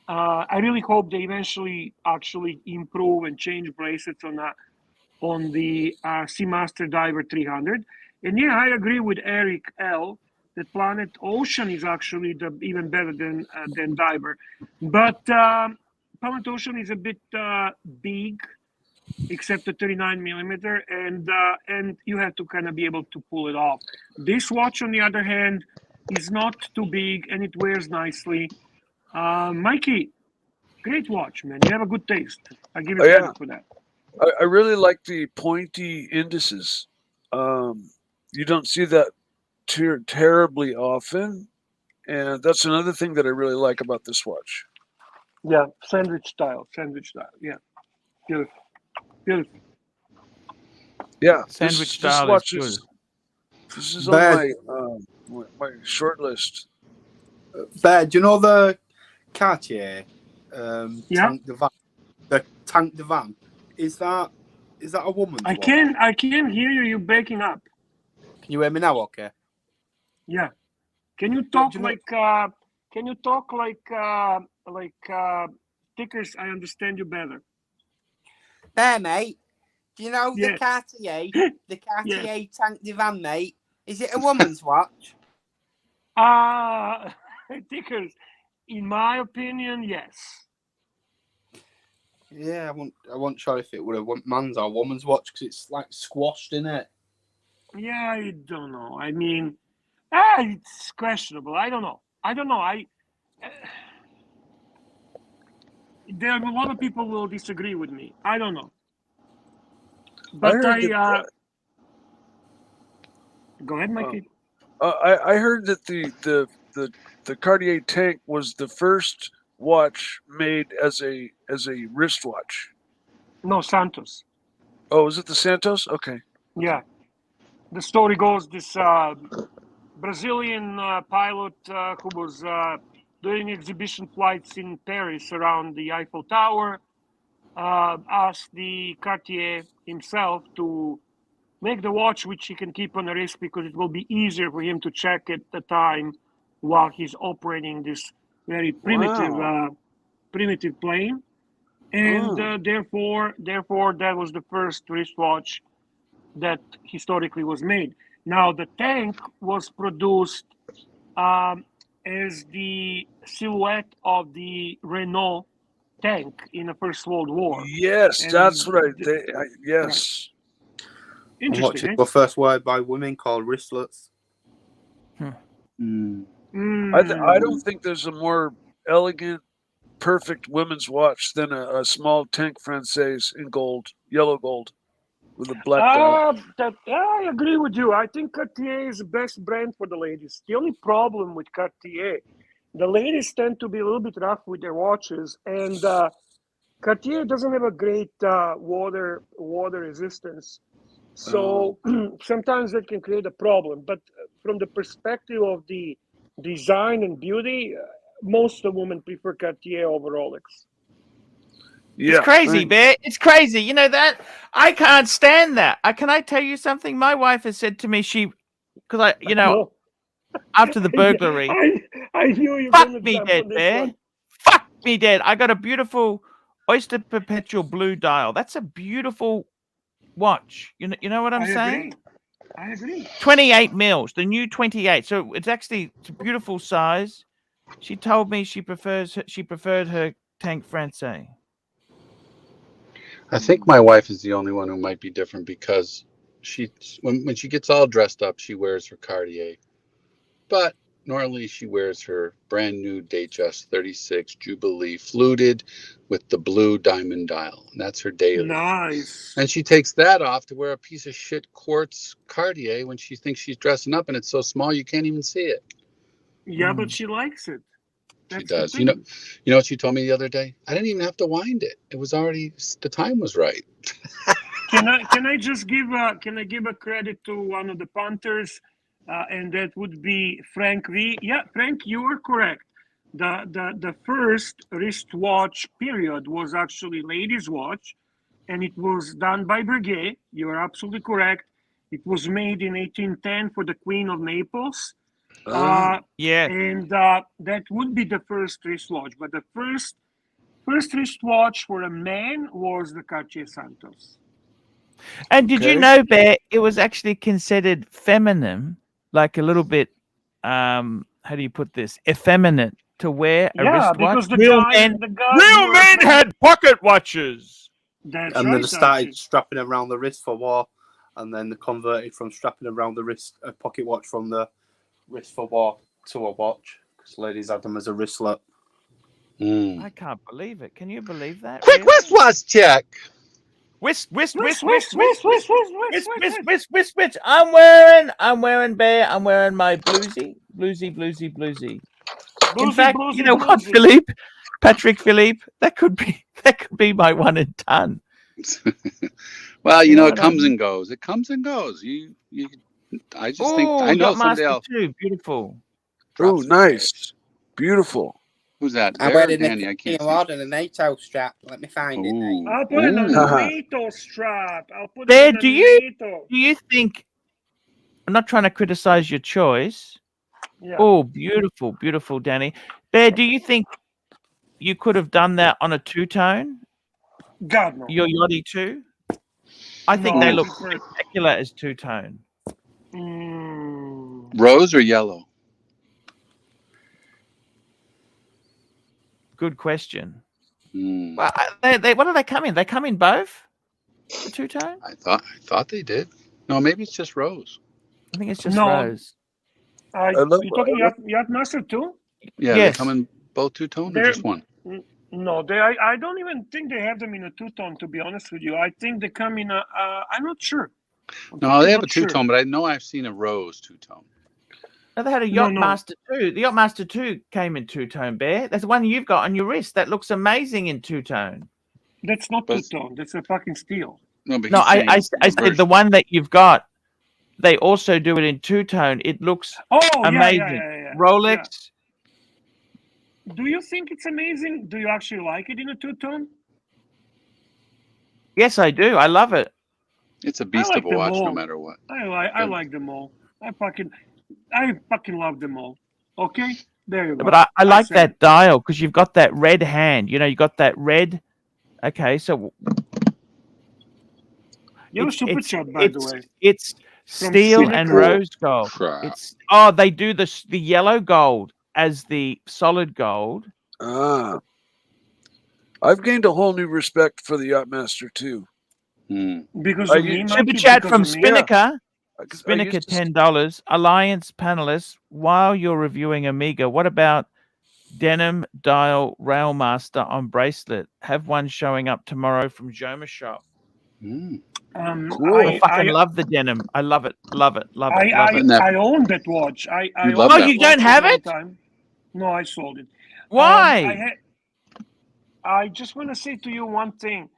Speaker 2: I really hope they eventually actually improve and change bracelets on the Seamaster Diver 300. And yeah, I agree with Eric L. that Planet Ocean is actually even better than Diver, but Planet Ocean is a bit big, except the 39 millimeter, and you have to kind of be able to pull it off. This watch, on the other hand, is not too big and it wears nicely. Mikey, great watch, man. You have a good taste. I give you credit for that.
Speaker 11: I really like the pointy indices. You don't see that terribly often, and that's another thing that I really like about this watch.
Speaker 2: Yeah, sandwich style. Yeah, beautiful.
Speaker 11: Yeah,
Speaker 1: Sandwich
Speaker 11: this
Speaker 1: style
Speaker 11: watch
Speaker 1: is good.
Speaker 11: This is on my short list.
Speaker 3: Bear, do you know the Cartier
Speaker 2: Yeah.
Speaker 3: Tank de Van? Is that a woman's
Speaker 2: I
Speaker 3: watch?
Speaker 2: can't hear you. You're breaking up.
Speaker 3: Can you hear me now? Okay.
Speaker 2: Yeah. Can you talk
Speaker 3: Do you know-
Speaker 2: like stickers? I understand you better.
Speaker 3: Bear, mate. Do you know
Speaker 2: Yes.
Speaker 3: the Cartier Tank de Van, mate? Is it a woman's watch?
Speaker 2: Stickers. In my opinion, yes.
Speaker 3: Yeah, I wasn't sure if it would have man's or woman's watch because it's like squashed in it.
Speaker 2: Yeah, I don't know. I mean, it's questionable. I don't know. There are a lot of people will disagree with me. I don't know. But
Speaker 11: heard that,
Speaker 2: go ahead, Mikey.
Speaker 11: I heard that the Cartier Tank was the first watch made as a wristwatch.
Speaker 2: No, Santos.
Speaker 11: Oh, is it the Santos? Okay.
Speaker 2: Yeah. The story goes this Brazilian pilot who was doing exhibition flights in Paris around the Eiffel Tower asked the Cartier himself to make the watch which he can keep on the wrist because it will be easier for him to check at the time while he's operating this very primitive plane. And therefore that was the first wristwatch that historically was made. Now the tank was produced as the silhouette of the Renault tank in the First World War.
Speaker 11: Yes,
Speaker 2: And
Speaker 11: that's right. Yes.
Speaker 2: Right.
Speaker 3: I'm watching the first word by women called wristlets.
Speaker 11: I don't think there's a more elegant, perfect women's watch than a small Tank Française in gold, yellow gold, with a black dial.
Speaker 2: I agree with you. I think Cartier is the best brand for the ladies. The only problem with Cartier, the ladies tend to be a little bit rough with their watches, and Cartier doesn't have a great water resistance. So sometimes that can create a problem. But from the perspective of the design and beauty, most of women prefer Cartier over Rolex.
Speaker 1: Yeah, it's crazy, Bear. It's crazy. You know that? I can't stand that. Can I tell you something? My wife has said to me, after the burglary,
Speaker 2: I knew you were
Speaker 1: fuck
Speaker 2: going to
Speaker 1: me
Speaker 2: jump
Speaker 1: dead,
Speaker 2: on this
Speaker 1: Bear.
Speaker 2: one.
Speaker 1: Fuck me dead. I got a beautiful Oyster Perpetual blue dial. That's a beautiful watch. You know what I'm saying?
Speaker 2: I agree.
Speaker 1: 28 mils, the new 28. So it's a beautiful size. She told me she preferred her Tank Français.
Speaker 10: I think my wife is the only one who might be different because when she gets all dressed up, she wears her Cartier. But normally she wears her brand new Datejust 36 Jubilee fluted with the blue diamond dial. And that's her daily.
Speaker 2: Nice.
Speaker 10: And she takes that off to wear a piece of shit quartz Cartier when she thinks she's dressing up and it's so small you can't even see it.
Speaker 2: Yeah, but she likes it.
Speaker 10: She does. You know what she told me the other day? I didn't even have to wind it. It was already, the time was right.
Speaker 2: Can I just give a credit to one of the punters, and that would be Frank V. Yeah, Frank, you are correct. The first wristwatch period was actually ladies' watch, and it was done by Breguet. You are absolutely correct. It was made in 1810 for the Queen of Naples.
Speaker 1: Yeah,
Speaker 2: and that would be the first wristwatch. But the first wristwatch for a man was the Cartier Santos.
Speaker 1: And did you know, Bear, it was actually considered feminine, like a little bit, how do you put this? Effeminate to wear a wristwatch.
Speaker 2: Because
Speaker 1: real men had pocket watches.
Speaker 2: That's
Speaker 3: and
Speaker 2: right,
Speaker 3: then they started
Speaker 2: Archie.
Speaker 3: strapping around the wrist for war, and then they converted from strapping around the wrist a pocket watch from the wrist for war to a watch because ladies had them as a wristlet.
Speaker 1: I can't believe it. Can you believe that?
Speaker 10: Quick wristwatch check.
Speaker 1: Whisk. I'm wearing, Bear. I'm wearing my bluesy. In fact, you know what, Philippe? Patrick Philippe, that could be my one and done.
Speaker 10: Well, it comes and goes. It comes and goes. I just think I know somebody else.
Speaker 1: Too beautiful.
Speaker 11: Oh, nice, beautiful.
Speaker 10: Who's that?
Speaker 12: I'm
Speaker 10: Bear or
Speaker 12: wearing
Speaker 10: Danny? I can't see.
Speaker 12: and a NATO strap. Let me find it. Mate.
Speaker 2: I'll put it on the NATO strap.
Speaker 1: Bear, do you think? I'm not trying to criticize your choice.
Speaker 2: Yeah.
Speaker 1: Oh, beautiful, Danny. Bear, do you think you could have done that on a two-tone?
Speaker 2: God, no.
Speaker 1: Your Yachty 2? I think they look spectacular as two-tone.
Speaker 10: Rose or yellow?
Speaker 1: Good question. Well, what do they come in? They come in both. The two-tone.
Speaker 10: I thought they did. No, maybe it's just rose.
Speaker 1: I think it's just
Speaker 2: No.
Speaker 1: rose.
Speaker 2: You're talking Yachtmaster too?
Speaker 10: Yeah,
Speaker 1: Yes.
Speaker 10: they come in both two-tone or just one?
Speaker 2: No, I don't even think they have them in a two-tone, to be honest with you. I think they come in a, I'm not sure.
Speaker 10: No, they have a two-tone, but I know I've seen a rose two-tone.
Speaker 1: No, they had a Yachtmaster 2. The Yachtmaster 2 came in two-tone, Bear. That's the one you've got on your wrist. That looks amazing in two-tone.
Speaker 2: That's not two-tone. That's a fucking steel.
Speaker 10: No, but
Speaker 1: I said the one that you've got, they also do it in two-tone. It looks amazing.
Speaker 2: Yeah.
Speaker 1: Rolex.
Speaker 2: Do you think it's amazing? Do you actually like it in a two-tone?
Speaker 1: Yes, I do. I love it.
Speaker 10: It's a beast of a watch, no matter what.
Speaker 2: I like them all. I fucking love them all. Okay, there you go.
Speaker 1: But I like that dial because you've got that red hand. You know, you got that red. Okay, so
Speaker 2: you're a super shot, by the way.
Speaker 1: It's steel and rose gold. It's they do the yellow gold as the solid gold.
Speaker 11: I've gained a whole new respect for the Yachtmaster too.
Speaker 2: Because of me,
Speaker 1: Super chat from Spinnaker. Spinnaker, $10. Alliance panelists, while you're reviewing Omega, what about denim dial Railmaster on bracelet? Have one showing up tomorrow from Joma Shop.
Speaker 11: Cool.
Speaker 1: I fucking love the denim. I love it. Love it. Love it. Love it.
Speaker 2: I own that watch.
Speaker 1: You don't have it?
Speaker 2: No, I sold it.
Speaker 1: Why?
Speaker 2: I just want to say to you one thing.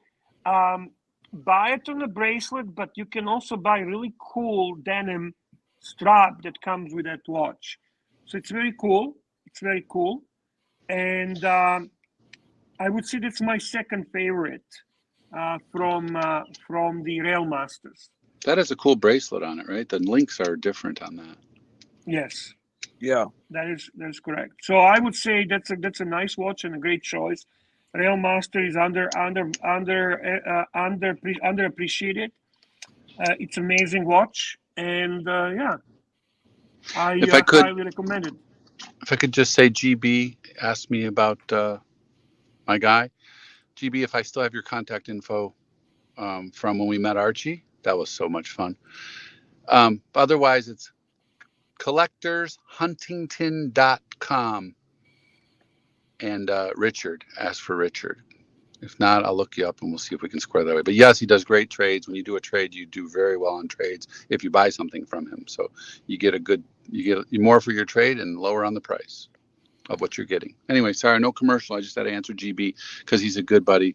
Speaker 2: Buy it on a bracelet, but you can also buy really cool denim strap that comes with that watch. So it's very cool. It's very cool. And I would say that's my second favorite from the Railmasters.
Speaker 10: That has a cool bracelet on it, right? The links are different on that.
Speaker 2: Yes.
Speaker 11: Yeah.
Speaker 2: That is correct. So I would say that's a nice watch and a great choice. Railmaster is underappreciated. It's amazing watch, and I highly recommend it.
Speaker 10: If I could just say, GB asked me about my guy. GB, if I still have your contact info from when we met Archie, that was so much fun. Otherwise, it's collectorshuntington.com. And Richard, ask for Richard. If not, I'll look you up and we'll see if we can square that way. But yes, he does great trades. When you do a trade, you do very well on trades if you buy something from him. So you get more for your trade and lower on the price of what you're getting. Anyway, sorry, no commercial. I just had to answer GB because he's a good buddy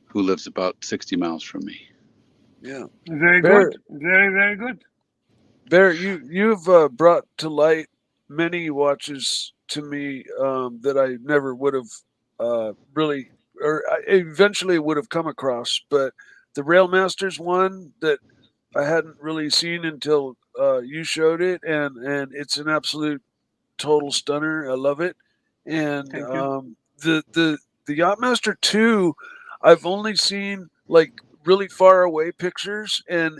Speaker 10: who lives about 60 miles from me.
Speaker 11: Yeah.
Speaker 2: Very good. Very, very good.
Speaker 11: Bear, you've brought to light many watches to me that I never would have really, or I eventually would have come across. But the Railmasters one that I hadn't really seen until you showed it, and it's an absolute total stunner. I love it. And the Yachtmaster 2, I've only seen like really far away pictures, and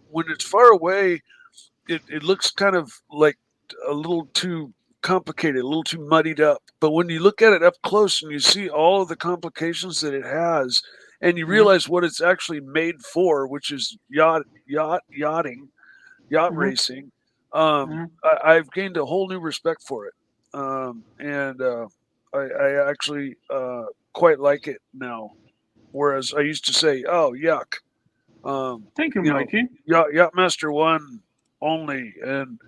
Speaker 11: when it's far away, it looks kind of like a little too complicated, a little too muddied up. But when you look at it up close and you see all of the complications that it has, and you realize what it's actually made for, which is yacht racing, I've gained a whole new respect for it, and I actually quite like it now. Whereas I used to say, "Oh, yuck."
Speaker 2: Thank you, Mikey.
Speaker 11: Yachtmaster 1 only, and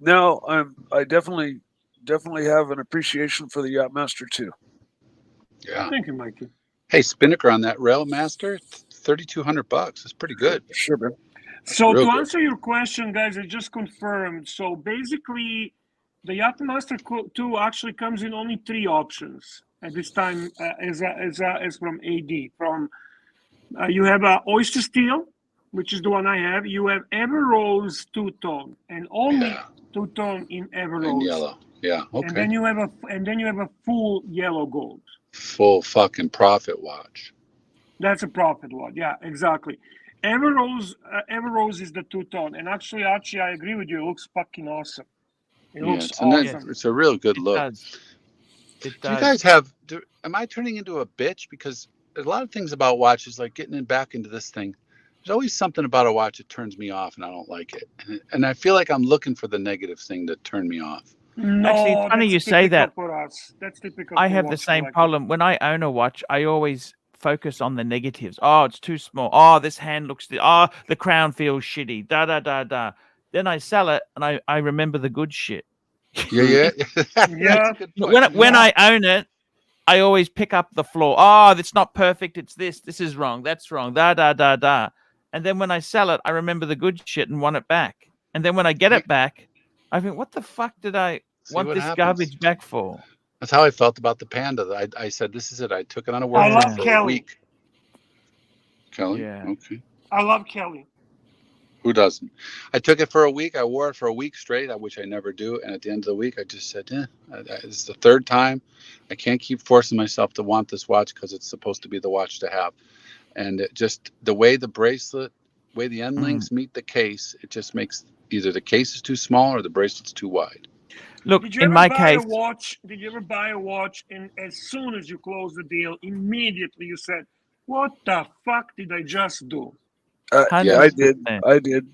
Speaker 11: now I definitely have an appreciation for the Yachtmaster 2.
Speaker 10: Yeah.
Speaker 2: Thank you, Mikey.
Speaker 10: Hey, Spinnaker on that Railmaster, $3,200. That's pretty good.
Speaker 11: Sure, man.
Speaker 2: So to answer your question, guys, I just confirmed. So basically, the Yachtmaster 2 actually comes in only 3 options at this time, as from AD. From you have Oyster Steel, which is the one I have. You have Ever Rose two-tone, and only two-tone in Ever Rose.
Speaker 10: In yellow, yeah, okay.
Speaker 2: And then you have a full yellow gold.
Speaker 10: Full fucking profit watch.
Speaker 2: That's a profit watch. Yeah, exactly. Ever Rose is the two-tone, and actually, Archie, I agree with you. It looks fucking awesome. It looks awesome.
Speaker 10: It's a real good look.
Speaker 1: It
Speaker 10: Do you
Speaker 1: does.
Speaker 10: guys have? Am I turning into a bitch? Because there's a lot of things about watches, like getting back into this thing. There's always something about a watch that turns me off, and I don't like it. And I feel like I'm looking for the negative thing to turn me off.
Speaker 2: No,
Speaker 1: Actually, it's funny
Speaker 2: that's
Speaker 1: you say
Speaker 2: typical
Speaker 1: that.
Speaker 2: for us. That's typical
Speaker 1: I
Speaker 2: for
Speaker 1: have the
Speaker 2: watch
Speaker 1: same
Speaker 2: collectors.
Speaker 1: problem. When I own a watch, I always focus on the negatives. Oh, it's too small. Oh, this hand looks. The crown feels shitty. Da da da da. Then I sell it, and I remember the good shit.
Speaker 10: Yeah. That's
Speaker 2: Yeah.
Speaker 10: a good point.
Speaker 1: When I own it, I always pick up the flaw. Oh, it's not perfect. It's this. This is wrong. That's wrong. Da da da da. And then when I sell it, I remember the good shit and want it back. And then when I get it back, I think, what the fuck did I want
Speaker 10: what
Speaker 1: this
Speaker 10: happens.
Speaker 1: garbage back for?
Speaker 10: That's how I felt about the Panda. I said, this is it. I took it on a work
Speaker 2: I
Speaker 10: trip
Speaker 2: love
Speaker 10: for a
Speaker 2: Kelly.
Speaker 10: week. Kelly?
Speaker 1: Yeah.
Speaker 10: Okay.
Speaker 2: I love Kelly.
Speaker 10: Who doesn't? I took it for a week. I wore it for a week straight, which I never do. And at the end of the week, I just said, this is the third time. I can't keep forcing myself to want this watch because it's supposed to be the watch to have. And it just, the way the bracelet, way the end links meet the case, it just makes either the case is too small or the bracelet's too wide.
Speaker 1: Look,
Speaker 2: Did you
Speaker 1: in
Speaker 2: ever
Speaker 1: my
Speaker 2: buy
Speaker 1: case,
Speaker 2: a watch? Did you ever buy a watch and as soon as you closed the deal, immediately you said, "What the fuck did I just do?"
Speaker 11: Yeah, I did.
Speaker 1: 100%.
Speaker 11: I did.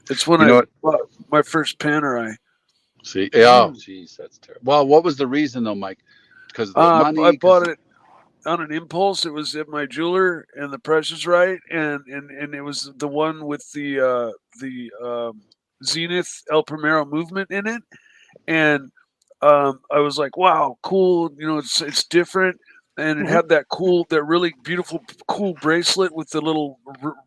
Speaker 11: It's when
Speaker 10: You know
Speaker 11: I
Speaker 10: what?
Speaker 11: bought my first Panerai.
Speaker 10: See, oh, jeez, that's terrible. Well, what was the reason though, Mike? Because of the money.
Speaker 11: I bought it on an impulse. It was at my jeweler, and the price was right, and it was the one with the Zenith El Primero movement in it, and I was like, wow, cool. You know, it's different, and it had that really beautiful, cool bracelet with the little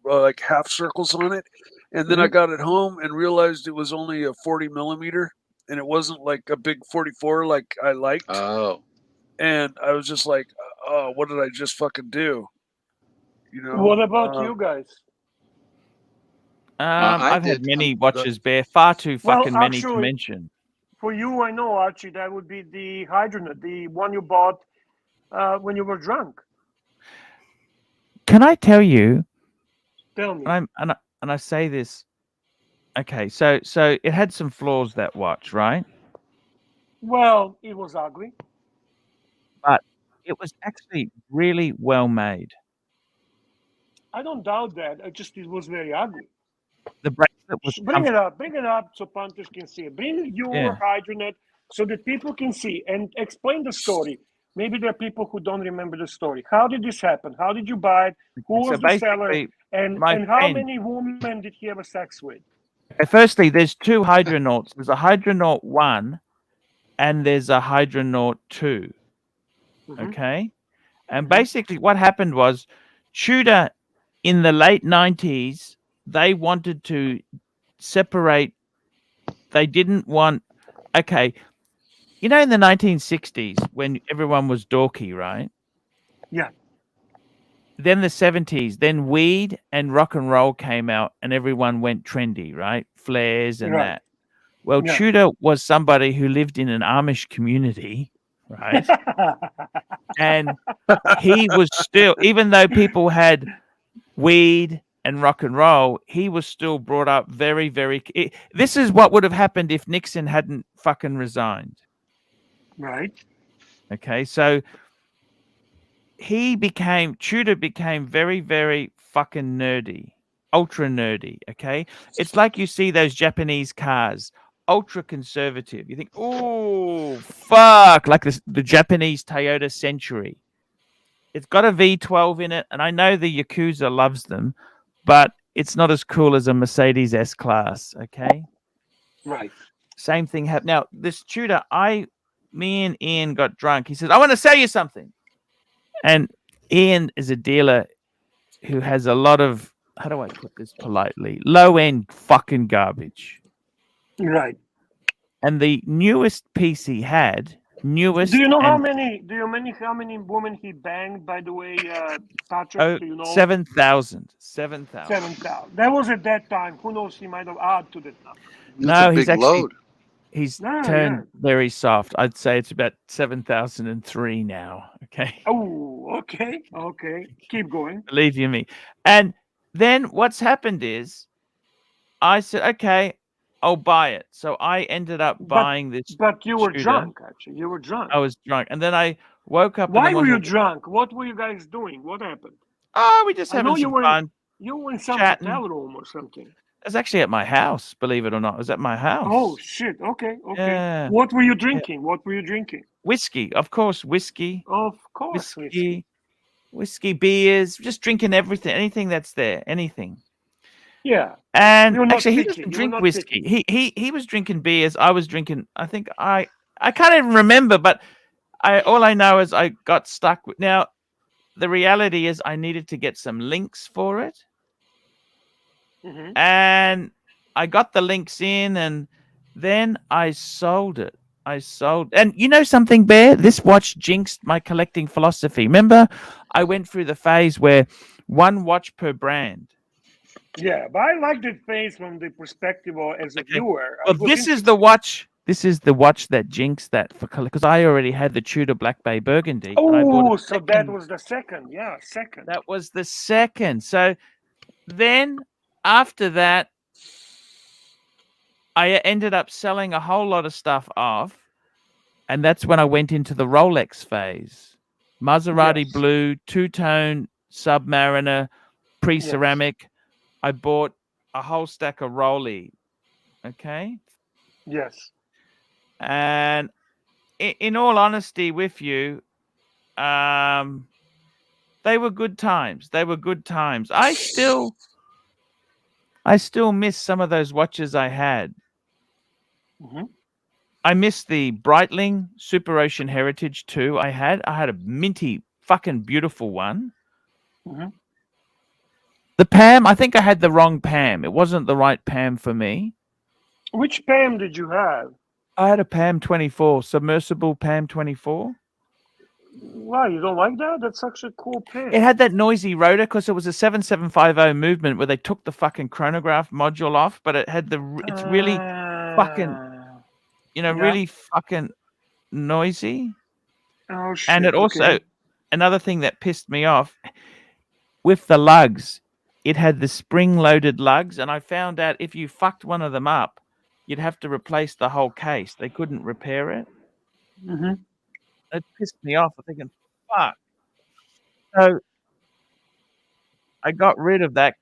Speaker 11: like half circles on it. And then I got it home and realized it was only a 40 millimeter, and it wasn't like a big 44 like I liked.
Speaker 10: Oh.
Speaker 11: And I was just like, oh, what did I just fucking do? You know.
Speaker 2: What about you guys?
Speaker 1: I've had many watches, Bear. Far too fucking many to mention.
Speaker 2: For you, I know, Archie, that would be the Hydronaut, the one you bought when you were drunk.
Speaker 1: Can I tell you?
Speaker 2: Tell me.
Speaker 1: And I say this. Okay, so it had some flaws, that watch, right?
Speaker 2: Well, it was ugly.
Speaker 1: But it was actually really well made.
Speaker 2: I don't doubt that. It was very ugly.
Speaker 1: The bracelet was
Speaker 2: Bring it up so punters can see it. Bring your Hydronaut so that people can see and explain the story. Maybe there are people who don't remember the story. How did this happen? How did you buy it? Who was the seller? And how many women did he have sex with?
Speaker 1: Firstly, there's two Hydronauts. There's a Hydronaut 1 and there's a Hydronaut 2. Okay? And basically what happened was Tudor in the late 90s, they wanted to separate. They didn't want, you know, in the 1960s when everyone was dorky, right?
Speaker 2: Yeah.
Speaker 1: Then the 70s, then weed and rock and roll came out and everyone went trendy, right? Flares and that. Well, Tudor was somebody who lived in an Amish community, right? And he was still, even though people had weed and rock and roll, he was still brought up very, very. This is what would have happened if Nixon hadn't fucking resigned.
Speaker 2: Right.
Speaker 1: Okay, so Tudor became very, very fucking nerdy, ultra nerdy. Okay, it's like you see those Japanese cars, ultra conservative. You think, oh fuck, like the Japanese Toyota Century. It's got a V12 in it, and I know the Yakuza loves them, but it's not as cool as a Mercedes S-Class. Okay,
Speaker 2: right.
Speaker 1: Same thing happened. Now this Tudor, me and Ian got drunk. He says, "I want to sell you something." And Ian is a dealer who has a lot of, how do I put this politely, low-end fucking garbage.
Speaker 2: Right.
Speaker 1: And the newest piece he had,
Speaker 2: Do you know how many women he banged, by the way, Patrick? Do you know?
Speaker 1: 7,000.
Speaker 2: 7,000. That was at that time. Who knows, he might have added to that number.
Speaker 1: No, he's actually turned very soft. I'd say it's about 7,003 now. Okay.
Speaker 2: Oh, okay. Keep going.
Speaker 1: Believe you me. And then what's happened is I said, okay, I'll buy it. So I ended up buying this.
Speaker 2: But you were
Speaker 1: Tudor.
Speaker 2: drunk, actually. You were drunk.
Speaker 1: I was drunk, and then I woke up.
Speaker 2: Why
Speaker 1: in the
Speaker 2: were you
Speaker 1: morning.
Speaker 2: drunk? What were you guys doing? What happened?
Speaker 1: Oh, we just
Speaker 2: I know
Speaker 1: having
Speaker 2: you
Speaker 1: some
Speaker 2: were
Speaker 1: fun.
Speaker 2: You were in some
Speaker 1: chatting.
Speaker 2: hotel room or something.
Speaker 1: It was actually at my house, believe it or not. It was at my house.
Speaker 2: Oh shit! Okay, okay.
Speaker 1: Yeah.
Speaker 2: What were you drinking? What were you drinking?
Speaker 1: Whiskey, of course, whiskey.
Speaker 2: Of course,
Speaker 1: Whiskey, beers, just drinking everything, anything that's there, anything.
Speaker 2: Yeah.
Speaker 1: And
Speaker 2: You're not
Speaker 1: actually, he
Speaker 2: picky.
Speaker 1: doesn't
Speaker 2: You're
Speaker 1: drink
Speaker 2: not
Speaker 1: whiskey. He was drinking beers. I was drinking. I think I can't even remember, but all I know is I got stuck with. Now, the reality is I needed to get some links for it, and I got the links in, and then I sold it. And you know something, Bear? This watch jinxed my collecting philosophy. Remember, I went through the phase where one watch per brand.
Speaker 2: Yeah, but I like that phase from the perspective of as a viewer.
Speaker 1: Well, this is the watch. This is the watch that jinxed that for color, because I already had the Tudor Black Bay Burgundy. And I bought
Speaker 2: Oh, so that was the second. Yeah, second.
Speaker 1: That was the second. So then after that, I ended up selling a whole lot of stuff off. And that's when I went into the Rolex phase. Maserati blue, two-tone Submariner, pre-ceramic. I bought a whole stack of Rolly. Okay?
Speaker 2: Yes.
Speaker 1: And in all honesty with you, they were good times. They were good times. I still miss some of those watches I had. I miss the Breitling Super Ocean Heritage too. I had a minty, fucking beautiful one. The Pam, I think I had the wrong Pam. It wasn't the right Pam for me.
Speaker 2: Which Pam did you have?
Speaker 1: I had a Pam 24, submersible Pam 24.
Speaker 2: Wow, you don't like that? That's such a cool Pam.
Speaker 1: It had that noisy rotor because it was a 7750 movement where they took the fucking chronograph module off, but it had it's really fucking, really fucking noisy.
Speaker 2: Oh shit!
Speaker 1: And it also, another thing that pissed me off, with the lugs, it had the spring-loaded lugs, and I found out if you fucked one of them up, you'd have to replace the whole case. They couldn't repair it. It pissed me off. I'm thinking, fuck. So I got rid of that.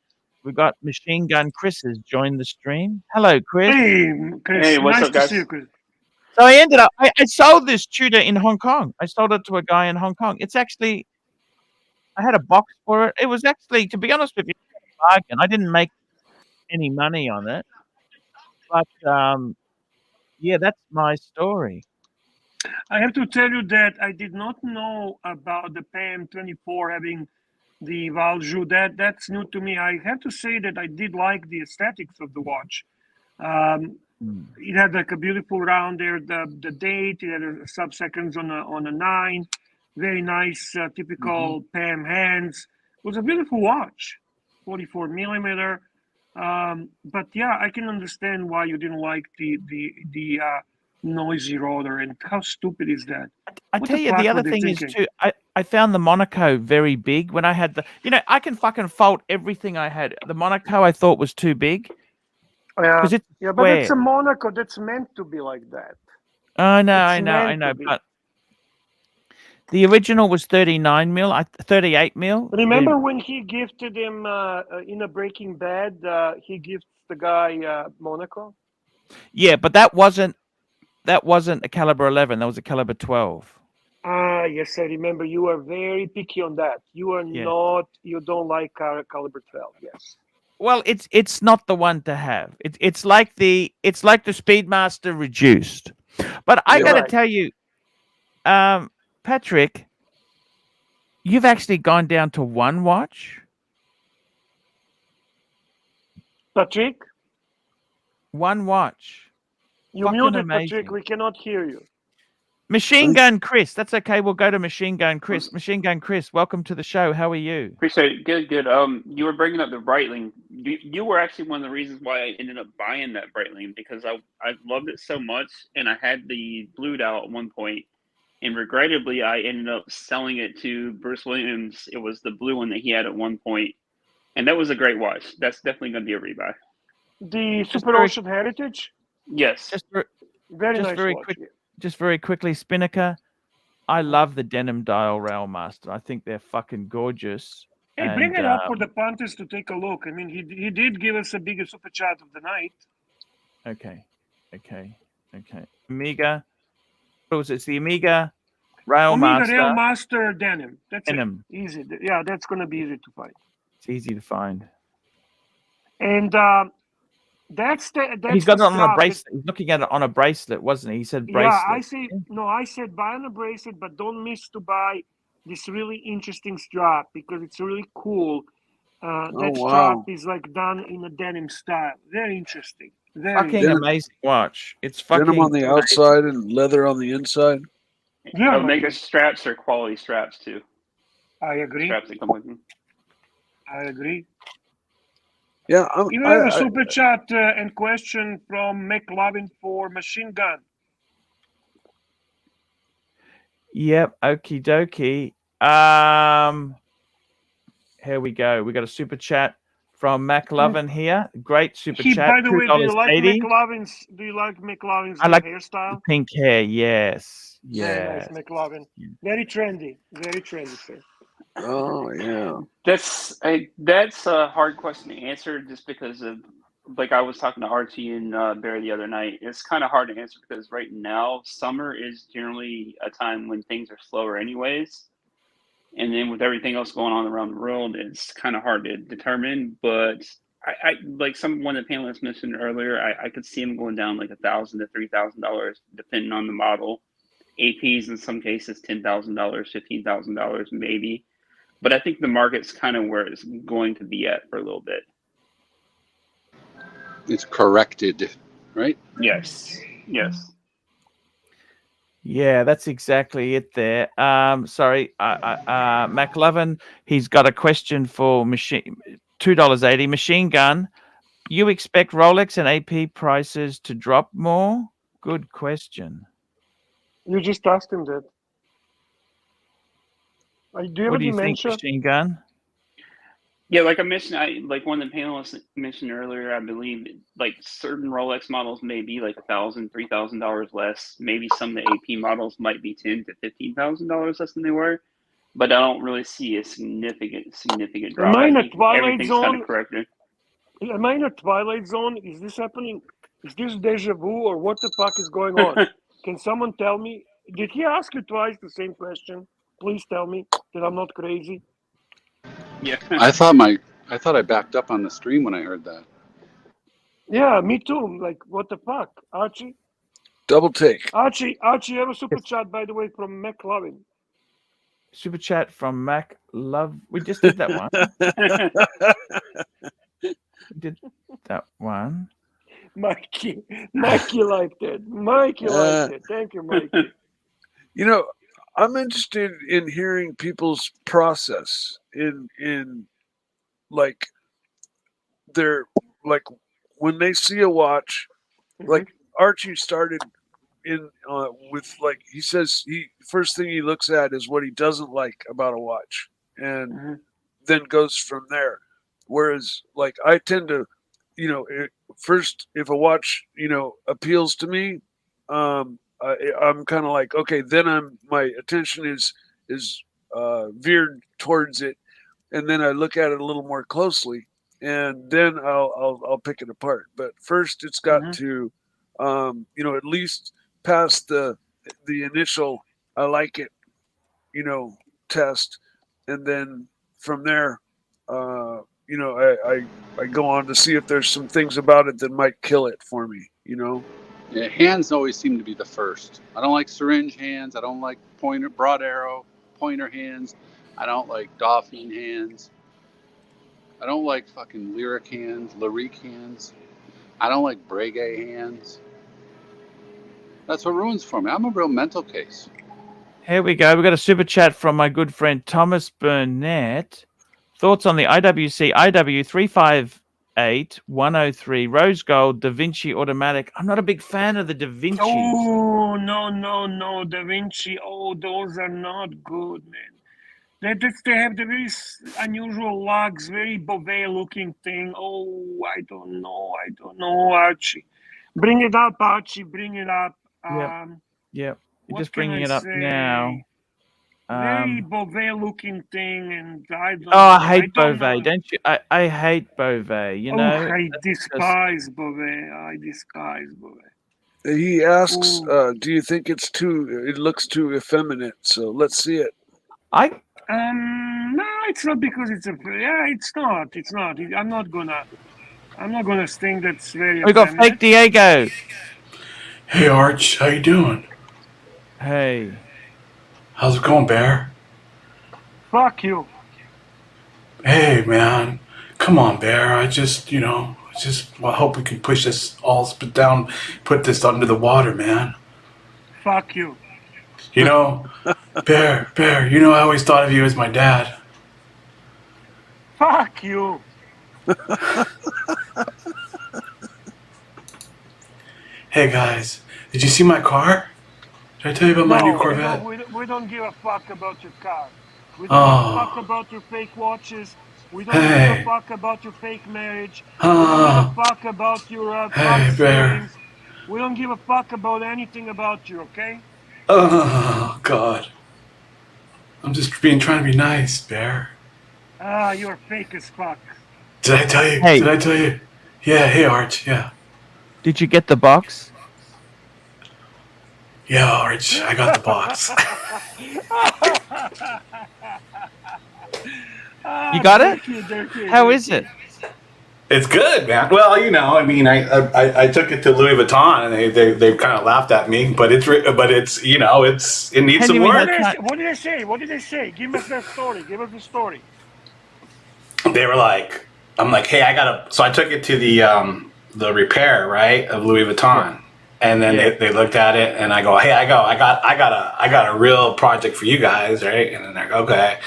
Speaker 1: We got Machine Gun Chris has joined the stream. Hello, Chris.
Speaker 2: Hey, Chris.
Speaker 13: Hey, what's
Speaker 2: nice
Speaker 13: up, guys?
Speaker 2: to see you, Chris.
Speaker 1: So I ended up, I sold this Tudor in Hong Kong. I sold it to a guy in Hong Kong. It's actually, I had a box for it. It was actually, to be honest with you, a bargain. I didn't make any money on it. But, yeah, that's my story.
Speaker 2: I have to tell you that I did not know about the PAM 24 having the Valjoux. That's new to me. I have to say that I did like the aesthetics of the watch. It had like a beautiful round there. The date, it had a sub-seconds on a 9. Very nice, typical PAM hands. It was a beautiful watch, 44 millimeter. But yeah, I can understand why you didn't like the noisy rotor, and how stupid is that?
Speaker 1: I
Speaker 2: What
Speaker 1: tell
Speaker 2: the
Speaker 1: you,
Speaker 2: fuck
Speaker 1: the
Speaker 2: were
Speaker 1: other
Speaker 2: they
Speaker 1: thing is
Speaker 2: thinking?
Speaker 1: too, I found the Monaco very big when I had the, I can fucking fault everything I had. The Monaco I thought was too big. Because it's
Speaker 2: Yeah, but
Speaker 1: square.
Speaker 2: it's a Monaco that's meant to be like that.
Speaker 1: I know,
Speaker 2: It's
Speaker 1: I know.
Speaker 2: meant to be.
Speaker 1: But the original was 39 mil, 38 mil.
Speaker 2: Remember when he gifted him in a Breaking Bad? He gifts the guy Monaco.
Speaker 1: Yeah, but that wasn't a caliber 11. That was a caliber 12.
Speaker 2: Yes, I remember. You are very picky on that. You are not. You don't like caliber 12. Yes.
Speaker 1: Well, it's not the one to have. It's like the Speedmaster reduced. But I got to tell you, Patrick, you've actually gone down to one watch.
Speaker 2: Patrick,
Speaker 1: one watch.
Speaker 2: You
Speaker 1: Fucking
Speaker 2: muted,
Speaker 1: amazing.
Speaker 2: Patrick. We cannot hear you.
Speaker 1: Machine Gun Chris. That's okay. We'll go to Machine Gun Chris. Machine Gun Chris, welcome to the show. How are you?
Speaker 13: Appreciate it. Good. You were bringing up the Breitling. You were actually one of the reasons why I ended up buying that Breitling, because I loved it so much, and I had the blue dial at one point, and regrettably I ended up selling it to Bruce Williams. It was the blue one that he had at one point, and that was a great watch. That's definitely going to be a rebuy.
Speaker 2: The
Speaker 1: Just
Speaker 2: Super
Speaker 1: very-
Speaker 2: Ocean Heritage.
Speaker 13: Yes.
Speaker 2: Very
Speaker 1: just
Speaker 2: nice
Speaker 1: very
Speaker 2: watch.
Speaker 1: quick,
Speaker 2: yeah.
Speaker 1: just very quickly, Spinnaker. I love the denim dial Railmaster. I think they're fucking gorgeous.
Speaker 2: Hey, bring it up for the punters to take a look. I mean, he did give us a bigger super chat of the night.
Speaker 1: Okay. Amiga. What was it? It's the Amiga Railmaster.
Speaker 2: Omega Railmaster denim. That's
Speaker 1: Denim.
Speaker 2: it. Easy. Yeah, that's gonna be easy to find.
Speaker 1: It's easy to find.
Speaker 2: And that's
Speaker 1: He's got
Speaker 2: the
Speaker 1: it on a
Speaker 2: strap.
Speaker 1: bracelet. He's looking at it on a bracelet, wasn't he? He said
Speaker 2: Yeah,
Speaker 1: bracelet.
Speaker 2: I said buy on a bracelet, but don't miss to buy this really interesting strap because it's really cool. That strap is like done in a denim style. Very interesting.
Speaker 1: Fucking amazing watch. It's fucking
Speaker 11: denim on the
Speaker 1: amazing.
Speaker 11: outside and leather on the inside.
Speaker 2: Yeah,
Speaker 13: Omega straps are quality straps too.
Speaker 2: I agree.
Speaker 13: Straps that come with them.
Speaker 2: I agree.
Speaker 11: Yeah,
Speaker 2: You have a super chat and question from McLovin for Machine Gun.
Speaker 1: Yep. Okie dokie. Here we go. We got a super chat from McLovin here. Great super chat.
Speaker 2: By the way, do you like
Speaker 1: $2.80.
Speaker 2: McLovin's? Do you like McLovin's
Speaker 1: I like
Speaker 2: hairstyle?
Speaker 1: the pink hair. Yes.
Speaker 2: Very nice,
Speaker 1: Yes.
Speaker 2: McLovin. Very trendy. Very trendy, sir.
Speaker 11: Oh yeah.
Speaker 13: That's a hard question to answer just because of, like I was talking to Archie and Barry the other night. It's kind of hard to answer because right now summer is generally a time when things are slower anyways. And then with everything else going on around the world, it's kind of hard to determine. But I like one of the panelists mentioned earlier, I could see them going down like $1,000 to $3,000 depending on the model. APs in some cases $10,000, $15,000 maybe. But I think the market's kind of where it's going to be at for a little bit.
Speaker 10: It's corrected, right?
Speaker 13: Yes.
Speaker 1: Yeah, that's exactly it there. Sorry, McLovin, he's got a question for $2.80 Machine Gun. You expect Rolex and AP prices to drop more? Good question.
Speaker 2: You just asked him that. Do you have
Speaker 1: What
Speaker 2: a
Speaker 1: do you think,
Speaker 2: dementia?
Speaker 1: Machine Gun?
Speaker 13: Yeah, like I mentioned, like one of the panelists mentioned earlier, I believe like certain Rolex models may be like $1,000, $3,000 less. Maybe some of the AP models might be $10,000 to $15,000 less than they were, but I don't really see a significant drop.
Speaker 2: Am I in a
Speaker 13: think
Speaker 2: twilight
Speaker 13: everything's
Speaker 2: zone?
Speaker 13: kind of corrected.
Speaker 2: Am I in a twilight zone? Is this happening? Is this deja vu or what the fuck is going on? Can someone tell me? Did he ask you twice the same question? Please tell me that I'm not crazy.
Speaker 13: Yeah.
Speaker 10: I thought I backed up on the stream when I heard that.
Speaker 2: Yeah, me too. Like, what the fuck? Archie?
Speaker 11: Double take.
Speaker 2: Archie, you have a super chat, by the way, from McLovin.
Speaker 1: Super chat from Mac Love. We just did that one. We did that one.
Speaker 2: Mikey liked it. Mikey liked it. Thank you, Mikey.
Speaker 11: You know, I'm interested in hearing people's process in like their like when they see a watch. Like Archie started in with like he says first thing he looks at is what he doesn't like about a watch, and then goes from there. Whereas like I tend to, first if a watch appeals to me, I'm kind of like, okay, then my attention is veered towards it, and then I look at it a little more closely, and then I'll pick it apart. But first, it's got to at least pass the initial I like it test, and then from there I go on to see if there's some things about it that might kill it for me.
Speaker 10: Yeah, hands always seem to be the first. I don't like syringe hands. I don't like broad arrow, pointer hands. I don't like Dauphine hands. I don't like fucking Lyric hands, I don't like Breguet hands. That's what ruins for me. I'm a real mental case.
Speaker 1: Here we go. We got a super chat from my good friend Thomas Burnett. Thoughts on the IWC IW358103 Rose Gold Da Vinci Automatic. I'm not a big fan of the Da Vinci.
Speaker 2: Oh, no. Da Vinci. Oh, those are not good, man. They have the very unusual lugs, very Beauvais looking thing. Oh, I don't know, Archie. Bring it up, Archie. Bring it up.
Speaker 1: Yep. You're
Speaker 2: What
Speaker 1: just
Speaker 2: can
Speaker 1: bringing
Speaker 2: I
Speaker 1: it up
Speaker 2: say?
Speaker 1: now.
Speaker 2: Very Beauvais looking thing, and I don't.
Speaker 1: Oh, I hate
Speaker 2: don't
Speaker 1: Beauvais,
Speaker 2: know.
Speaker 1: don't you? I hate Beauvais. You
Speaker 2: Oh,
Speaker 1: know.
Speaker 2: I
Speaker 1: That's
Speaker 2: despise Beauvais. I despise Beauvais.
Speaker 11: He asks,
Speaker 2: Ooh.
Speaker 11: "Do you think it's too? It looks too effeminate." So let's see it.
Speaker 2: No, it's not because it's a. Yeah, it's not. It's not. I'm not gonna think that's very.
Speaker 1: We got fake Diego.
Speaker 14: Hey Arch, how you doing?
Speaker 1: Hey.
Speaker 14: How's it going, Bear?
Speaker 2: Fuck you.
Speaker 14: Hey man, come on, Bear. I just I hope we can push this all down, put this under the water, man.
Speaker 2: Fuck you.
Speaker 14: You know, Bear, you know I always thought of you as my dad.
Speaker 2: Fuck you.
Speaker 14: Hey guys, did you see my car? Did I tell you about my new Corvette?
Speaker 2: We don't give a fuck about your car. We don't give a fuck about your fake watches. We don't give a fuck about your fake marriage. We don't give a fuck about your
Speaker 14: Hey, Bear.
Speaker 2: We don't give a fuck about anything about you, okay?
Speaker 14: Oh God. I'm just trying to be nice, Bear.
Speaker 2: You're fake as fuck.
Speaker 14: Did I tell you?
Speaker 1: Hey.
Speaker 14: Did I tell you? Yeah, hey Arch, yeah.
Speaker 1: Did you get the box?
Speaker 14: Yeah, Arch, I got the box.
Speaker 1: You got it? How is it?
Speaker 14: It's good, man. Well, you know, I mean, I took it to Louis Vuitton, and they kind of laughed at me, but it's you know, it needs some work.
Speaker 2: What did they say? What did they say? Give us the story. Give us the story.
Speaker 14: They were like, I'm like, hey, so I took it to the repair, right, of Louis Vuitton. And then they looked at it, and I go, hey, I got a real project for you guys, right? And then they're like, okay.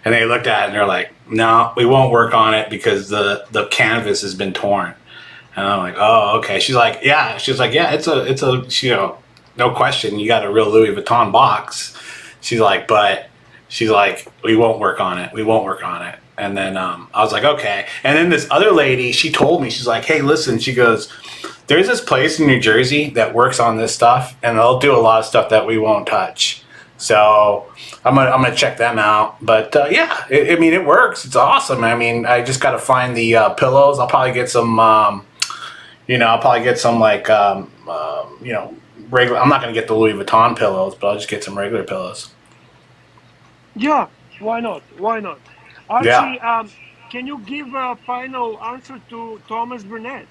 Speaker 14: And they looked at it, and they're like, no, we won't work on it because the canvas has been torn. And I'm like, oh, okay. She's like, yeah. She's like, yeah, it's a you know, no question, you got a real Louis Vuitton box. She's like, we won't work on it. We won't work on it. And then I was like, okay. And then this other lady, she told me, she's like, hey, listen, she goes, there's this place in New Jersey that works on this stuff, and they'll do a lot of stuff that we won't touch. So I'm gonna check them out. But yeah, I mean, it works. It's awesome. I mean, I just got to find the pillows. I'll probably get some, you know, like, you know, regular. I'm not gonna get the Louis Vuitton pillows, but I'll just get some regular pillows.
Speaker 2: Yeah, why not? Why not? Archie,
Speaker 14: Yeah.
Speaker 2: Can you give a final answer to Thomas Burnett?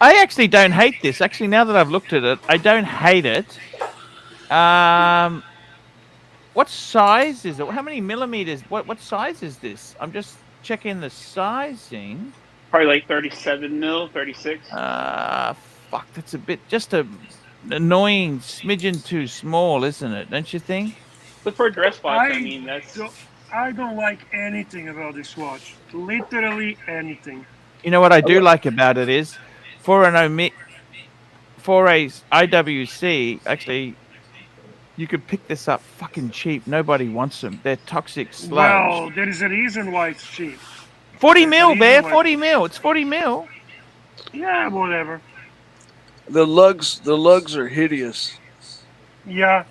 Speaker 1: I actually don't hate this. Actually, now that I've looked at it, I don't hate it. What size is it? How many millimeters? What size is this? I'm just checking the sizing.
Speaker 13: Probably like 37 mil, 36.
Speaker 1: Fuck, that's a bit just a annoying smidgen too small, isn't it? Don't you think?
Speaker 13: But for a dress watch, I mean, that's.
Speaker 2: I don't like anything about this watch. Literally anything.
Speaker 1: You know what I do like about it is, for a IWC, actually, you could pick this up fucking cheap. Nobody wants them. They're toxic sludge.
Speaker 2: Well, there is a reason why it's cheap.
Speaker 1: 40 mil, Bear. 40 mil. It's 40 mil.
Speaker 2: Yeah, whatever.
Speaker 11: The lugs are hideous.
Speaker 2: Yeah.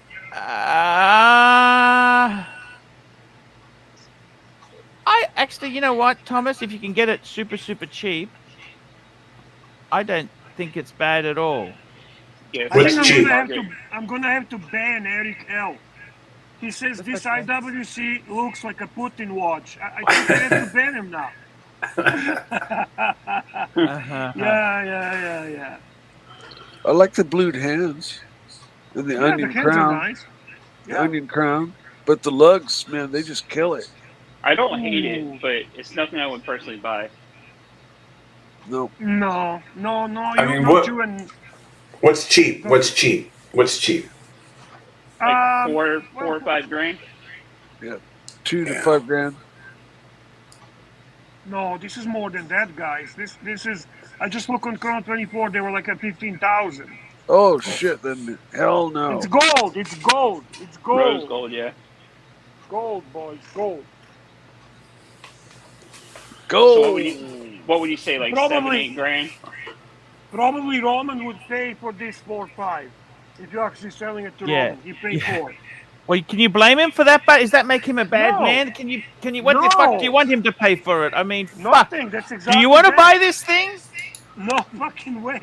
Speaker 1: I actually, you know what, Thomas? If you can get it super, super cheap, I don't think it's bad at all.
Speaker 13: Yeah,
Speaker 2: I think I'm gonna have to ban Eric L. He says this IWC looks like a Putin watch. I think I have to ban him now. Yeah.
Speaker 11: I like the blued hands and the onion
Speaker 2: the hands
Speaker 11: crown.
Speaker 2: are nice.
Speaker 11: The onion crown, but the lugs, man, they just kill it.
Speaker 13: I don't hate it, but it's nothing I would personally buy.
Speaker 11: No.
Speaker 2: No.
Speaker 14: I mean, what's cheap? What's cheap? What's cheap?
Speaker 13: Like four or 5 grand.
Speaker 11: Yeah, 2 to 5 grand.
Speaker 2: No, this is more than that, guys. This is. I just look on Chrono 24. They were like at 15,000.
Speaker 11: Oh shit! Then hell no.
Speaker 2: It's gold. It's gold.
Speaker 13: Rose gold, yeah.
Speaker 2: gold, boys, gold.
Speaker 11: Gold.
Speaker 13: So what would you say, like
Speaker 2: Probably-
Speaker 13: 7-8 grand?
Speaker 2: Probably Roman would pay for this 4-5 if you're actually selling it to
Speaker 1: Yeah,
Speaker 2: Roman. He paid
Speaker 1: yeah.
Speaker 2: 4.
Speaker 1: Well, can you blame him for that? But does that make him a bad
Speaker 2: No.
Speaker 1: man? Can you? What the fuck do you
Speaker 2: No.
Speaker 1: want him to pay for it? I mean, fuck.
Speaker 2: Nothing. That's exactly.
Speaker 1: Do you want to
Speaker 2: that.
Speaker 1: buy this thing?
Speaker 2: No fucking way.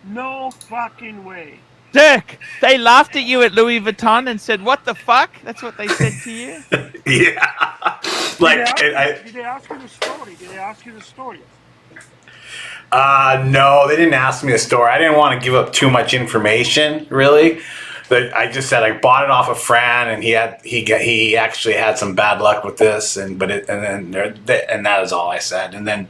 Speaker 2: No fucking way.
Speaker 1: Dirk, they laughed at you at Louis Vuitton and said, "What the fuck?" That's what they said to you.
Speaker 14: Yeah. Like
Speaker 2: Did they ask you the story? Did they ask you the story?
Speaker 14: No, they didn't ask me the story. I didn't want to give up too much information, really. But I just said I bought it off a friend, and he actually had some bad luck with this, and that is all I said. And then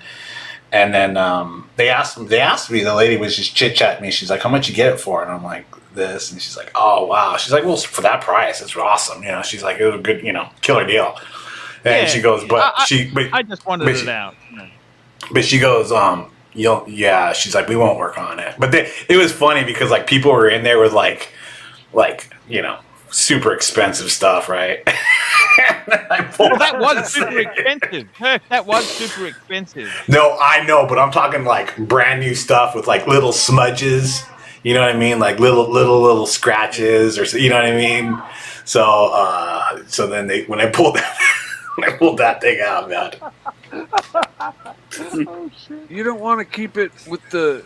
Speaker 14: they asked me. The lady was just chit chatting me. She's like, "How much you get it for?" And I'm like, "This." And she's like, "Oh wow." She's like, "Well, for that price, it's awesome." You know, she's like, "It was a good, killer deal." And she goes,
Speaker 1: I just wanted it out.
Speaker 14: But she goes, yeah. She's like, "We won't work on it." But it was funny because like people were in there with like super expensive stuff, right?
Speaker 1: Well, that was super expensive. Kirk, that was super expensive.
Speaker 14: No, I know, but I'm talking like brand new stuff with like little smudges. You know what I mean? Like little scratches, or you know what I mean? So then when I pulled that thing out, man.
Speaker 2: Oh shit.
Speaker 11: You don't want to keep it with the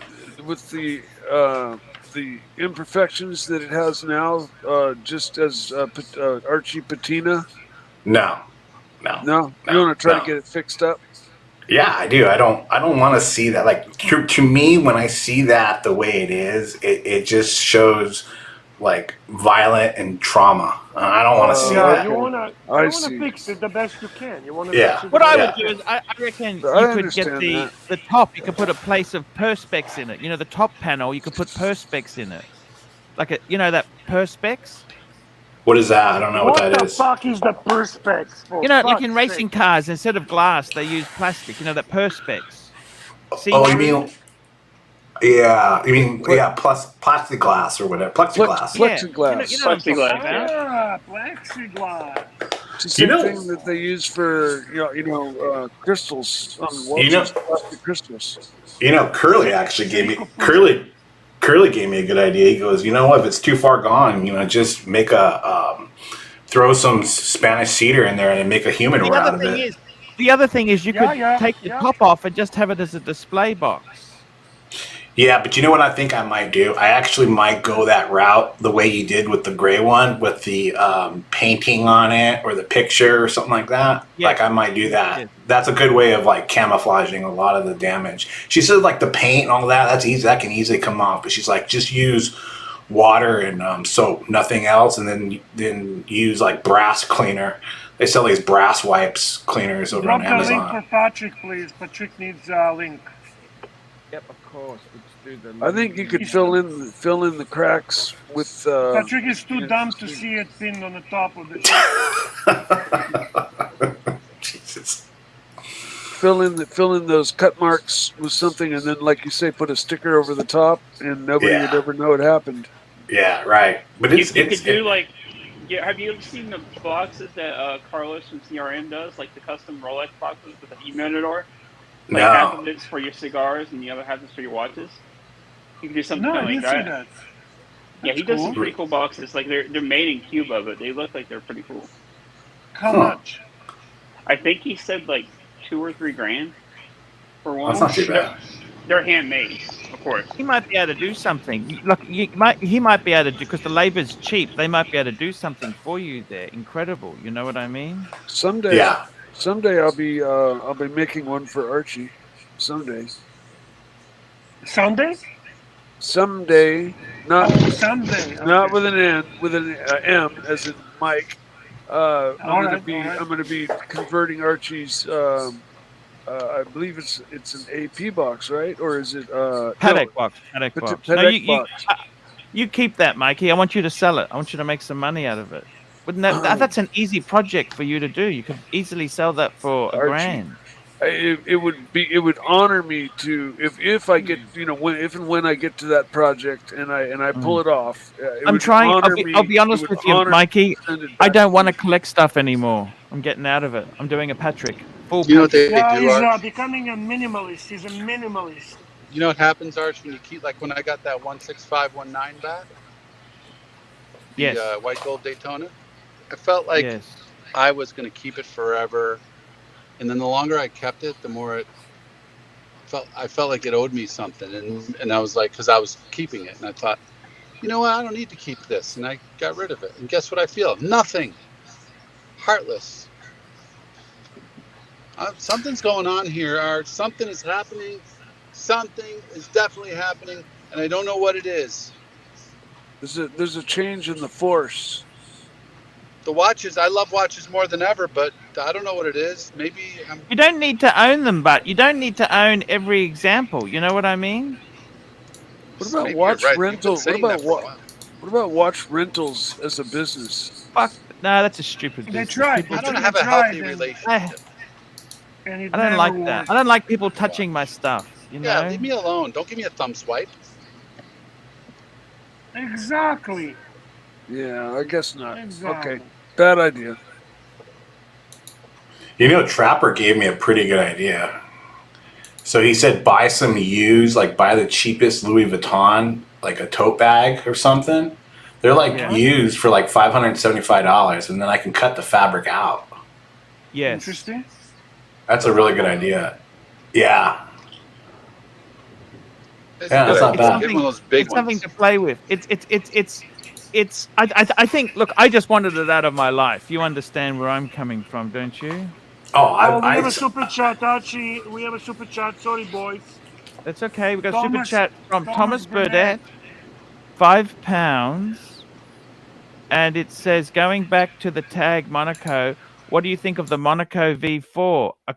Speaker 11: imperfections that it has now, just as Archie patina.
Speaker 14: No.
Speaker 11: You want to try to get it fixed up.
Speaker 14: Yeah, I do. I don't want to see that. Like to me, when I see that the way it is, it just shows like violent and trauma. I don't want to see that.
Speaker 2: You want to fix it the best you can. You want to fix it.
Speaker 1: What I would do is, I reckon you could get the top. You could put a place of perspex in it. You know, the top panel. You could put perspex in it, like that perspex.
Speaker 14: What is that? I don't know what that is.
Speaker 2: What the fuck is the perspex for?
Speaker 1: You know, like in racing cars, instead of glass, they use plastic. You know, that perspex.
Speaker 14: You mean? Yeah, plus plexiglass or whatever. Plexiglass.
Speaker 11: Plexiglass.
Speaker 1: You know plexiglass.
Speaker 2: Yeah, plexiglass.
Speaker 11: It's the same thing that they use for crystals on watches. Plastic crystals.
Speaker 14: Curly actually gave me Curly gave me a good idea. He goes, you know what? If it's too far gone, just make throw some Spanish cedar in there and make a humidor out of it.
Speaker 1: The other thing is you could take the top off and just have it as a display box.
Speaker 14: Yeah, but you know what I think I might do? I actually might go that route the way you did with the gray one, with the painting on it or the picture or something like that. Yeah. Like I might do that. Yeah. That's a good way of like camouflaging a lot of the damage. She said like the paint and all that, that's easy. That can easily come off. But she's like, just use water and soap, nothing else, and then use like brass cleaner. They sell these brass wipes cleaners over on Amazon.
Speaker 2: Drop the link for Patrick, please. Patrick needs a link.
Speaker 1: Yep, of course.
Speaker 11: I think you could fill in the cracks with.
Speaker 2: Patrick is too dumb to see it pinned on the top of the.
Speaker 14: Jesus.
Speaker 11: Fill in those cut marks with something, and then, like you say, put a sticker over the top, and nobody would ever know it happened.
Speaker 14: Yeah, right. But
Speaker 13: you could do like. Yeah, have you ever seen the boxes that Carlos from CRM does, like the custom Rolex boxes with the humidor? Like half of it's for your cigars and the other half is for your watches. You can do something like that. Yeah, he does some pretty cool boxes. Like they're made in Cuba, but they look like they're pretty cool.
Speaker 2: How much?
Speaker 13: I think he said like $2 or $3 grand for one.
Speaker 14: That's not too bad.
Speaker 13: They're handmade, of course.
Speaker 1: He might be able to do something. Look, he might be able to do, because the labor's cheap. They might be able to do something for you there. Incredible. You know what I mean?
Speaker 11: Someday I'll be making one for Archie. Someday.
Speaker 2: Sunday?
Speaker 11: Someday, not
Speaker 2: someday. Okay.
Speaker 11: Not with an N, with an M as in Mike. I'm going to be converting Archie's. I believe it's an AP box, right? Or is it
Speaker 1: Paddock box? Paddock box. You keep that, Mikey. I want you to sell it. I want you to make some money out of it. Wouldn't that's an easy project for you to do? You could easily sell that for $1,000.
Speaker 11: it would honor me to if I get when I get to that project and I pull it off. It
Speaker 1: I'm
Speaker 11: would
Speaker 1: trying.
Speaker 11: honor
Speaker 1: I'll
Speaker 11: me.
Speaker 1: be honest
Speaker 11: It would
Speaker 1: with you,
Speaker 11: honor me
Speaker 1: Mikey.
Speaker 11: to send it
Speaker 1: I
Speaker 11: back
Speaker 1: don't
Speaker 11: to
Speaker 1: want to
Speaker 11: you.
Speaker 1: collect stuff anymore. I'm getting out of it. I'm doing a Patrick. Full
Speaker 10: You know what
Speaker 1: Patrick.
Speaker 10: they
Speaker 2: Yeah,
Speaker 10: do,
Speaker 2: he's
Speaker 10: Arch?
Speaker 2: becoming a minimalist. He's a minimalist.
Speaker 10: You know what happens, Arch, when you keep, like when I got that 16519 back, the
Speaker 1: Yes.
Speaker 10: white gold Daytona, I felt like
Speaker 1: Yes.
Speaker 10: I was going to keep it forever. And then the longer I kept it, the more I felt like it owed me something. And I was like, because I was keeping it. And I thought, you know what? I don't need to keep this. And I got rid of it. And guess what I feel? Nothing. Heartless. Something's going on here, Arch. Something is happening. Something is definitely happening. And I don't know what it is.
Speaker 11: There's a change in the force.
Speaker 10: The watches, I love watches more than ever, but I don't know what it is. Maybe
Speaker 1: You don't need to own them, but you don't need to own every example. You know what I mean?
Speaker 11: What about
Speaker 10: maybe
Speaker 11: watch
Speaker 10: you're right. You've been
Speaker 11: rental? What
Speaker 10: saying
Speaker 11: about
Speaker 10: that for a while.
Speaker 11: what about watch rentals as a business?
Speaker 1: Fuck. No, that's a stupid
Speaker 2: They
Speaker 1: business.
Speaker 2: tried.
Speaker 1: People
Speaker 10: I don't
Speaker 2: They
Speaker 10: have a
Speaker 2: tried,
Speaker 10: healthy relationship.
Speaker 2: and it
Speaker 1: I don't
Speaker 2: never
Speaker 1: like
Speaker 2: worked.
Speaker 1: that. I don't like people touching my stuff. You
Speaker 10: Yeah,
Speaker 1: know?
Speaker 10: leave me alone. Don't give me a thumb swipe.
Speaker 2: Exactly.
Speaker 11: Yeah, I guess not.
Speaker 2: Exactly.
Speaker 11: Okay, bad idea.
Speaker 14: You know, Trapper gave me a pretty good idea. So he said buy some used, like buy the cheapest Louis Vuitton, like a tote bag or something. They're like used for like $575, and then I can cut the fabric out.
Speaker 1: Yes.
Speaker 2: Interesting.
Speaker 14: That's a really good idea. Yeah.
Speaker 10: That's
Speaker 14: Yeah, that's not bad.
Speaker 10: Give one of those big
Speaker 1: It's something
Speaker 10: ones.
Speaker 1: to play with. I think. Look, I just wanted it out of my life. You understand where I'm coming from, don't you?
Speaker 14: Oh,
Speaker 2: We have a super chat, Archie. We have a super chat. Sorry, boys.
Speaker 1: That's okay. We got
Speaker 2: Thomas-
Speaker 1: super chat from Thomas
Speaker 2: Burnett.
Speaker 1: Burdett, £5, and it says going back to the tag Monaco. What do you think of the Monaco V4? A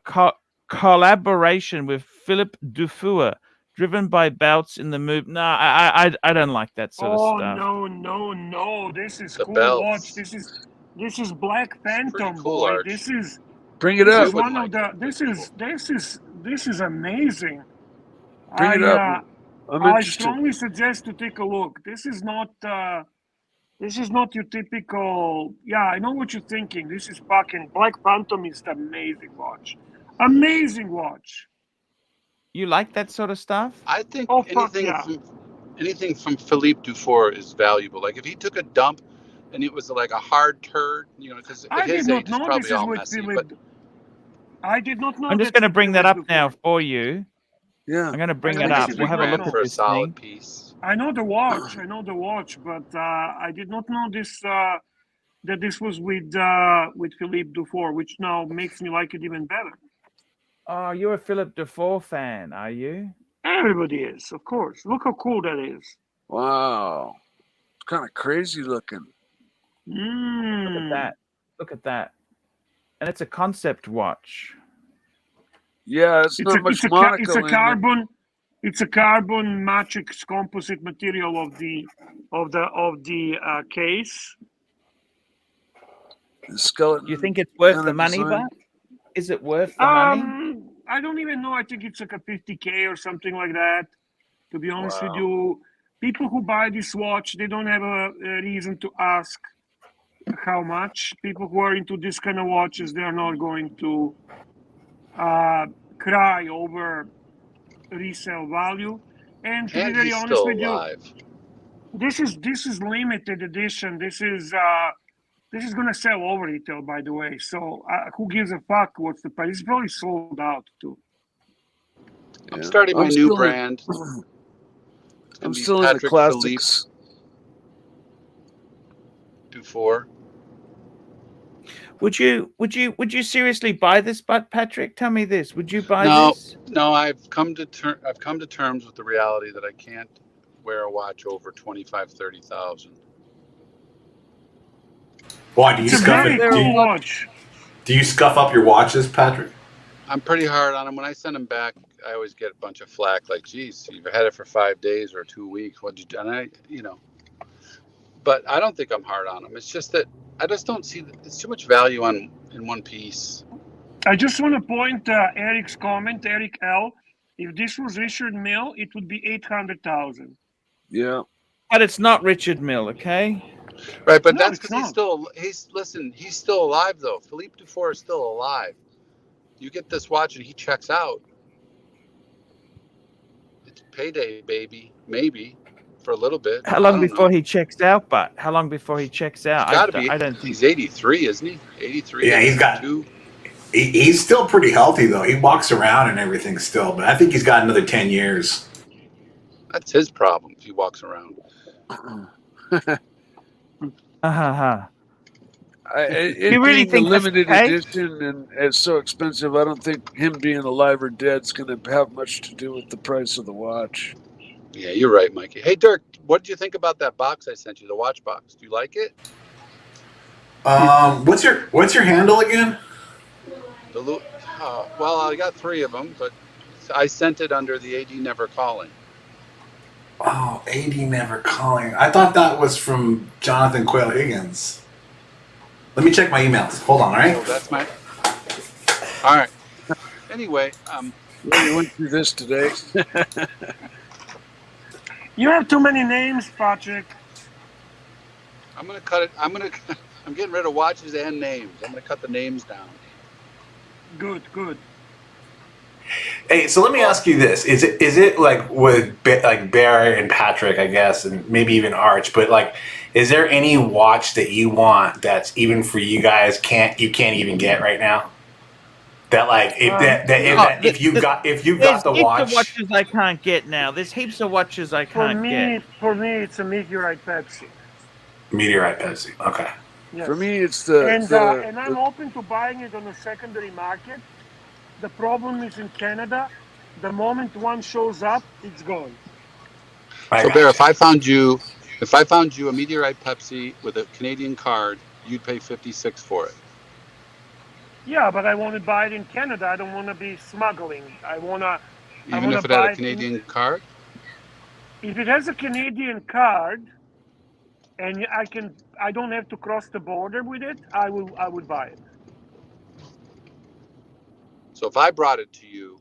Speaker 1: collaboration with Philippe Dufour, driven by Bouts in the move. No, I don't like that sort of stuff.
Speaker 2: No. This is
Speaker 10: The
Speaker 2: cool
Speaker 10: belts.
Speaker 2: watch. This is Black Phantom,
Speaker 10: cool,
Speaker 2: boy.
Speaker 10: Arch.
Speaker 2: This is
Speaker 11: Bring it
Speaker 2: this
Speaker 11: up.
Speaker 2: is one of the this is amazing.
Speaker 11: Bring it up. I'm
Speaker 2: I
Speaker 11: interested.
Speaker 2: strongly suggest to take a look. This is not your typical. Yeah, I know what you're thinking. This is fucking Black Phantom is the amazing watch. Amazing watch.
Speaker 1: You like that sort of stuff?
Speaker 10: I think
Speaker 2: Oh, fuck yeah.
Speaker 10: anything from Philippe Dufour is valuable. Like if he took a dump and it was like a hard turd, because
Speaker 2: I
Speaker 10: at his
Speaker 2: did not
Speaker 10: age it's
Speaker 2: know
Speaker 10: probably
Speaker 2: this is
Speaker 10: all
Speaker 2: with
Speaker 10: messy.
Speaker 2: Philippe. I did not know.
Speaker 1: I'm just
Speaker 2: that's
Speaker 1: going to
Speaker 2: with
Speaker 1: bring that
Speaker 2: Philippe
Speaker 1: up now
Speaker 2: Dufour.
Speaker 1: for you.
Speaker 11: Yeah.
Speaker 1: I'm going to bring
Speaker 2: I
Speaker 1: it
Speaker 2: know
Speaker 1: up.
Speaker 2: this is
Speaker 1: We'll have a
Speaker 2: with
Speaker 1: look
Speaker 2: Renault.
Speaker 1: at
Speaker 10: for a
Speaker 1: this
Speaker 10: solid
Speaker 1: thing.
Speaker 10: piece.
Speaker 2: I know the watch, but I did not know this that this was with Philippe Dufour, which now makes me like it even better.
Speaker 1: Oh, you're a Philippe Dufour fan, are you?
Speaker 2: Everybody is, of course. Look how cool that is.
Speaker 11: Wow. It's kind of crazy looking.
Speaker 1: Look at that. Look at that. And it's a concept watch.
Speaker 11: Yeah, it's not much Monaco
Speaker 2: it's a
Speaker 11: in it.
Speaker 2: carbon. It's a carbon matrix composite material of the case.
Speaker 11: The skeleton.
Speaker 1: Do you think it's worth
Speaker 11: kind
Speaker 1: the
Speaker 11: of
Speaker 1: money,
Speaker 11: design.
Speaker 1: but is it worth the money?
Speaker 2: I don't even know. I think it's like a 50K or something like that. To be honest with you, people who buy this watch, they don't have a reason to ask how much. People who are into this kind of watches, they are not going to cry over resale value. And to be
Speaker 10: And
Speaker 2: very
Speaker 10: he's
Speaker 2: honest
Speaker 10: still
Speaker 2: with
Speaker 10: alive.
Speaker 2: you, this is limited edition. This is gonna sell over retail, by the way. So who gives a fuck what's the price? It's probably sold out too.
Speaker 10: I'm starting my new brand.
Speaker 11: I'm still in the classics.
Speaker 10: Dufour.
Speaker 1: Would you seriously buy this, but Patrick? Tell me this. Would you buy this?
Speaker 10: No, I've come to terms with the reality that I can't wear a watch over 25,000, 30,000.
Speaker 14: Why do you scuff it? Do you scuff up your watches, Patrick?
Speaker 10: I'm pretty hard on them. When I send them back, I always get a bunch of flack. Like, geez, you've had it for 5 days or 2 weeks. What'd you do? And but I don't think I'm hard on them. It's just that I just don't see it's too much value in one piece.
Speaker 2: I just want to point Eric's comment, Eric L. If this was Richard Mill, it would be 800,000.
Speaker 11: Yeah.
Speaker 1: But it's not Richard Mill, okay?
Speaker 10: Right, but
Speaker 2: No,
Speaker 10: that's
Speaker 2: it's
Speaker 10: because
Speaker 2: not.
Speaker 10: he's still alive though. Philippe Dufour is still alive. You get this watch and he checks out. It's payday, baby. Maybe for a little bit.
Speaker 1: How
Speaker 10: I
Speaker 1: long
Speaker 10: don't
Speaker 1: before
Speaker 10: know.
Speaker 1: he checks out, but how long before he checks out?
Speaker 10: It's got to be.
Speaker 1: I don't think
Speaker 10: He's 83, isn't he? 83.
Speaker 14: Yeah, he's got. He's still pretty healthy though. He walks around and everything still, but I think he's got another 10 years.
Speaker 10: That's his problem if he walks around.
Speaker 11: It
Speaker 1: really
Speaker 11: being a
Speaker 1: think that's the
Speaker 11: limited
Speaker 1: case?
Speaker 11: edition and it's so expensive, I don't think him being alive or dead is going to have much to do with the price of the watch.
Speaker 10: Yeah, you're right, Mikey. Hey, Dirk, what did you think about that box I sent you, the watch box? Do you like it?
Speaker 14: What's your handle again?
Speaker 10: Well, I got 3 of them, but I sent it under the AD Never Calling.
Speaker 14: Oh, AD Never Calling. I thought that was from Jonathan Quayle Higgins. Let me check my emails. Hold on, all right?
Speaker 10: Oh, that's my... All right. Anyway,
Speaker 11: we went through this today.
Speaker 2: You have too many names, Patrick.
Speaker 10: I'm going to cut it. I'm getting rid of watches and names. I'm going to cut the names down.
Speaker 2: Good.
Speaker 14: Hey, so let me ask you this: Is it like with like Bear and Patrick, I guess, and maybe even Arch? But like, is there any watch that you want that's even for you guys you can't even get right now? That like if you got the watch,
Speaker 1: heaps of watches I can't get now. There's heaps of watches I can't get.
Speaker 2: For me, it's a Meteorite Pepsi.
Speaker 14: Meteorite Pepsi. Okay.
Speaker 2: Yes.
Speaker 11: For me, it's
Speaker 2: and I'm open to buying it on the secondary market. The problem is in Canada, the moment one shows up, it's gone.
Speaker 10: So Bear, if I found you a Meteorite Pepsi with a Canadian card, you'd pay $56 for it.
Speaker 2: Yeah, but I want to buy it in Canada. I don't want to be smuggling.
Speaker 10: Even if it had a Canadian card?
Speaker 2: If it has a Canadian card, and I don't have to cross the border with it, I would buy it.
Speaker 10: So if I brought it to you,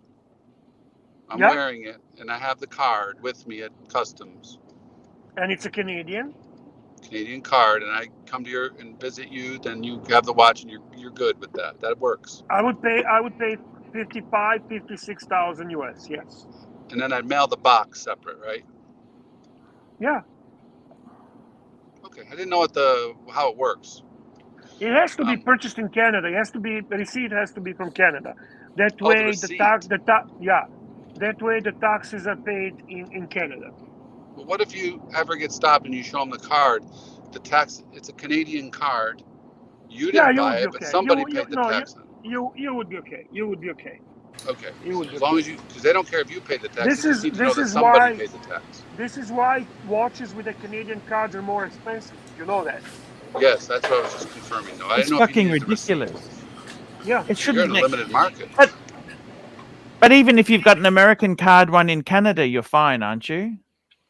Speaker 10: I'm wearing it, and I have the card with me at customs.
Speaker 2: And it's a Canadian
Speaker 10: card, and I come to your and visit you, then you have the watch, and you're good with that. That works.
Speaker 2: I would pay 56,000 US. Yes.
Speaker 10: And then I'd mail the box separate, right?
Speaker 2: Yeah.
Speaker 10: Okay, I didn't know how it works.
Speaker 2: It has to be purchased in Canada. The receipt has to be from Canada. That way, that way the taxes are paid in Canada.
Speaker 10: But what if you ever get stopped and you show them the card? The tax, it's a Canadian card. You didn't buy it, but somebody paid the tax on it.
Speaker 2: You would be okay. You would be okay.
Speaker 10: Okay.
Speaker 2: You would
Speaker 10: as long as because they don't care if you pay the tax. They just need to know that somebody paid the tax.
Speaker 2: This is why watches with a Canadian card are more expensive. You know that.
Speaker 10: Yes, that's what I was just confirming. No, I
Speaker 1: It's
Speaker 10: didn't know
Speaker 1: fucking
Speaker 10: if you
Speaker 1: ridiculous.
Speaker 2: Yeah,
Speaker 1: it shouldn't.
Speaker 10: You're in a limited market.
Speaker 1: But even if you've got an American card one in Canada, you're fine, aren't you?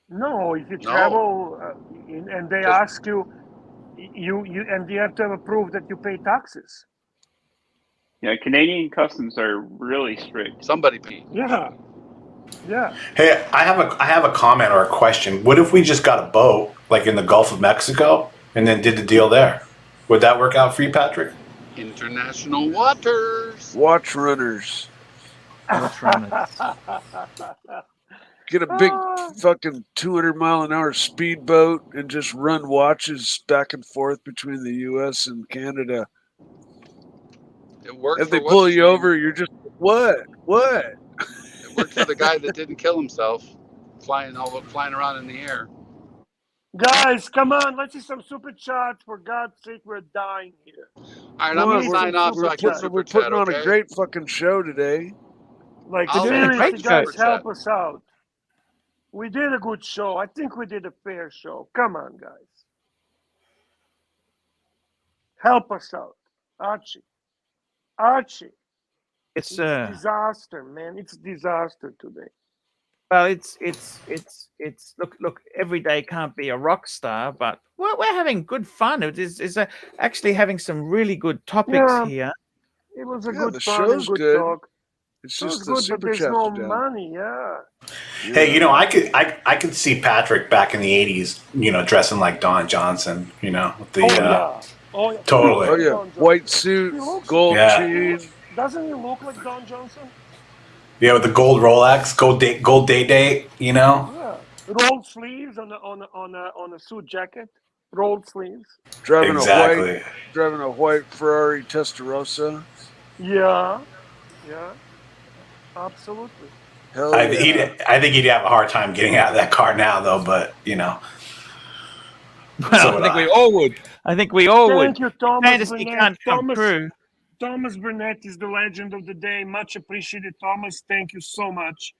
Speaker 2: No, if you travel and they ask you and you have to have a proof that you pay taxes.
Speaker 13: Yeah, Canadian customs are really strict.
Speaker 10: Somebody paid.
Speaker 2: Yeah.
Speaker 14: Hey, I have a comment or a question. What if we just got a boat, like in the Gulf of Mexico, and then did the deal there? Would that work out for you, Patrick?
Speaker 10: International waters.
Speaker 11: Watch runners. Get a big fucking 200-mile-an-hour speedboat and just run watches back and forth between the U.S. and Canada.
Speaker 10: It worked.
Speaker 11: If they pull you over, you're just what?
Speaker 10: It worked for the guy that didn't kill himself, flying around in the air.
Speaker 2: Guys, come on, let's see some super chats. For God's sake, we're dying here.
Speaker 10: All right, I'm gonna sign off so I can super chat.
Speaker 11: We're putting on a great fucking show today.
Speaker 2: Like, seriously, guys, help us out. We did a good show. I think we did a fair show. Come on, guys. Help us out. Archie. It's disaster, man. It's disaster today.
Speaker 1: Well, it's look. Every day can't be a rock star, but we're having good fun. It is actually having some really good topics here.
Speaker 2: It was a
Speaker 11: Yeah,
Speaker 2: good
Speaker 11: the
Speaker 2: fun and
Speaker 11: show's
Speaker 2: good
Speaker 11: good.
Speaker 2: talk.
Speaker 11: It's
Speaker 2: It was
Speaker 11: just the
Speaker 2: good, but
Speaker 11: super
Speaker 2: there's
Speaker 11: chats
Speaker 2: no
Speaker 11: are down.
Speaker 2: money. Yeah.
Speaker 14: Hey, you know, I could see Patrick back in the '80s, you know, dressing like Don Johnson, you know, with the
Speaker 2: Oh yeah. Oh yeah. He looks
Speaker 14: totally,
Speaker 11: Oh
Speaker 2: like
Speaker 11: yeah,
Speaker 2: Don Johnson.
Speaker 11: white suit,
Speaker 2: He looks.
Speaker 11: gold
Speaker 14: yeah,
Speaker 11: chain.
Speaker 2: Doesn't he look like Don Johnson?
Speaker 14: yeah, with the gold Rolex, gold date, you know.
Speaker 2: Yeah. Rolled sleeves on a suit jacket. Rolled sleeves.
Speaker 11: Driving
Speaker 14: Exactly.
Speaker 11: a white Ferrari Testarossa.
Speaker 2: Yeah. Yeah. Absolutely.
Speaker 11: Hell
Speaker 14: I
Speaker 11: yeah.
Speaker 14: think he'd have a hard time getting out of that car now, though. But you know, so
Speaker 1: Well, I
Speaker 14: would
Speaker 1: think we
Speaker 14: I.
Speaker 1: all would. I think we all would.
Speaker 2: Thank you, Thomas
Speaker 1: Fantasy
Speaker 2: Burnett.
Speaker 1: can't come true.
Speaker 2: Thomas Burnett is the legend of the day. Much appreciated, Thomas. Thank you so much.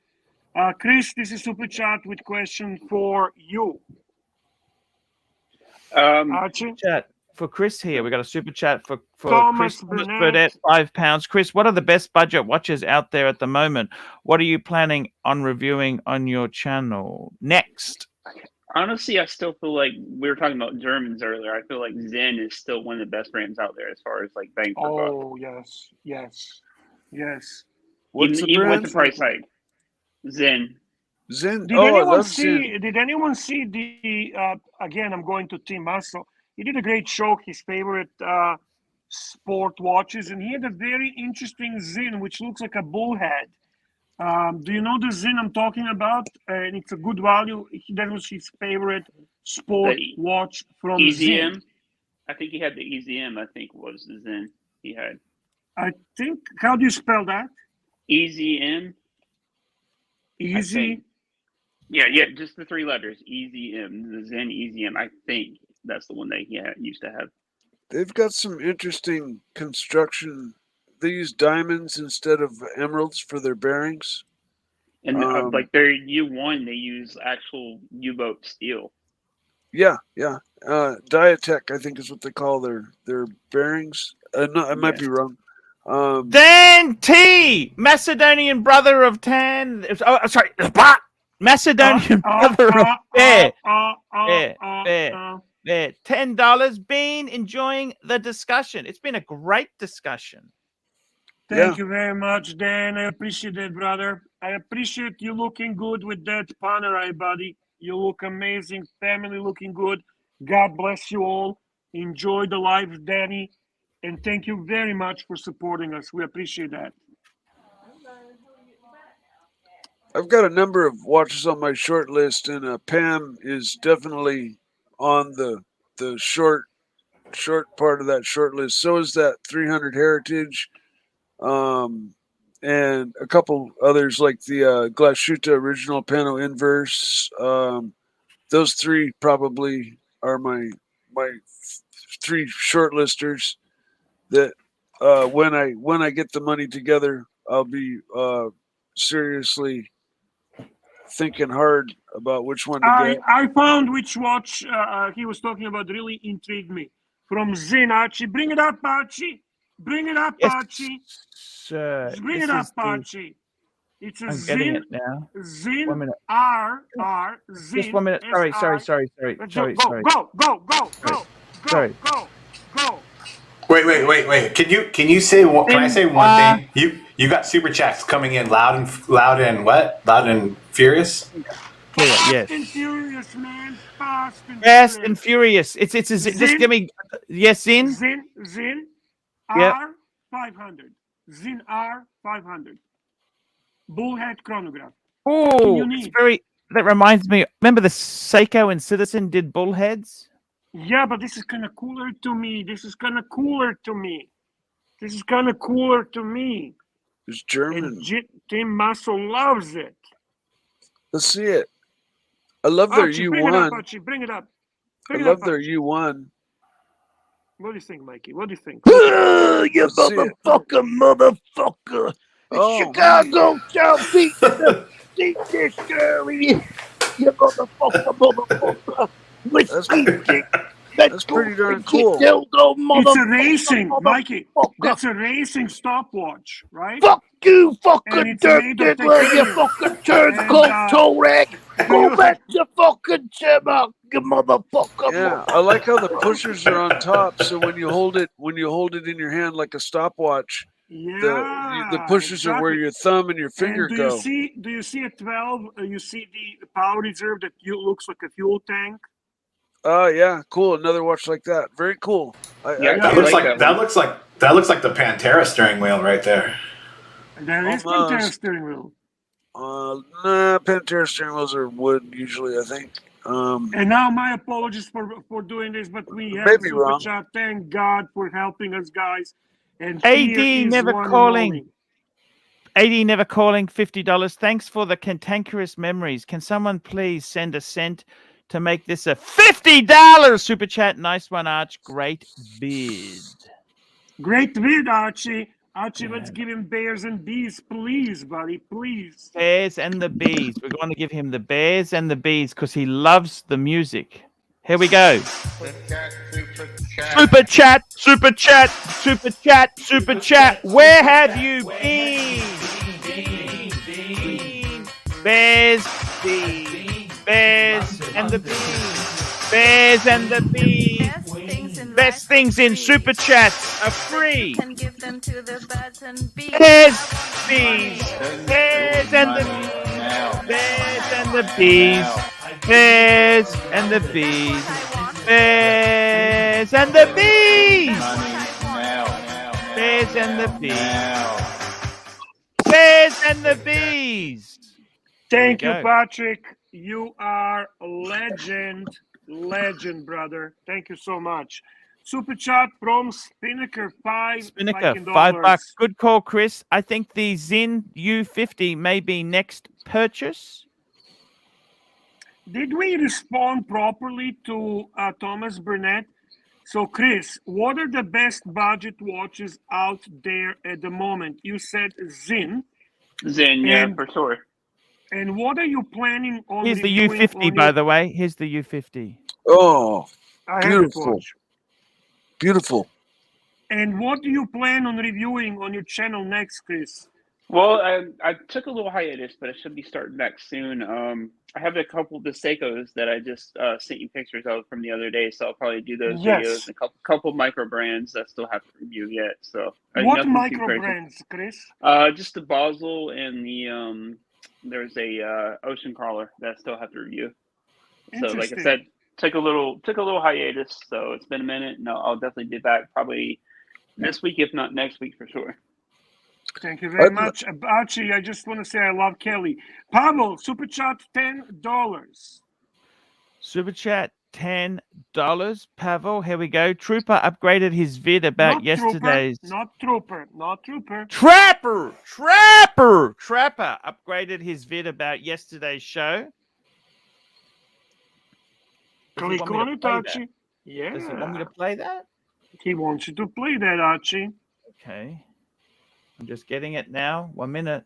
Speaker 2: Chris, this is Super Chat with question for you. Archie?
Speaker 1: Chat for Chris here. We got a super chat for
Speaker 2: Thomas
Speaker 1: Chris
Speaker 2: Burnett.
Speaker 1: Burnett, £5. Chris, what are the best budget watches out there at the moment? What are you planning on reviewing on your channel next?
Speaker 13: Honestly, I still feel like we were talking about Germans earlier. I feel like Zen is still one of the best brands out there as far as like bang for buck.
Speaker 2: Oh yes, yes, yes.
Speaker 11: What's the
Speaker 13: Even with
Speaker 11: brand?
Speaker 13: the price hike, Zen.
Speaker 11: Zen.
Speaker 2: Did
Speaker 11: Oh, I
Speaker 2: anyone
Speaker 11: love
Speaker 2: see?
Speaker 11: Zen.
Speaker 2: Did anyone see the? Again, I'm going to Tim Muscle. He did a great show. His favorite sport watches, and he had a very interesting Zen, which looks like a bullhead. Do you know the Zen I'm talking about? And it's a good value. That was his favorite sport watch from
Speaker 13: EZM.
Speaker 2: Zen.
Speaker 13: I think he had the EZM. I think was the Zen he had.
Speaker 2: I think. How do you spell that?
Speaker 13: EZM.
Speaker 2: Easy.
Speaker 13: Yeah, just the three letters. EZM. The Zen EZM. I think that's the one that he used to have.
Speaker 11: They've got some interesting construction. They use diamonds instead of emeralds for their bearings.
Speaker 13: And like their U1, they use actual U-boat steel.
Speaker 11: Yeah. Diatech, I think, is what they call their bearings. No, I might be wrong.
Speaker 1: Dan T, Macedonian brother of Tan. Oh, sorry, Macedonian brother of Bear. Bear. $10. Been enjoying the discussion. It's been a great discussion.
Speaker 2: Thank you very much, Dan. I appreciate it, brother. I appreciate you looking good with that Panerai, buddy. You look amazing. Family looking good. God bless you all. Enjoy the live, Danny. And thank you very much for supporting us. We appreciate that.
Speaker 11: I've got a number of watches on my short list, and Pam is definitely on the short part of that short list. So is that 300 Heritage, and a couple others like the Glashuta Original Pano Inverse. Those three probably are my three shortlisters that when I get the money together, I'll be seriously thinking hard about which one to get.
Speaker 2: I found which watch he was talking about really intrigued me. From Zen, Archie. Bring it up, Archie. Bring it up, Archie.
Speaker 1: Sir,
Speaker 2: Bring it up, Archie. It's a
Speaker 1: I'm getting
Speaker 2: Zen.
Speaker 1: it now.
Speaker 2: Zen
Speaker 1: 1 minute.
Speaker 2: R Zen.
Speaker 1: Just 1 minute. Sorry.
Speaker 2: Go.
Speaker 14: Wait. Can you say what? Can I say one thing? You got super chats coming in loud and what? Loud and furious.
Speaker 2: Fast and furious, man.
Speaker 1: Fast and furious. It's just give me Zin.
Speaker 2: Zin R500. Zin R500. Bullhead chronograph.
Speaker 1: Oh, it's very. That reminds me. Remember the Seiko and Citizen did bullheads?
Speaker 2: Yeah, but this is kind of cooler to me. This is kind of cooler to me.
Speaker 11: It's German.
Speaker 2: And Tim Muscle loves it.
Speaker 11: Let's see it. I love their
Speaker 2: Archie,
Speaker 11: U1.
Speaker 2: bring it up, Archie. Bring it up.
Speaker 11: I love their U1.
Speaker 2: What do you think, Mikey? What do you think?
Speaker 15: You motherfucker. Chicago South Beach. Deep dish girlie. You motherfucker.
Speaker 11: That's pretty darn cool.
Speaker 2: It's a racing, Mikey. That's a racing stopwatch, right?
Speaker 15: Fuck you, fucking dirt diddler, you fucking turncoat toe rag. Go back to fucking Chipmunk, you motherfucker.
Speaker 11: Yeah, I like how the pushers are on top, so when you hold it in your hand like a stopwatch,
Speaker 2: Yeah,
Speaker 11: The pushers are where
Speaker 2: exactly.
Speaker 11: your thumb and your finger
Speaker 2: And
Speaker 11: go.
Speaker 2: do you see a 12? You see the power reserve that looks like a fuel tank.
Speaker 11: Oh yeah, cool. Another watch like that. Very cool.
Speaker 14: That looks like the Pantera steering wheel right there.
Speaker 2: There is Pantera steering wheel.
Speaker 11: Nah, Pantera steering wheels are wood usually, I think.
Speaker 2: And now my apologies for doing this, but we have
Speaker 11: Maybe
Speaker 2: super
Speaker 11: wrong.
Speaker 2: chat. Thank God for helping us, guys. And
Speaker 1: AD
Speaker 2: here is
Speaker 1: never
Speaker 2: one and
Speaker 1: calling.
Speaker 2: only.
Speaker 1: AD never calling, $50. Thanks for the cantankerous memories. Can someone please send a cent to make this a $50 super chat? Nice one, Arch. Great bid.
Speaker 2: Great vid, Archie. Archie, let's give him bears and bees, please, buddy, please.
Speaker 1: Bears and the bees. We're going to give him the bears and the bees because he loves the music. Here we go. Super chat, super chat, super chat, super chat. Where have you been? Bears, bees, bears and the bees, bears and the bees. Best things in super chats are free. Bears, bees, bears and the bees, bears and the bees, bears and the bees, bears and the bees, bears and the bees, bears and the bees.
Speaker 2: Thank you, Patrick. You are a legend, brother. Thank you so much. Super chat from Spinnaker,
Speaker 1: Spinnaker, $5. Good call, Chris. I think the Zin U50 may be next purchase.
Speaker 2: Did we respond properly to Thomas Burnett? So, Chris, what are the best budget watches out there at the moment? You said Zin.
Speaker 13: Zin, yeah, for sure.
Speaker 2: And what are you planning on?
Speaker 1: Here's the U50, by the way. Here's the U50.
Speaker 11: Oh,
Speaker 2: I have it,
Speaker 11: beautiful.
Speaker 2: watch.
Speaker 11: Beautiful.
Speaker 2: And what do you plan on reviewing on your channel next, Chris?
Speaker 13: Well, I took a little hiatus, but I should be starting back soon. I have a couple of the Seikos that I just sent you pictures of from the other day, so I'll probably do those videos. A couple micro brands that I still have to review yet. So
Speaker 2: what micro brands, Chris?
Speaker 13: Just the Basel and the there's a Ocean Crawler that I still have to review. So, like I said, took a little hiatus, so it's been a minute. No, I'll definitely be back probably this week, if not next week, for sure.
Speaker 2: Thank you very much, Archie. I just want to say I love Kelly. Pavel, super chat $10.
Speaker 1: Super chat $10. Pavel, here we go. Trooper upgraded his vid about yesterday's.
Speaker 2: Not Trooper.
Speaker 1: Trapper upgraded his vid about yesterday's show.
Speaker 2: Click on it, Archie. Yeah.
Speaker 1: Does he want me to play that?
Speaker 2: He wants you to play that, Archie.
Speaker 1: Okay. I'm just getting it now. 1 minute.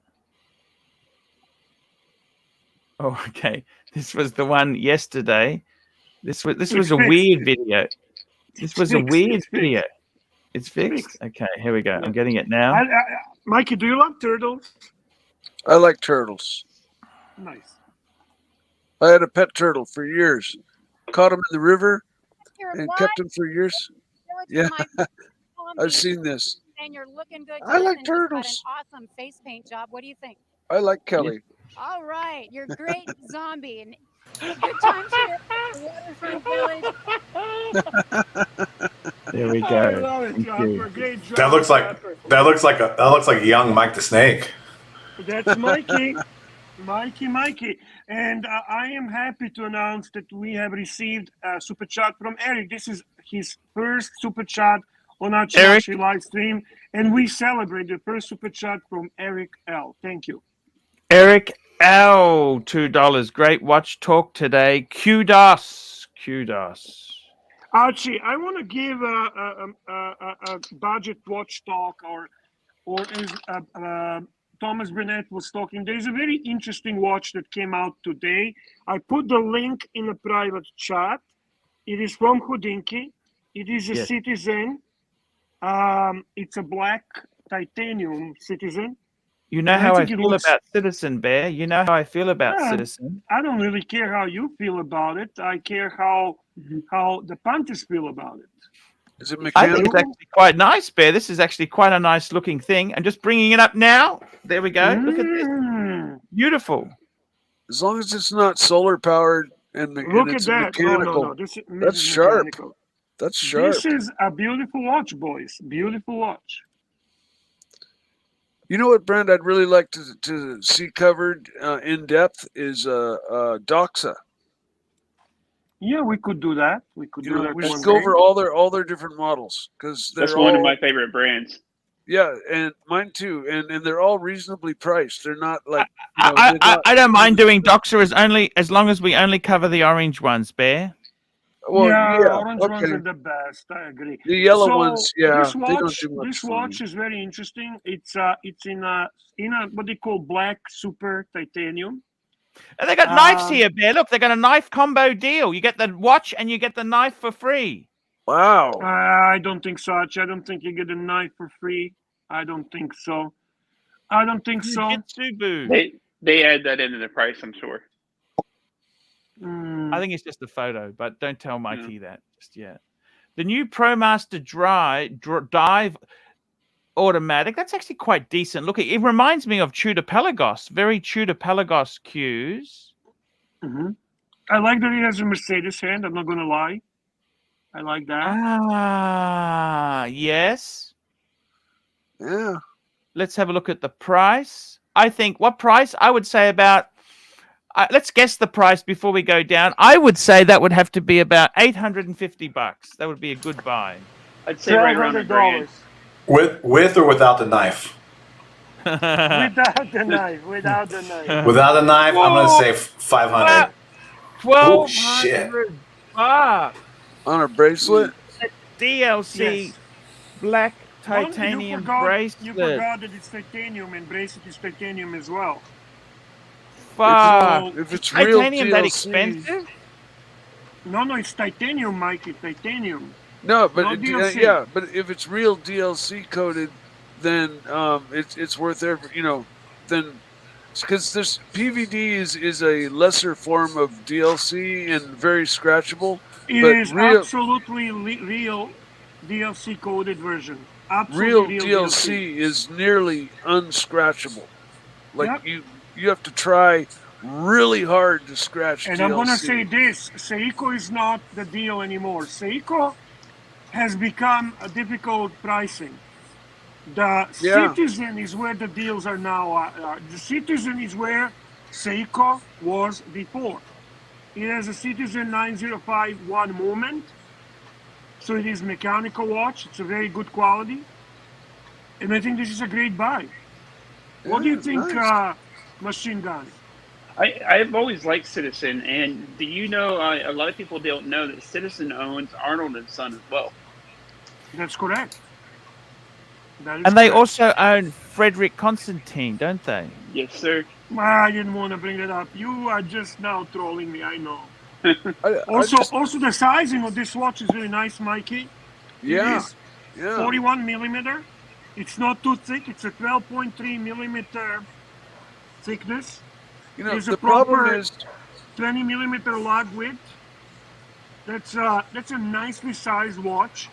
Speaker 1: Oh, okay. This was the one yesterday. This was a weird video. This was a weird video. It's fixed? Okay, here we go. I'm getting it now.
Speaker 2: Mikey, do you love turtles?
Speaker 11: I like turtles.
Speaker 2: Nice.
Speaker 11: I had a pet turtle for years. Caught him in the river and kept him for years. Yeah, I've seen this.
Speaker 16: And you're looking good.
Speaker 11: I like
Speaker 16: Justin
Speaker 11: turtles.
Speaker 16: just got an awesome face paint job. What do you think?
Speaker 11: I like Kelly.
Speaker 16: All right, you're great, zombie. And good times here at the Waterfront Village.
Speaker 1: There we go.
Speaker 2: I love it, Dropper. Great job,
Speaker 14: That looks like a young Mike the Snake.
Speaker 2: That's Mikey. Mikey. And I am happy to announce that we have received a super chat from Eric. This is his first super chat on our ArchieLuxury live stream, and we celebrate the first super chat from Eric L. Thank you.
Speaker 1: Eric L, $2. Great watch talk today. Kudos.
Speaker 2: Archie, I want to give a budget watch talk, or as Thomas Burnett was talking. There is a very interesting watch that came out today. I put the link in a private chat. It is from Hodinkee. It is a Citizen. It's a black titanium Citizen.
Speaker 1: You know how I feel about Citizen, Bear. You know how I feel about Citizen.
Speaker 2: I don't really care how you feel about it. I care how the Panthers feel about it.
Speaker 11: Is it
Speaker 1: I
Speaker 11: mechanical?
Speaker 1: think it's actually quite nice, Bear. This is actually quite a nice looking thing. I'm just bringing it up now. There we go. Look at this. Beautiful.
Speaker 11: As long as it's not solar powered and
Speaker 2: Look
Speaker 11: it's
Speaker 2: at that. Oh,
Speaker 11: mechanical.
Speaker 2: no. This
Speaker 11: That's
Speaker 2: is
Speaker 11: sharp.
Speaker 2: mechanical.
Speaker 11: That's sharp.
Speaker 2: This is a beautiful watch, boys. Beautiful watch.
Speaker 11: You know what, Brent? I'd really like to see covered in depth is Doxa.
Speaker 2: Yeah, we could do that. We could do that.
Speaker 11: We should
Speaker 2: one
Speaker 11: go
Speaker 2: day.
Speaker 11: over all their different models because
Speaker 13: That's one of my favorite brands.
Speaker 11: Yeah, and mine too, and they're all reasonably priced. They're not like
Speaker 1: I don't mind doing Doxa as long as we only cover the orange ones, Bear.
Speaker 11: Well,
Speaker 2: orange ones
Speaker 11: okay.
Speaker 2: are the best. I agree.
Speaker 11: The yellow
Speaker 2: So,
Speaker 11: ones, yeah,
Speaker 2: This
Speaker 11: they don't
Speaker 2: watch,
Speaker 11: do much
Speaker 2: this
Speaker 11: for
Speaker 2: watch
Speaker 11: me.
Speaker 2: is very interesting. It's in a what they call black super titanium.
Speaker 1: And they got knives here, Bear. Look, they got a knife combo deal. You get the watch and you get the knife for free.
Speaker 11: Wow.
Speaker 2: I don't think so, Archie. I don't think you get a knife for free. I don't think so. I don't think so.
Speaker 1: Jiu-jitsu boo.
Speaker 13: They add that into the price, I'm sure.
Speaker 1: I think it's just a photo, but don't tell Mikey that just yet. The new ProMaster Dive automatic. That's actually quite decent. Look, it reminds me of Tudor Pelagos. Very Tudor Pelagos cues.
Speaker 2: I like that it has a Mercedes hand. I'm not going to lie. I like that.
Speaker 1: Ah, yes.
Speaker 11: Yeah.
Speaker 1: Let's have a look at the price. I think what price? I would say about. Let's guess the price before we go down. I would say that would have to be about $850. That would be a good buy.
Speaker 13: I'd say right around the grand.
Speaker 14: With or without the knife?
Speaker 2: Without the knife. Without the knife.
Speaker 14: Without the knife, I'm going to say 500. Oh, shit.
Speaker 1: $1,200
Speaker 11: on a bracelet.
Speaker 2: Yes.
Speaker 1: DLC black titanium bracelet.
Speaker 2: You forgot that it's titanium and bracelet is titanium as well.
Speaker 1: Fuck.
Speaker 11: If it's real
Speaker 1: titanium that
Speaker 11: DLC,
Speaker 1: expensive?
Speaker 2: No, it's titanium, Mike. It's titanium.
Speaker 11: No, but
Speaker 2: Not DLC.
Speaker 11: yeah, but if it's real DLC coded, then it's worth then because this PVD is a lesser form of DLC and very scratchable.
Speaker 2: It
Speaker 11: but
Speaker 2: is
Speaker 11: real,
Speaker 2: absolutely real DLC coded version.
Speaker 11: real
Speaker 2: Absolutely
Speaker 11: DLC is nearly unscratchable. Like you have to try really hard to scratch
Speaker 2: And
Speaker 11: DLC.
Speaker 2: I'm gonna say this: Seiko is not the deal anymore. Seiko has become a difficult pricing. The Citizen is where the deals are now. The Citizen is where Seiko was before. It has a Citizen 9051 moment, so it is mechanical watch. It's a very good quality, and I think this is a great buy. What do you think, Machine Gun?
Speaker 13: I've always liked Citizen, and do you know, a lot of people don't know that Citizen owns Arnold & Son as well.
Speaker 2: That's correct.
Speaker 1: And they also own Frederick Constantine, don't they?
Speaker 13: Yes, sir.
Speaker 2: I didn't want to bring it up. You are just now trolling me, I know. Also, the sizing of this watch is really nice, Mikey.
Speaker 11: Yeah.
Speaker 2: It is 41 millimeter. It's not too thick. It's a 12.3 millimeter thickness. There's
Speaker 11: the
Speaker 2: a proper
Speaker 11: problem is
Speaker 2: 20 millimeter lug width. That's a nicely sized watch.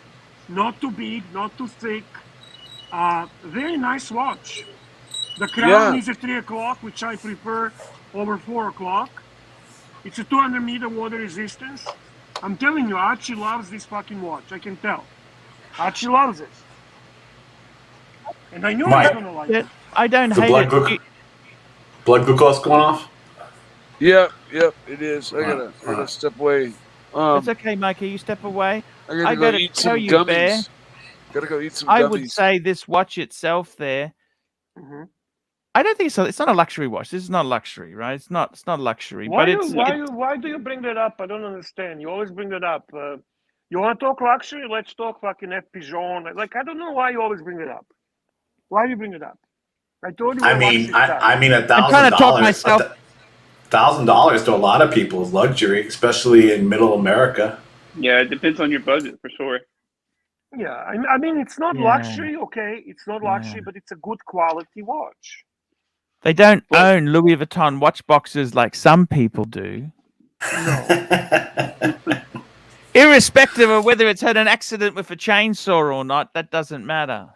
Speaker 2: Not too big, not too thick. Very nice watch. The crown is at 3 o'clock, which I prefer over 4 o'clock. It's a 200 meter water resistance. I'm telling you, Archie loves this fucking watch. I can tell. Archie loves it. And I knew he was going to like it.
Speaker 1: I don't hate it.
Speaker 14: Blood glucose going off?
Speaker 11: Yep, it is. I gotta step away.
Speaker 1: It's okay, Mikey. You step away.
Speaker 11: I gotta
Speaker 1: to
Speaker 11: eat
Speaker 1: tell
Speaker 11: some
Speaker 1: you,
Speaker 11: gummies.
Speaker 1: Bear.
Speaker 11: Gotta go eat some gummies.
Speaker 1: I would say this watch itself there. I don't think so. It's not a luxury watch. This is not luxury, right? It's not luxury.
Speaker 2: Why
Speaker 1: But
Speaker 2: do you bring that up? I don't understand. You always bring that up. You want to talk luxury? Let's talk fucking F. Pigeon. Like, I don't know why you always bring it up. Why do you bring it up? I told you.
Speaker 14: I mean, $1,000.
Speaker 1: I'm trying to talk myself.
Speaker 14: $1,000 to a lot of people is luxury, especially in Middle America.
Speaker 13: Yeah, it depends on your budget for sure.
Speaker 2: Yeah, I mean, it's not luxury, okay? It's not luxury, but it's a good quality watch.
Speaker 1: They don't own Louis Vuitton watch boxes like some people do.
Speaker 2: No.
Speaker 1: Irrespective of whether it's had an accident with a chainsaw or not, that doesn't matter.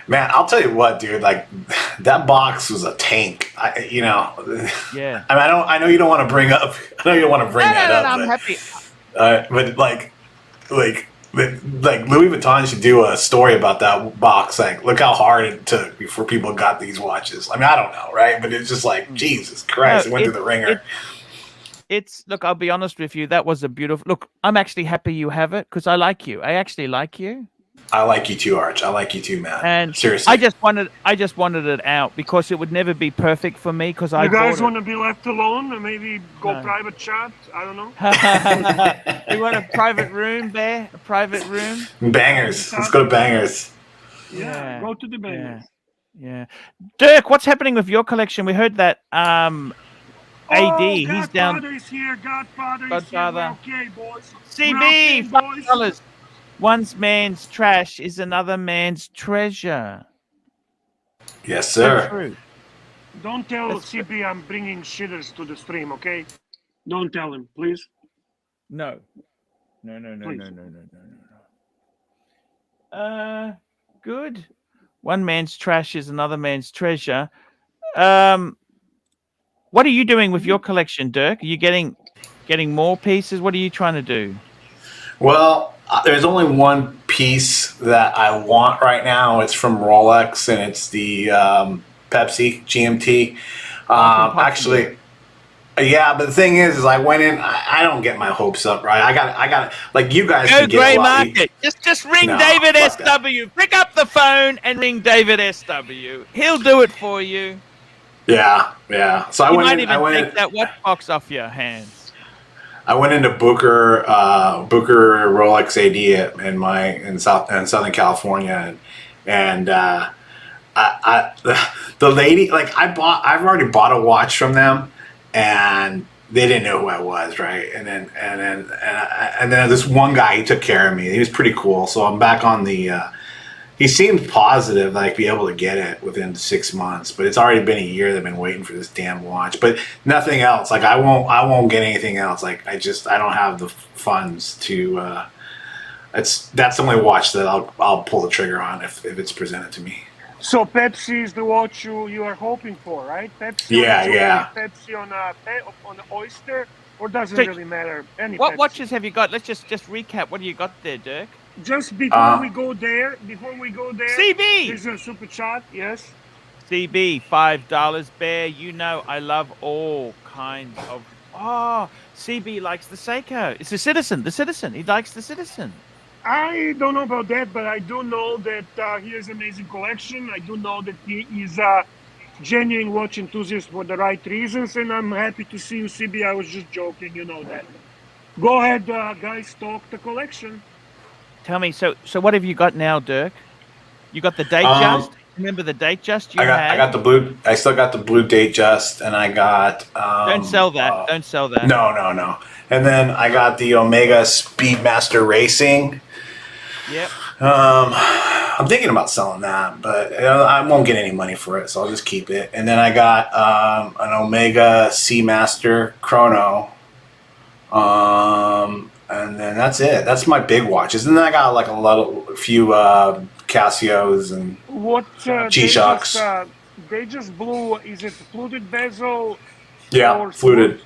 Speaker 14: Man, I'll tell you what, dude. Like, that box was a tank.
Speaker 1: Yeah.
Speaker 14: I mean, I know you don't want to bring up. I know you don't want to bring that up.
Speaker 1: I'm
Speaker 14: but,
Speaker 1: happy.
Speaker 14: But like Louis Vuitton should do a story about that box. Like, look how hard it took before people got these watches. I mean, I don't know, right? But it's just like, Jesus Christ, it went through the ringer.
Speaker 1: Look, I'll be honest with you. That was a beautiful look. I'm actually happy you have it because I like you. I actually like you.
Speaker 14: I like you too, Arch. I like you too, man.
Speaker 1: And
Speaker 14: seriously,
Speaker 1: I just wanted it out because it would never be perfect for me because I.
Speaker 2: You guys want to be left alone and maybe go private chat? I don't know.
Speaker 1: You want a private room, Bear? A private room?
Speaker 14: Bangers. Let's go to Bangers.
Speaker 2: Yeah, go to the Bangers.
Speaker 1: Yeah. Dirk, what's happening with your collection? We heard that AD, he's down.
Speaker 2: Godfather is here. Godfather is here. We're okay, boys.
Speaker 1: CB, $5. One man's trash is another man's treasure.
Speaker 14: Yes, sir.
Speaker 2: Don't tell CB I'm bringing shitters to the stream, okay? Don't tell him, please.
Speaker 1: No. Good. One man's trash is another man's treasure. What are you doing with your collection, Dirk? Are you getting more pieces? What are you trying to do?
Speaker 14: Well, there's only one piece that I want right now. It's from Rolex, and it's the Pepsi GMT. Actually, yeah. But the thing is I went in. I don't get my hopes up, right? I got like you guys.
Speaker 1: Go Grey Market. Just ring David SW. Pick up the phone and ring David SW. He'll do it for you.
Speaker 14: Yeah. So I went in.
Speaker 1: Take that watch box off your hands.
Speaker 14: I went into Booker Rolex AD in Southern California, and the lady, like, I've already bought a watch from them, and they didn't know who I was, right? And then this one guy, he took care of me. He was pretty cool. So I'm back on the. He seemed positive that I'd be able to get it within 6 months, but it's already been a year. They've been waiting for this damn watch, but nothing else. Like, I won't get anything else. Like, I don't have the funds to. That's the only watch that I'll pull the trigger on if it's presented to me.
Speaker 2: So Pepsi is the watch you are hoping for, right? Pepsi.
Speaker 14: Yeah.
Speaker 2: Pepsi on the Oyster, or doesn't really matter.
Speaker 1: What
Speaker 2: Pepsi.
Speaker 1: watches have you got? Let's just recap. What do you got there, Dirk?
Speaker 2: Just before we go there,
Speaker 1: CB!
Speaker 2: There's a super chat, yes.
Speaker 1: CB, $5. Bear, you know I love all kinds of. Oh, CB likes the Seiko. It's the Citizen. He likes the Citizen.
Speaker 2: I don't know about that, but I do know that he has an amazing collection. I do know that he is a genuine watch enthusiast for the right reasons, and I'm happy to see you, CB. I was just joking, you know that. Go ahead, guys, talk the collection.
Speaker 1: Tell me, so what have you got now, Dirk? You got the Datejust? Remember the Datejust you had?
Speaker 14: I got the blue. I still got the blue Datejust, and I got.
Speaker 1: Don't sell that. Don't sell that.
Speaker 14: No. And then I got the Omega Speedmaster Racing.
Speaker 1: Yep.
Speaker 14: I'm thinking about selling that, but I won't get any money for it, so I'll just keep it. And then I got an Omega Seamaster Chrono. And then that's it. That's my big watches. And then I got like a few Casios and G-Shocks.
Speaker 2: They just blew. Is it fluted bezel?
Speaker 14: Yeah,
Speaker 2: or
Speaker 14: fluted.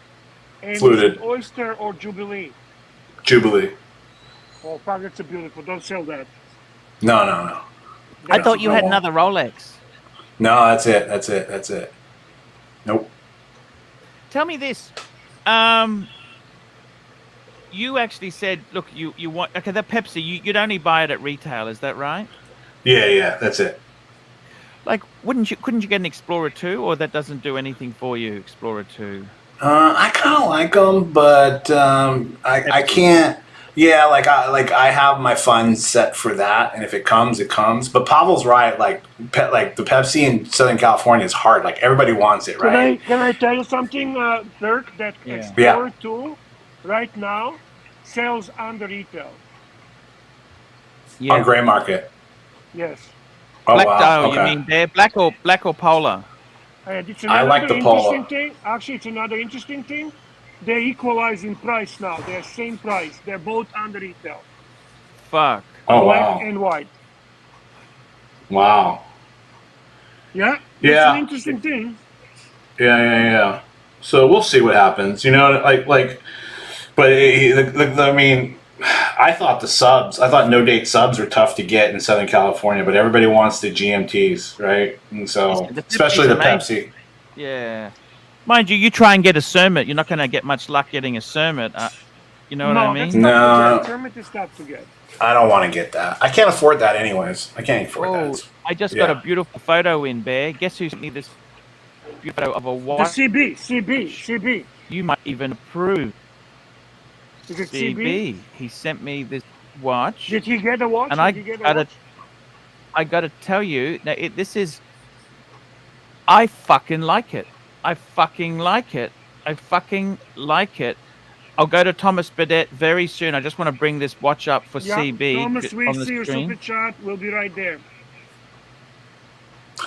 Speaker 2: And
Speaker 14: Fluted.
Speaker 2: Is it Oyster or Jubilee?
Speaker 14: Jubilee.
Speaker 2: Oh, fuck, that's beautiful. Don't sell that.
Speaker 14: No.
Speaker 1: I thought you had another Rolex.
Speaker 14: No, that's it. Nope.
Speaker 1: Tell me this. You actually said, look, you want the Pepsi. You'd only buy it at retail. Is that right?
Speaker 14: Yeah, that's it.
Speaker 1: Like, couldn't you get an Explorer 2, or that doesn't do anything for you, Explorer 2?
Speaker 14: I kind of like them, but I can't. Yeah, I have my funds set for that, and if it comes, it comes. But Pavel's right. Like the Pepsi in Southern California is hard. Like, everybody wants it, right?
Speaker 2: Can I tell you something, Dirk? That Explorer 2 right now sells under retail.
Speaker 1: Yeah.
Speaker 14: On gray market.
Speaker 2: Yes.
Speaker 14: Oh,
Speaker 1: black
Speaker 14: wow.
Speaker 1: You mean there? Black or polar?
Speaker 2: It's
Speaker 14: I like the polar.
Speaker 2: Actually, it's another interesting thing. They equalize in price now. They're same price. They're both under retail.
Speaker 1: Fuck.
Speaker 14: Oh,
Speaker 2: Black
Speaker 14: wow.
Speaker 2: and white.
Speaker 14: Wow.
Speaker 2: Yeah, that's an
Speaker 14: Yeah.
Speaker 2: interesting thing.
Speaker 14: Yeah. So we'll see what happens. You know, but I mean, I thought I thought no date subs were tough to get in Southern California, but everybody wants the GMTs, right? And so,
Speaker 1: The
Speaker 14: especially the
Speaker 1: amazing.
Speaker 14: Pepsi.
Speaker 1: Yeah. Mind you, you try and get a Cermet, you're not going to get much luck getting a Cermet. You know what I mean?
Speaker 2: That's tough to get. Cermet is tough to get.
Speaker 14: I don't want to get that. I can't afford that anyways. I can't afford that.
Speaker 1: I just got a beautiful photo in, Bear. Guess who sent me this photo of a watch?
Speaker 2: The CB.
Speaker 1: You might even approve.
Speaker 2: Is it
Speaker 1: CB? He sent me this watch.
Speaker 2: Did he get a watch?
Speaker 1: And I got to tell you, now I fucking like it. I fucking like it. I'll go to Thomas Burdett very soon. I just want to bring this watch up for CB
Speaker 2: Thomas, we
Speaker 1: on the
Speaker 2: see your
Speaker 1: screen.
Speaker 2: super chat. We'll be right there.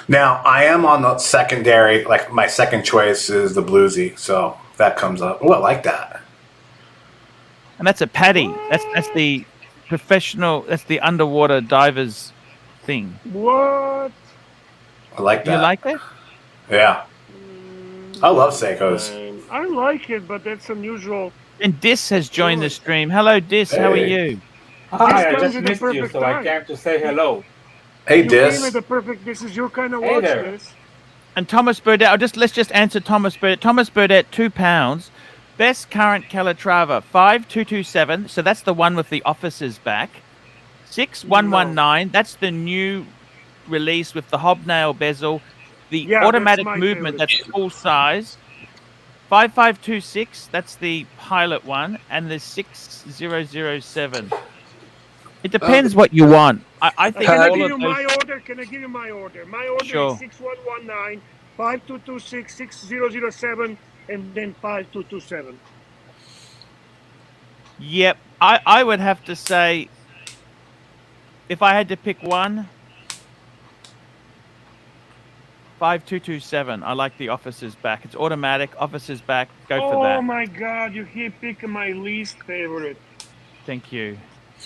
Speaker 14: Now, I am on the secondary, like my second choice is the Bluesy, so that comes up. Oh, I like that.
Speaker 1: And that's a Paddy. That's the professional, that's the underwater divers thing.
Speaker 2: What?
Speaker 14: I like that.
Speaker 1: You like it?
Speaker 14: Yeah. I love Seikos.
Speaker 2: I like it, but that's unusual.
Speaker 1: And Dis has joined the stream. Hello, Dis. How are you?
Speaker 17: Hi, I just missed you, so I came to say hello.
Speaker 14: Hey,
Speaker 2: you
Speaker 14: Dis.
Speaker 2: came at the perfect. This is your kind of
Speaker 17: Hey
Speaker 2: watch,
Speaker 17: there.
Speaker 2: Dis.
Speaker 1: And Thomas Burdett. Let's just answer Thomas Burdett. Thomas Burdett, £2. Best current Calatrava 5227. So that's the one with the officer's back. 6119. That's the new release with the hobnail bezel, the automatic movement. That's full size. 5526. That's the pilot one, and the 6007. It depends what you want. I think
Speaker 2: Can I
Speaker 1: all
Speaker 2: give
Speaker 1: of
Speaker 2: you
Speaker 1: those.
Speaker 2: my order? Can I give you my order? My order
Speaker 1: Sure.
Speaker 2: is 6119 5226 6007 and then 5227.
Speaker 1: Yep. I would have to say, if I had to pick one, 5227. I like the officer's back. It's automatic. Officer's back. Go for that.
Speaker 2: Oh my God! You keep picking my least favorite.
Speaker 1: Thank you.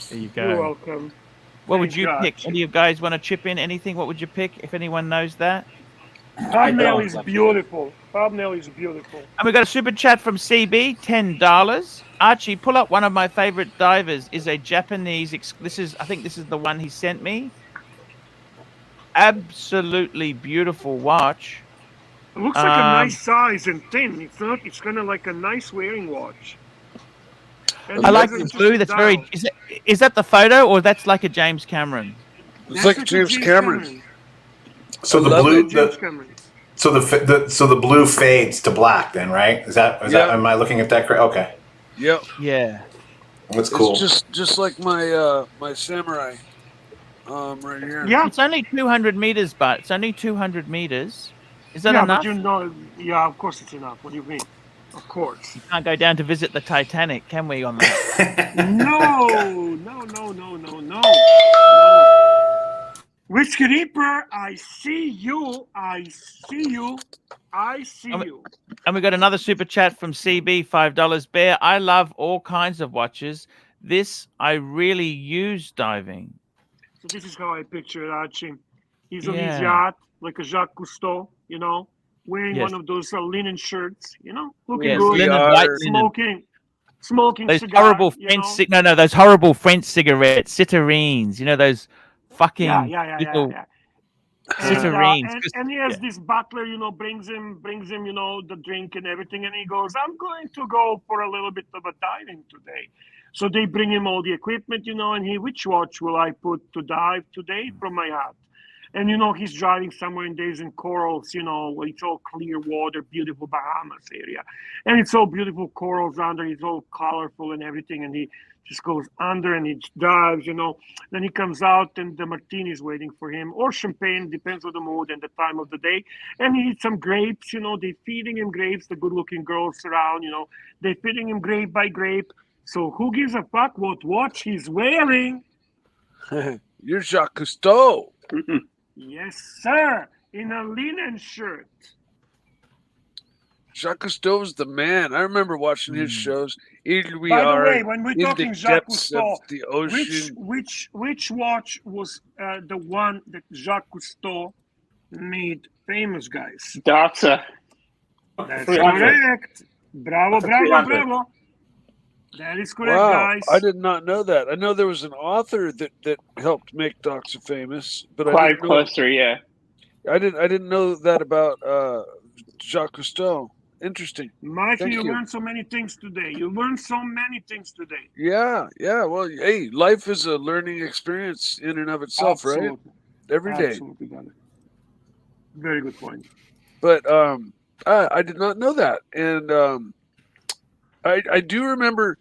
Speaker 1: There you go.
Speaker 2: You're welcome.
Speaker 1: What would
Speaker 2: Thank
Speaker 1: you
Speaker 2: God.
Speaker 1: pick? Any of you guys want to chip in anything? What would you pick if anyone knows that?
Speaker 2: Hobnail is beautiful. Hobnail is beautiful.
Speaker 1: And we got a super chat from CB, $10. Archie, pull up one of my favorite divers. Is a Japanese. I think this is the one he sent me. Absolutely beautiful watch.
Speaker 2: It looks like a nice size and thin. It's not. It's kind of like a nice wearing watch. And
Speaker 1: I like
Speaker 2: there's
Speaker 1: the
Speaker 2: a
Speaker 1: blue. That's
Speaker 2: dial.
Speaker 1: very. Is that the photo or that's like a James Cameron?
Speaker 11: It's like James Cameron.
Speaker 14: So
Speaker 11: I
Speaker 14: the
Speaker 11: love
Speaker 14: blue,
Speaker 11: it.
Speaker 2: James Cameron.
Speaker 14: so the blue fades to black. Then, right? Is that? Am I looking at that correct? Okay.
Speaker 11: Yep.
Speaker 1: Yeah.
Speaker 14: That's cool.
Speaker 11: It's just like my my samurai. Right here.
Speaker 2: Yeah.
Speaker 1: It's only 200 meters, but it's only 200 meters. Is that
Speaker 2: Yeah,
Speaker 1: enough?
Speaker 2: but you know, yeah, of course it's enough. What do you mean? Of course.
Speaker 1: You can't go down to visit the Titanic, can we? On that?
Speaker 2: No. Whiskey Reaper, I see you.
Speaker 1: And we got another super chat from CB, $5. Bear, I love all kinds of watches. This I really use diving.
Speaker 2: So this is how I picture Archie. He's on his
Speaker 1: Yeah.
Speaker 2: yacht, like a Jacques Cousteau, wearing
Speaker 1: Yes.
Speaker 2: one of those linen shirts, looking
Speaker 1: Yes,
Speaker 2: good,
Speaker 1: linen, white linen.
Speaker 2: smoking
Speaker 1: Those
Speaker 2: cigar,
Speaker 1: horrible French, those horrible French cigarettes, Cittarines. You know those fucking little Cittarines.
Speaker 2: And he has this butler, brings him, the drink and everything, and he goes, "I'm going to go for a little bit of a diving today." So they bring him all the equipment, and which watch will I put to dive today from my yacht? And, he's driving somewhere in days in corals, where it's all clear water, beautiful Bahamas area. And it's all beautiful corals under, it's all colorful and everything. And he just goes under and he dives, Then he comes out and the martini is waiting for him, or champagne, depends on the mood and the time of the day. And he eats some grapes, they're feeding him grapes, the good-looking girls around, they're feeding him grape by grape. So who gives a fuck what watch he's wearing?
Speaker 11: You're Jacques Cousteau.
Speaker 2: Yes, sir. In a linen shirt.
Speaker 11: Jacques Cousteau was the man. I remember watching his shows. Here we
Speaker 2: By the
Speaker 11: are
Speaker 2: way, when we're
Speaker 11: in the
Speaker 2: talking Jacques
Speaker 11: depths
Speaker 2: Cousteau,
Speaker 11: of the ocean.
Speaker 2: which watch was the one that Jacques Cousteau made famous, guys?
Speaker 13: Doxa.
Speaker 2: That's
Speaker 17: 300.
Speaker 2: correct. Bravo,
Speaker 17: That's a
Speaker 2: bravo,
Speaker 17: 300.
Speaker 2: bravo. That is correct,
Speaker 11: Wow,
Speaker 2: guys.
Speaker 11: I did not know that. I know there was an author that helped make Doxa famous, but I
Speaker 13: Clive
Speaker 11: didn't know.
Speaker 13: Cluster, yeah.
Speaker 11: I didn't know that about Jacques Cousteau. Interesting.
Speaker 2: Mikey,
Speaker 11: Thank
Speaker 2: you
Speaker 11: you.
Speaker 2: learned so many things today. You learned so many things today.
Speaker 11: Yeah. Well, hey, life is a learning experience in and of itself, right?
Speaker 2: Absolutely.
Speaker 11: Every day.
Speaker 2: Absolutely, got it. Very good point.
Speaker 11: But I did not know that, and I do remember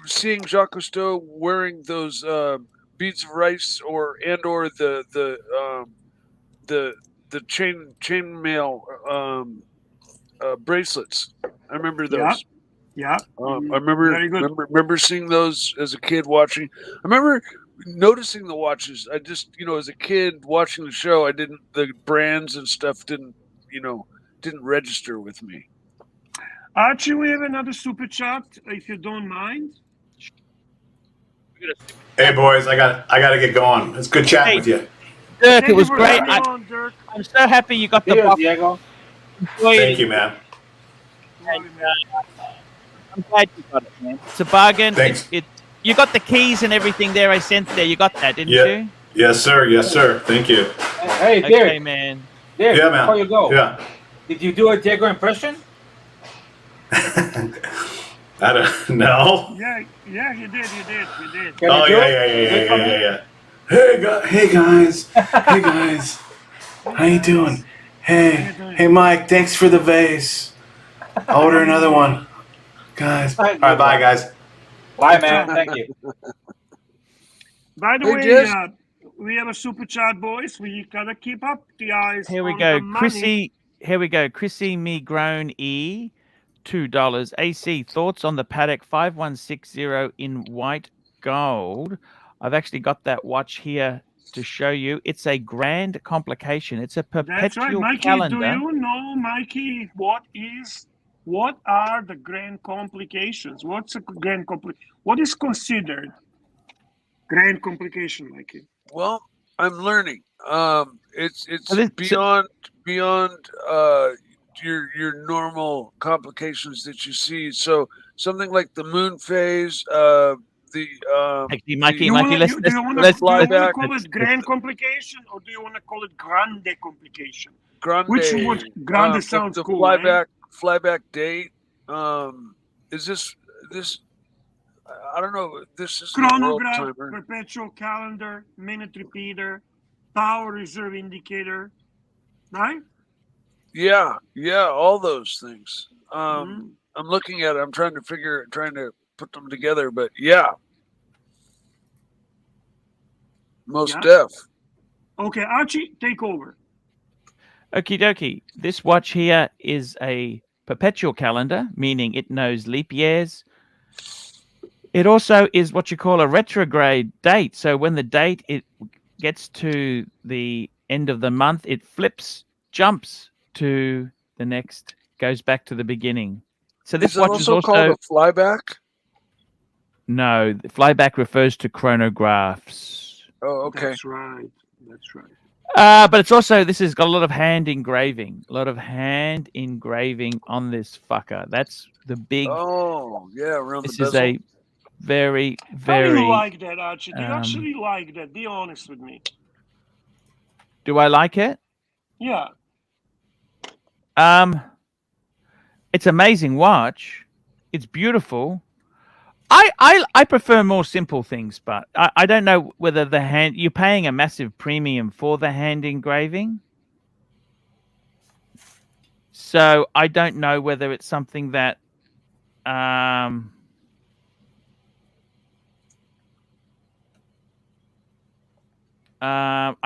Speaker 11: seeing Jacques Cousteau wearing those beads of rice or the chainmail bracelets. I remember those.
Speaker 2: Yeah.
Speaker 11: I remember seeing those as a kid watching. I remember noticing the watches. I just, as a kid watching the show, the brands and stuff didn't register with me.
Speaker 2: Archie, we have another super chat, if you don't mind.
Speaker 14: Hey boys, I got to get going. It's good chatting with you.
Speaker 1: Dirk, it was great. I'm so happy you got the box.
Speaker 17: Diego.
Speaker 14: Thank you, man.
Speaker 1: And, I'm glad you got it, man. It's a bargain.
Speaker 14: Thanks.
Speaker 1: You got the keys and everything there I sent there. You got that, didn't you?
Speaker 14: Yes, sir. Yes, sir. Thank you.
Speaker 17: Hey, Derek.
Speaker 1: Okay, man.
Speaker 17: Derek,
Speaker 14: Yeah, man.
Speaker 17: before you go,
Speaker 14: Yeah.
Speaker 17: did you do a Diego impression?
Speaker 14: I don't know.
Speaker 2: Yeah, you did.
Speaker 14: Oh, yeah. Hey guys. Hey guys. How you doing? Hey Mike, thanks for the vase. I'll order another one. Guys. All right, bye guys.
Speaker 17: Bye, man. Thank you.
Speaker 2: By the
Speaker 11: Hey,
Speaker 2: way,
Speaker 11: Jess.
Speaker 2: we have a super chat, boys. We gotta keep up the eyes.
Speaker 1: Here we
Speaker 2: on
Speaker 1: go.
Speaker 2: the money.
Speaker 1: Chrissy, here we go. Chrissy Me Grown E, $2. AC, thoughts on the Patek 5160 in white gold. I've actually got that watch here to show you. It's a grand complication. It's a
Speaker 2: That's right,
Speaker 1: perpetual
Speaker 2: Mikey.
Speaker 1: calendar.
Speaker 2: Do you know, Mikey, what are the grand complications? What's a grand What is considered grand complication, Mikey?
Speaker 11: Well, I'm learning. It's
Speaker 1: So
Speaker 11: beyond your normal complications that you see. So something like the moon phase,
Speaker 1: Actually, Mikey,
Speaker 2: Do
Speaker 1: Mikey,
Speaker 2: you want to call it grand complication, or do you want to call it grande complication?
Speaker 11: grande.
Speaker 2: Grande sounds
Speaker 11: the
Speaker 2: cool,
Speaker 11: flyback date. Is this? I don't know. This is
Speaker 2: Chronograph, perpetual calendar, minute repeater, power reserve indicator, right?
Speaker 11: Yeah, all those things. I'm looking at it. I'm trying to put them together, but yeah. Most def.
Speaker 2: Okay, Archie, take over.
Speaker 1: Okie dokie. This watch here is a perpetual calendar, meaning it knows leap years. It also is what you call a retrograde date. So when the date it gets to the end of the month, it jumps to the next, goes back to the beginning. So this watch is also
Speaker 11: called a flyback.
Speaker 1: No, the flyback refers to chronographs.
Speaker 11: Oh, okay.
Speaker 2: That's right.
Speaker 1: But it's also, this has got a lot of hand engraving. A lot of hand engraving on this fucker. That's the big...
Speaker 11: Oh, yeah, around
Speaker 1: this
Speaker 11: the
Speaker 1: is
Speaker 11: bezel.
Speaker 1: a very,
Speaker 2: How do
Speaker 1: very...
Speaker 2: you like that, Archie? Do you actually like that? Be honest with me.
Speaker 1: Do I like it?
Speaker 2: Yeah.
Speaker 1: It's an amazing watch. It's beautiful. I prefer more simple things, but I don't know whether you're paying a massive premium for the hand engraving. So I don't know whether it's something that I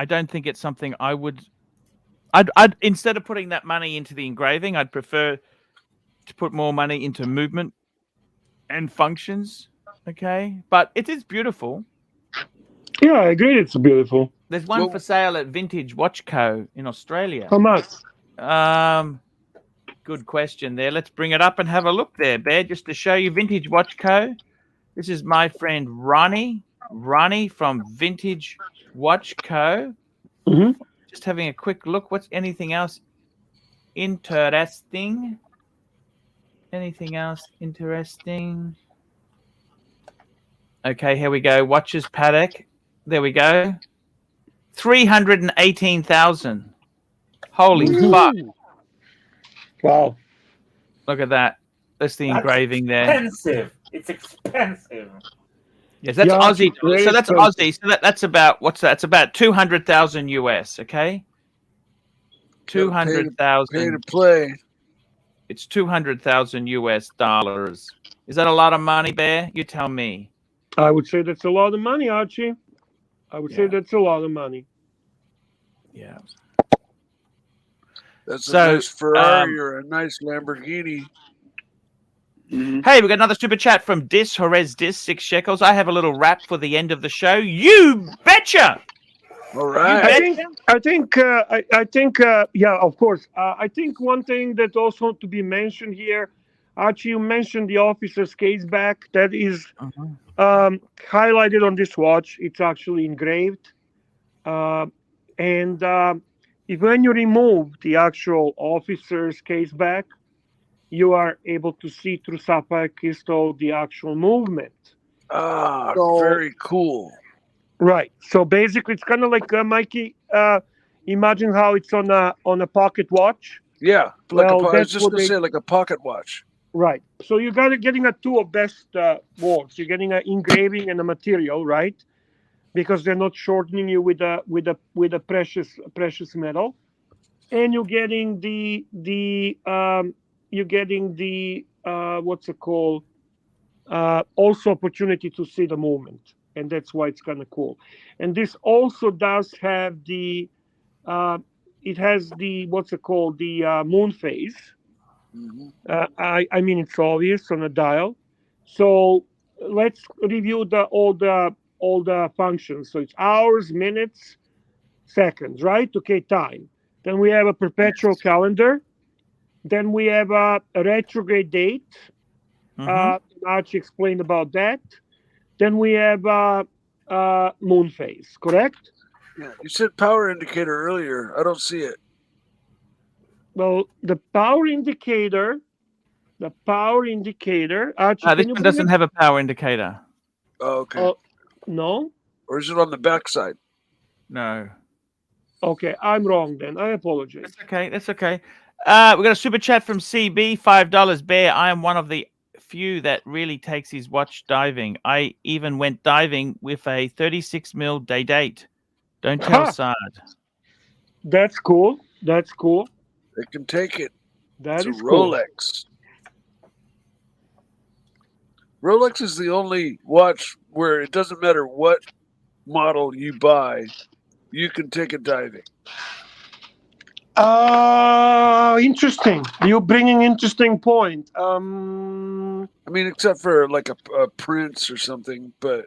Speaker 1: don't think it's something I would. I'd instead of putting that money into the engraving, I'd prefer to put more money into movement and functions. Okay, but it is beautiful.
Speaker 2: Yeah, I agree. It's beautiful.
Speaker 1: There's one for sale at Vintage Watch Co. in Australia.
Speaker 2: How much?
Speaker 1: Good question there. Let's bring it up and have a look there, Bear, just to show you Vintage Watch Co. This is my friend Ronnie from Vintage Watch Co.
Speaker 2: Mm-hmm.
Speaker 1: Just having a quick look. What's anything else interesting? Anything else interesting? Okay, here we go. Watches paddock. There we go. 318,000. Holy fuck.
Speaker 2: Wow.
Speaker 1: Look at that. That's the engraving there.
Speaker 17: Expensive. It's expensive.
Speaker 1: Yes, that's
Speaker 2: Yeah,
Speaker 1: Aussie.
Speaker 2: it's very
Speaker 1: So that's
Speaker 2: expensive.
Speaker 1: Aussie. So that's about, what's that? It's about 200,000 US, okay?
Speaker 11: Pay
Speaker 1: 200,000.
Speaker 11: to play.
Speaker 1: It's 200,000 US dollars. Is that a lot of money, Bear? You tell me.
Speaker 2: I would say that's a lot of money, Archie. I would say that's a lot of money.
Speaker 1: Yeah.
Speaker 11: That's
Speaker 1: So,
Speaker 11: a nice Ferrari or a nice Lamborghini.
Speaker 1: Hey, we got another super chat from Horez 6 shekels. I have a little rap for the end of the show. You betcha.
Speaker 11: All right.
Speaker 2: I think, yeah, of course. I think one thing that also to be mentioned here, Archie, you mentioned the officer's case back. That is highlighted on this watch. It's actually engraved. If when you remove the actual officer's case back, you are able to see through sapphire crystal the actual movement.
Speaker 11: Ah,
Speaker 2: So-
Speaker 11: very cool.
Speaker 2: Right. So basically, it's kind of like Mikey. Imagine how it's on a pocket watch.
Speaker 11: Yeah, like
Speaker 2: Well,
Speaker 11: I was
Speaker 2: that's
Speaker 11: just
Speaker 2: what
Speaker 11: gonna
Speaker 2: they-
Speaker 11: say, like a pocket watch.
Speaker 2: Right. So you getting a two of best worlds. You're getting an engraving and a material, right? Because they're not shortening you with a precious metal, and you're getting the what's it called? Also opportunity to see the movement, and that's why it's kind of cool. And this also does have the it has the what's it called, the moon phase. I mean, it's obvious on a dial. So let's review all the functions. So it's hours, minutes, seconds, right? Okay, time. Then we have a perpetual calendar. Then we have a retrograde date. Archie explained about that. Then we have moon phase, correct?
Speaker 11: Yeah, you said power indicator earlier. I don't see it.
Speaker 2: Well, the power indicator. Archie,
Speaker 1: This
Speaker 2: can you
Speaker 1: one
Speaker 2: bring
Speaker 1: doesn't
Speaker 2: it?
Speaker 1: have a power indicator.
Speaker 11: Oh, okay.
Speaker 2: No?
Speaker 11: Or is it on the backside?
Speaker 1: No.
Speaker 2: Okay, I'm wrong then. I apologize.
Speaker 1: Okay, that's okay. We got a super chat from CB, $5. Bear, I am one of the few that really takes his watch diving. I even went diving with a 36mm day date. Don't tell Sard.
Speaker 2: That's cool. That's cool.
Speaker 11: They can take it.
Speaker 2: That
Speaker 11: It's
Speaker 2: is
Speaker 11: a
Speaker 2: cool.
Speaker 11: Rolex. Rolex is the only watch where it doesn't matter what model you buy, you can take it diving.
Speaker 2: Interesting. You're bringing interesting point.
Speaker 11: I mean, except for like a Prince or something, but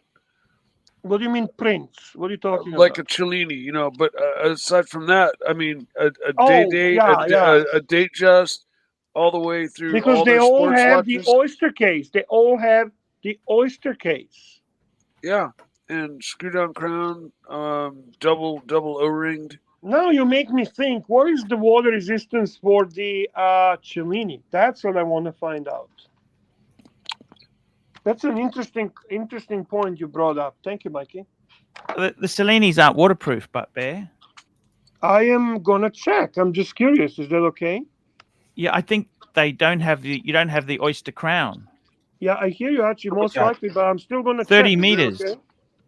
Speaker 2: What do you mean, Prince? What are you talking
Speaker 11: like
Speaker 2: about?
Speaker 11: a Cellini, you know. But aside from that, I mean, a
Speaker 2: Oh,
Speaker 11: date,
Speaker 2: yeah.
Speaker 11: a date just all the way through
Speaker 2: Because
Speaker 11: all
Speaker 2: they
Speaker 11: their
Speaker 2: all
Speaker 11: sports
Speaker 2: have
Speaker 11: watches.
Speaker 2: the oyster case. They all have the oyster case.
Speaker 11: Yeah, and screw down crown, double O-ringed.
Speaker 2: Now you make me think, what is the water resistance for the Cellini? That's what I want to find out. That's an interesting point you brought up. Thank you, Mikey.
Speaker 1: The Cellinis aren't waterproof, but Bear.
Speaker 2: I am gonna check. I'm just curious. Is that okay?
Speaker 1: Yeah, I think you don't have the oyster crown.
Speaker 2: Yeah, I hear you, Archie, most
Speaker 1: Yeah.
Speaker 2: likely, but I'm still gonna
Speaker 1: 30
Speaker 2: check. Is that
Speaker 1: meters.
Speaker 2: okay?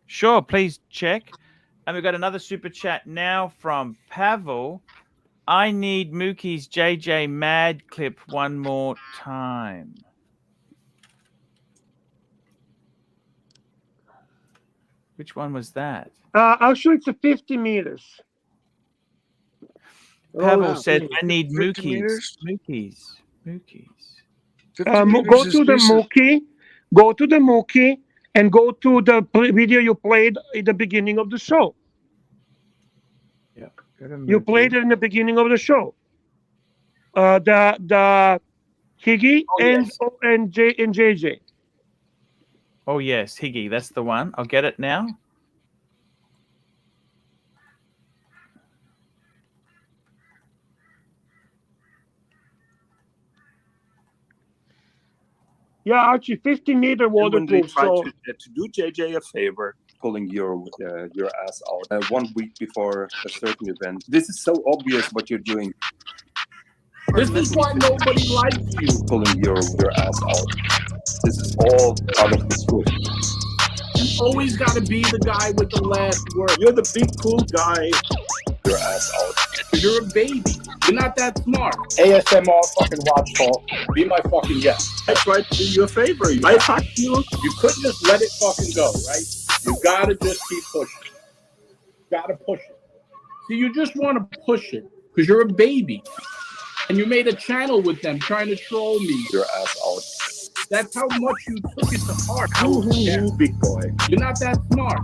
Speaker 1: Sure, please check. And we've got another super chat now from Pavel. I need Mookie's JJ Mad clip one more time. Which one was that?
Speaker 2: Actually, it's a 50 meters.
Speaker 1: Pavel
Speaker 2: Oh,
Speaker 1: said,
Speaker 2: yeah.
Speaker 1: I need
Speaker 11: 50
Speaker 1: Mookie's.
Speaker 11: meters?
Speaker 1: Mookie's.
Speaker 11: 50
Speaker 2: Go
Speaker 11: meters is
Speaker 2: to the
Speaker 11: decent.
Speaker 2: Mookie. Go to the Mookie and go to the video you played at the beginning of the show.
Speaker 1: Yeah.
Speaker 2: You played it in the beginning of the show. The Higgy and JJ.
Speaker 1: Oh yes, Higgy, that's the one. I'll get it now.
Speaker 2: Yeah, Archie, 50-meter
Speaker 4: Genuinely
Speaker 2: waterproof.
Speaker 4: try
Speaker 2: So
Speaker 4: to do JJ a favor, pulling your ass out 1 week before a certain event. This is so obvious what you're doing.
Speaker 3: This is why nobody likes you.
Speaker 4: Pulling your ass out. This is all part of the script.
Speaker 3: You always got to be the guy with the last word.
Speaker 4: You're the big cool guy. Your ass out.
Speaker 3: You're a baby. You're not that smart. ASMR fucking watchful. Be my fucking guest.
Speaker 4: I tried to do you a favor. I fucked you.
Speaker 3: You couldn't just let it fucking go, right? You gotta just keep pushing. Gotta push it. See, you just want to push it because you're a baby. And you made a channel with them trying to troll me.
Speaker 4: Your ass out.
Speaker 3: That's how much you took it to heart.
Speaker 4: You big boy.
Speaker 3: You're not that smart.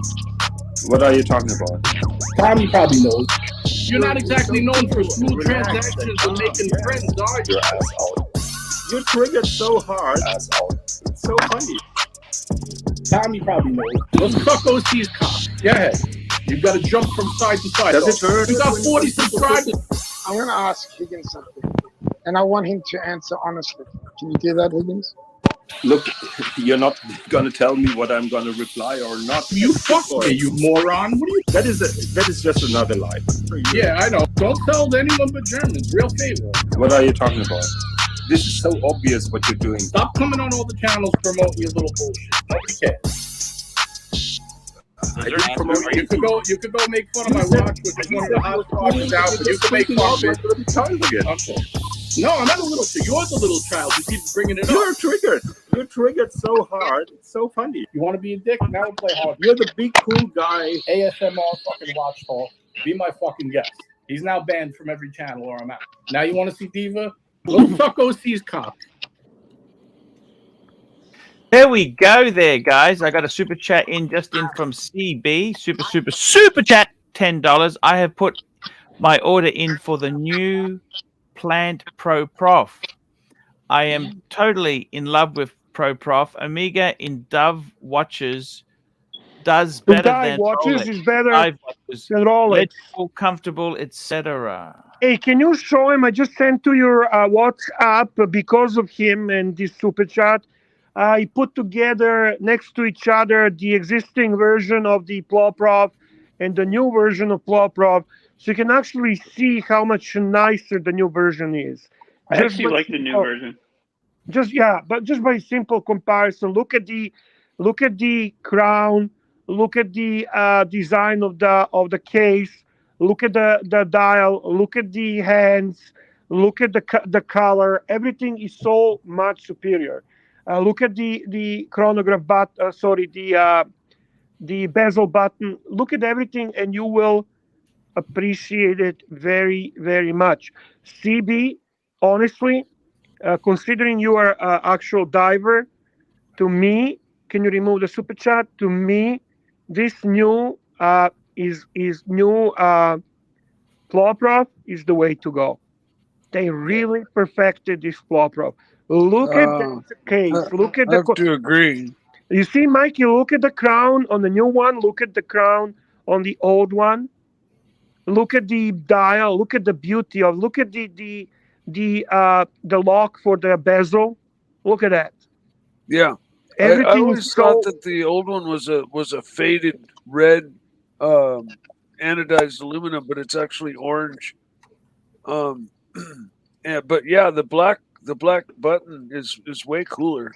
Speaker 4: What are you talking about?
Speaker 3: Tommy probably knows. You're not exactly known for smooth transactions or making friends, are you?
Speaker 4: Your ass out. You're triggered so hard. Ass out. It's so funny.
Speaker 3: Tommy probably knows. Let's fuck OC's cock. Go ahead. You've got to jump from side to side.
Speaker 4: Does it hurt?
Speaker 3: You got 40 subscribers.
Speaker 5: I'm going to ask Higgins something, and I want him to answer honestly. Can you do that, Higgins?
Speaker 4: Look, you're not gonna tell me what I'm gonna reply or not.
Speaker 3: You fuck me, you moron. What are you?
Speaker 4: That is just another lie.
Speaker 3: Yeah, I know. Don't tell anyone but Germans. Real favor.
Speaker 4: What are you talking about? This is so obvious what you're doing.
Speaker 3: Stop coming on all the channels promoting your little bullshit. Nobody cares. You could go make fun of my watch, which is one of the hottest watches out, but you can make fun of it. Okay. No, I'm not a little child. You're the little child who keeps bringing it up.
Speaker 4: You're triggered. You're triggered so hard. It's so funny.
Speaker 3: You want to be a dick? Now we'll play hard.
Speaker 4: You're the big cool guy.
Speaker 3: ASMR fucking watchful. Be my fucking guest. He's now banned from every channel or I'm out. Now you want to see Diva? Go fuck OC's cock.
Speaker 1: There we go there, guys. I got a super chat in from CB. Super chat, $10. I have put my order in for the new Plant Pro Prof. I am totally in love with Pro Prof. Omega in Dove watches does better than
Speaker 2: watches
Speaker 1: Rolex.
Speaker 2: is better
Speaker 1: watches,
Speaker 2: than Rolex.
Speaker 1: legible, comfortable, etc.
Speaker 2: Hey, can you show him? I just sent to your WhatsApp because of him and this super chat. I put together next to each other the existing version of the Ploprof and the new version of Ploprof, so you can actually see how much nicer the new version is.
Speaker 13: I actually like the new version.
Speaker 2: But just by simple comparison, look at the crown, look at the design of the case, look at the dial, look at the hands, look at the color. Everything is so much superior. Look at the chronograph button. The bezel button. Look at everything, and you will appreciate it very, very much. CB, honestly, considering you are an actual diver, to me, can you remove the super chat? To me, this new new Ploprof is the way to go. They really perfected this Ploprof. Look at the case. Look at
Speaker 11: I have to agree.
Speaker 2: You see, Mike, you look at the crown on the new one. Look at the crown on the old one. Look at the dial. Look at the beauty of. Look at the lock for the bezel. Look at that.
Speaker 11: Yeah, I always thought that the old one was a faded red anodized aluminum, but it's actually orange. But yeah, the black button is way cooler.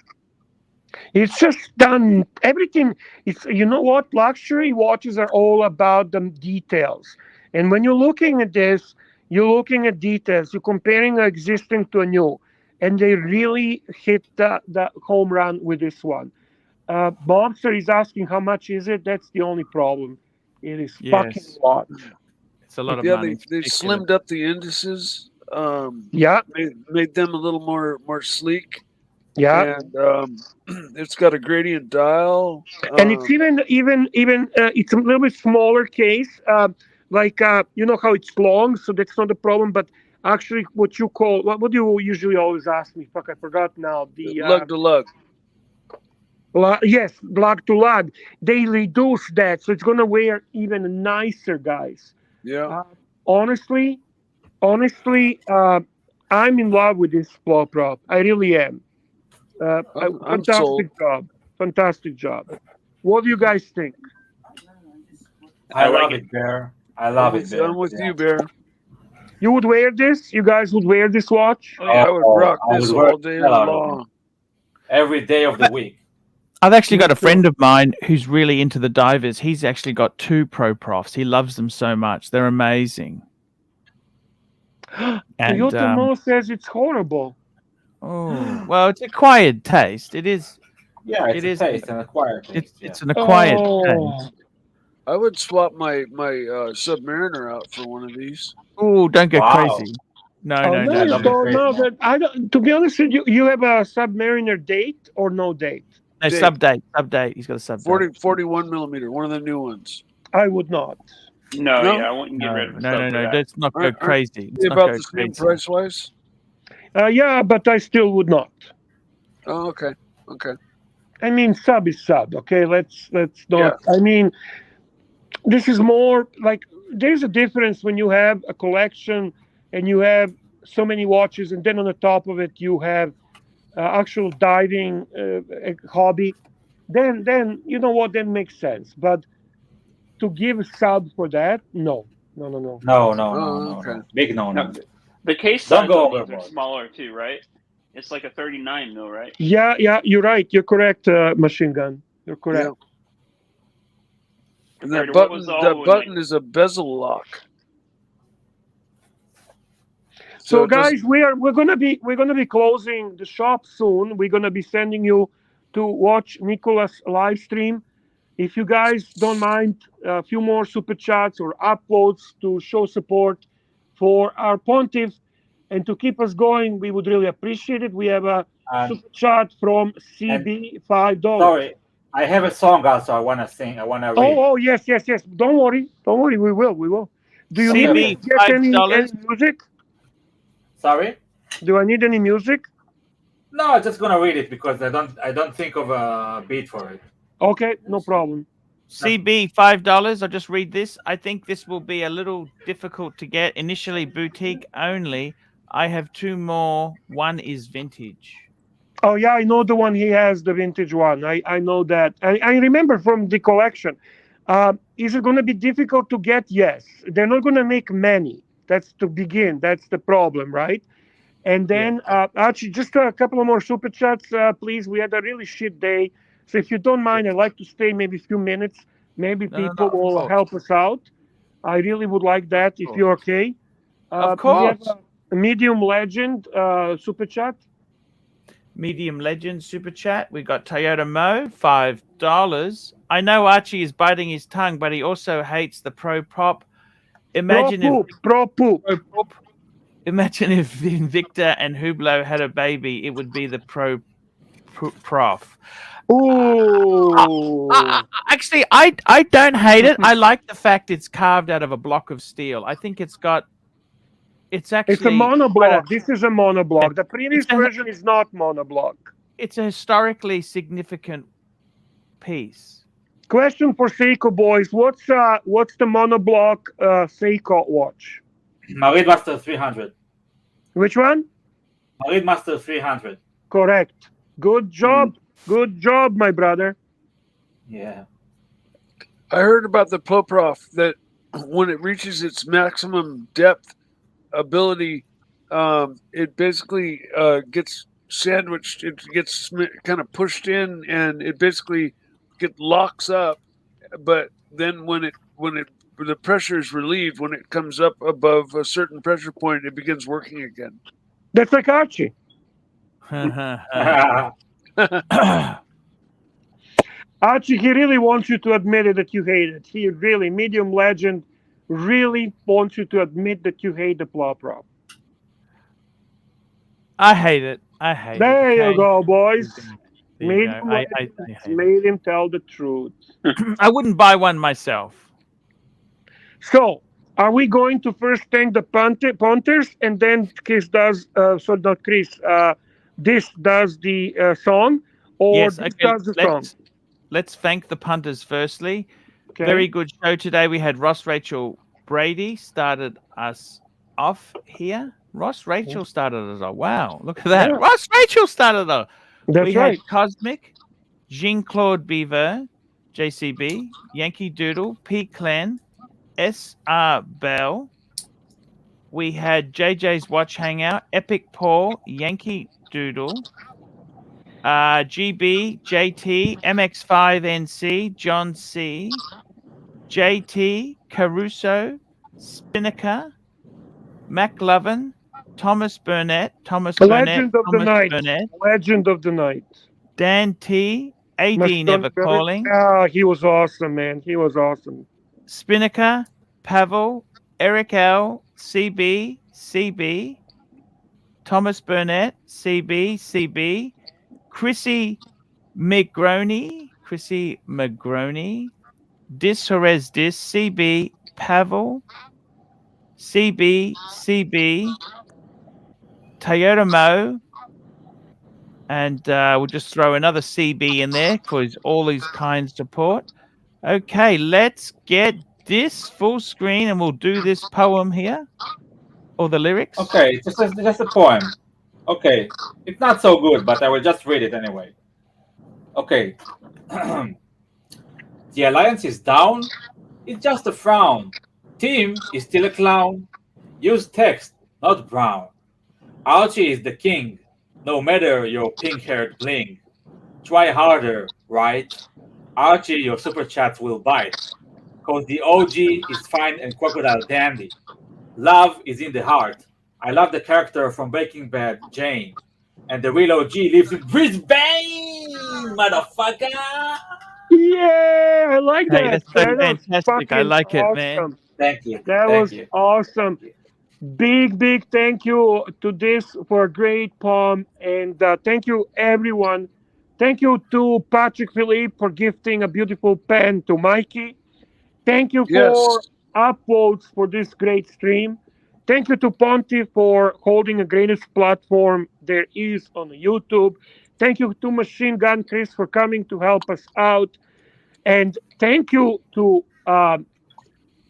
Speaker 2: It's just done everything. It's, you know what, luxury watches are all about the details. And when you're looking at this, you're looking at details. You're comparing an existing to a new, and they really hit the home run with this one. Mobster is asking how much is it. That's the only problem. It is fucking a lot.
Speaker 1: It's a lot of money.
Speaker 11: They slimmed up the indices. Made them a little more sleek.
Speaker 2: Yeah,
Speaker 11: and it's got a gradient dial,
Speaker 2: and it's even it's a little bit smaller case. You know how it's long, so that's not a problem. But actually what you call what do you usually always ask me? Fuck, I forgot now. The
Speaker 11: Lug to lug.
Speaker 2: yes, lug to lug. They reduce that, so it's gonna wear even nicer, guys.
Speaker 11: Yeah.
Speaker 2: Honestly, I'm in love with this floor prop. I really am.
Speaker 11: I'm sold.
Speaker 2: Fantastic job. What do you guys think?
Speaker 17: I love it, Bear. I love it, Bear.
Speaker 11: I'm with you, Bear.
Speaker 2: You would wear this? You guys would wear this watch?
Speaker 11: Oh, yeah, I would rock
Speaker 17: I
Speaker 11: this
Speaker 17: would wear
Speaker 11: all day
Speaker 17: the hell out of
Speaker 11: long.
Speaker 17: it. Every day of the week.
Speaker 1: I've actually got a friend of mine who's really into the divers. He's actually got 2 Pro Profs. He loves them so much. They're amazing. And
Speaker 2: Yotomo says it's horrible.
Speaker 1: oh, well, it's acquired taste. It is.
Speaker 17: Yeah, it's a taste, an acquired taste.
Speaker 1: It's an acquired
Speaker 2: Oh.
Speaker 1: taste.
Speaker 11: I would swap my Submariner out for one of these.
Speaker 1: Oh, don't go
Speaker 17: Wow.
Speaker 1: crazy. No,
Speaker 2: Oh,
Speaker 1: no,
Speaker 2: no,
Speaker 1: no,
Speaker 2: you
Speaker 1: no.
Speaker 2: don't know that. I don't. To be honest with you, you have a Submariner date or no date?
Speaker 1: No,
Speaker 11: Date.
Speaker 1: sub-date. He's got a sub-date.
Speaker 11: 41 millimeter, one of the new ones.
Speaker 2: I would not.
Speaker 13: No,
Speaker 11: No?
Speaker 13: yeah, I wouldn't get rid of
Speaker 1: No,
Speaker 13: stuff for that.
Speaker 1: let's not go
Speaker 11: Aren't
Speaker 1: crazy.
Speaker 11: they
Speaker 1: Let's not
Speaker 11: about
Speaker 1: go
Speaker 11: the same
Speaker 1: crazy.
Speaker 11: price wise?
Speaker 2: Yeah, but I still would not.
Speaker 11: Oh, okay. Okay.
Speaker 2: I mean, sub is sub. Okay, let's not.
Speaker 11: Yeah.
Speaker 2: I mean, this is more like there's a difference when you have a collection and you have so many watches, and then on the top of it you have actual diving hobby. Then you know what? That makes sense. But to give a sub for that, no.
Speaker 17: No.
Speaker 11: Oh, okay.
Speaker 17: Big no.
Speaker 13: The case
Speaker 17: Don't
Speaker 13: size
Speaker 17: go
Speaker 13: on these are
Speaker 17: overboard.
Speaker 13: smaller too, right? It's like a 39 mil, right?
Speaker 2: Yeah, you're right. You're correct, Machine Gun. You're correct.
Speaker 11: And that
Speaker 13: What was
Speaker 11: button is a bezel lock.
Speaker 2: So
Speaker 11: it doesn't-
Speaker 2: guys, we're gonna be closing the shop soon. We're gonna be sending you to watch Nicholas live stream. If you guys don't mind a few more super chats or upvotes to show support for our pontiff and to keep us going, we would really appreciate it. We have a super chat from CB$5.
Speaker 17: Sorry, I have a song also I want to sing. I want to read.
Speaker 2: Oh, yes. Don't worry. We will. Do you need me to get any music?
Speaker 17: Sorry?
Speaker 2: Do I need any music?
Speaker 17: No, I'm just gonna read it because I don't think of a beat for it.
Speaker 2: Okay, no problem.
Speaker 1: CB$5. I'll just read this. I think this will be a little difficult to get. Initially boutique only. I have 2 more. One is vintage.
Speaker 2: Oh yeah, I know the one he has, the vintage one. I know that. I remember from the collection. Is it going to be difficult to get? Yes. They're not going to make many. That's to begin. That's the problem, right? And then, Archie, just a couple of more super chats, please. We had a really shit day. So if you don't mind, I'd like to stay maybe a few minutes. Maybe people will help us out. I really would like that if you're okay.
Speaker 1: Of course.
Speaker 2: We have a medium legend super chat.
Speaker 1: Medium legend super chat. We got Toyota Mo, $5. I know Archie is biting his tongue, but he also hates the Pro Prop. Imagine
Speaker 2: Pro poop.
Speaker 1: Imagine if Invicta and Hublot had a baby, it would be the Pro Prof.
Speaker 2: Ooh.
Speaker 1: Actually, I don't hate it. I like the fact it's carved out of a block of steel. I think it's actually
Speaker 2: It's a monoblock. This is a monoblock. The previous version is not monoblock.
Speaker 1: It's a historically significant piece.
Speaker 2: Question for Seiko boys: What's the monoblock Seiko watch?
Speaker 17: Marid Master 300.
Speaker 2: Which one?
Speaker 17: Marid Master 300.
Speaker 2: Correct. Good job. Good job, my brother.
Speaker 17: Yeah.
Speaker 11: I heard about the Poprof that when it reaches its maximum depth ability, it basically gets sandwiched. It gets kind of pushed in, and it basically locks up. But then when the pressure is relieved, when it comes up above a certain pressure point, it begins working again.
Speaker 2: That's like Archie. Archie, he really wants you to admit it that you hate it. He really, medium legend, really wants you to admit that you hate the Plow Prop.
Speaker 1: I hate it. I hate it.
Speaker 2: There you
Speaker 1: okay?
Speaker 2: go, boys.
Speaker 1: There you
Speaker 2: Made
Speaker 1: go.
Speaker 2: him,
Speaker 1: I hate
Speaker 2: made him tell the truth.
Speaker 1: I wouldn't buy one myself.
Speaker 2: So, Are we going to first thank the punters and then Chris does, sorry, not Chris, this does the song, or
Speaker 1: Yes,
Speaker 2: this
Speaker 1: okay.
Speaker 2: does the song?
Speaker 1: Let's thank the punters firstly.
Speaker 2: Okay.
Speaker 1: Very good show today. We had Ross Rachel Brady started us off here. Ross Rachel started us off. Wow, look at that.
Speaker 2: Yeah.
Speaker 1: Ross Rachel started us.
Speaker 2: That's
Speaker 1: we
Speaker 2: right.
Speaker 1: had Cosmic, Jean-Claude Beaver, JCB, Yankee Doodle, P. Clen, S.R. Bell. We had JJ's Watch Hangout, Epic Paul, Yankee Doodle, GB, JT, MX5NC, John C, JT, Caruso, Spinnaker, McLovin, Thomas Burnett,
Speaker 2: Legend of the night. Legend of the night.
Speaker 1: Dan T, AD Never Calling,
Speaker 2: he was awesome, man. He was awesome.
Speaker 1: Spinnaker, Pavel, Eric L, CB, CB, Thomas Burnett, CB, CB, Chrissy Magroni, Dis Jerez Dis, CB, Pavel, CB, CB, Toyota Mo, and we'll just throw another CB in there for all his kind support. Okay, let's get this full screen and we'll do this poem here. Or the lyrics.
Speaker 17: Okay, just a poem. Okay, it's not so good, but I will just read it anyway. Okay. The alliance is down. It's just a frown. Tim is still a clown. Use text, not brown. Archie is the king, no matter your pink-haired bling. Try harder, right? Archie, your super chats will bite. Cause the OG is fine and crocodile dandy. Love is in the heart. I love the character from Breaking Bad, Jane. And the real OG lives in Brisbane, motherfucker!
Speaker 2: Yeah, I like that.
Speaker 1: Hey, that's fantastic. I like it, man.
Speaker 17: Thank you.
Speaker 2: That was awesome. Big thank you to this for a great poem. And thank you, everyone. Thank you to Patrick Philippe for gifting a beautiful pen to Mikey. Thank you for upvotes for this great stream. Thank you to Ponti for holding the greatest platform there is on YouTube. Thank you to Machine Gun Chris for coming to help us out. And thank you to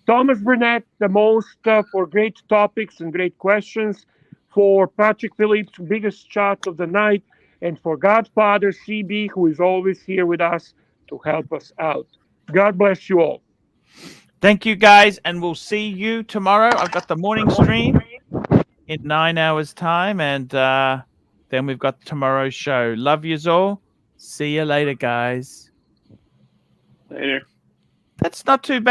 Speaker 2: Thomas Burnett, the most for great topics and great questions. For Patrick Phillips, biggest shot of the night. And for Godfather CB, who is always here with us to help us out. God bless you all.
Speaker 1: Thank you, guys, and we'll see you tomorrow. I've got the morning stream in 9 hours' time, and then we've got tomorrow's show. Love yous all. See you later, guys.
Speaker 13: Later.
Speaker 1: That's not too bad.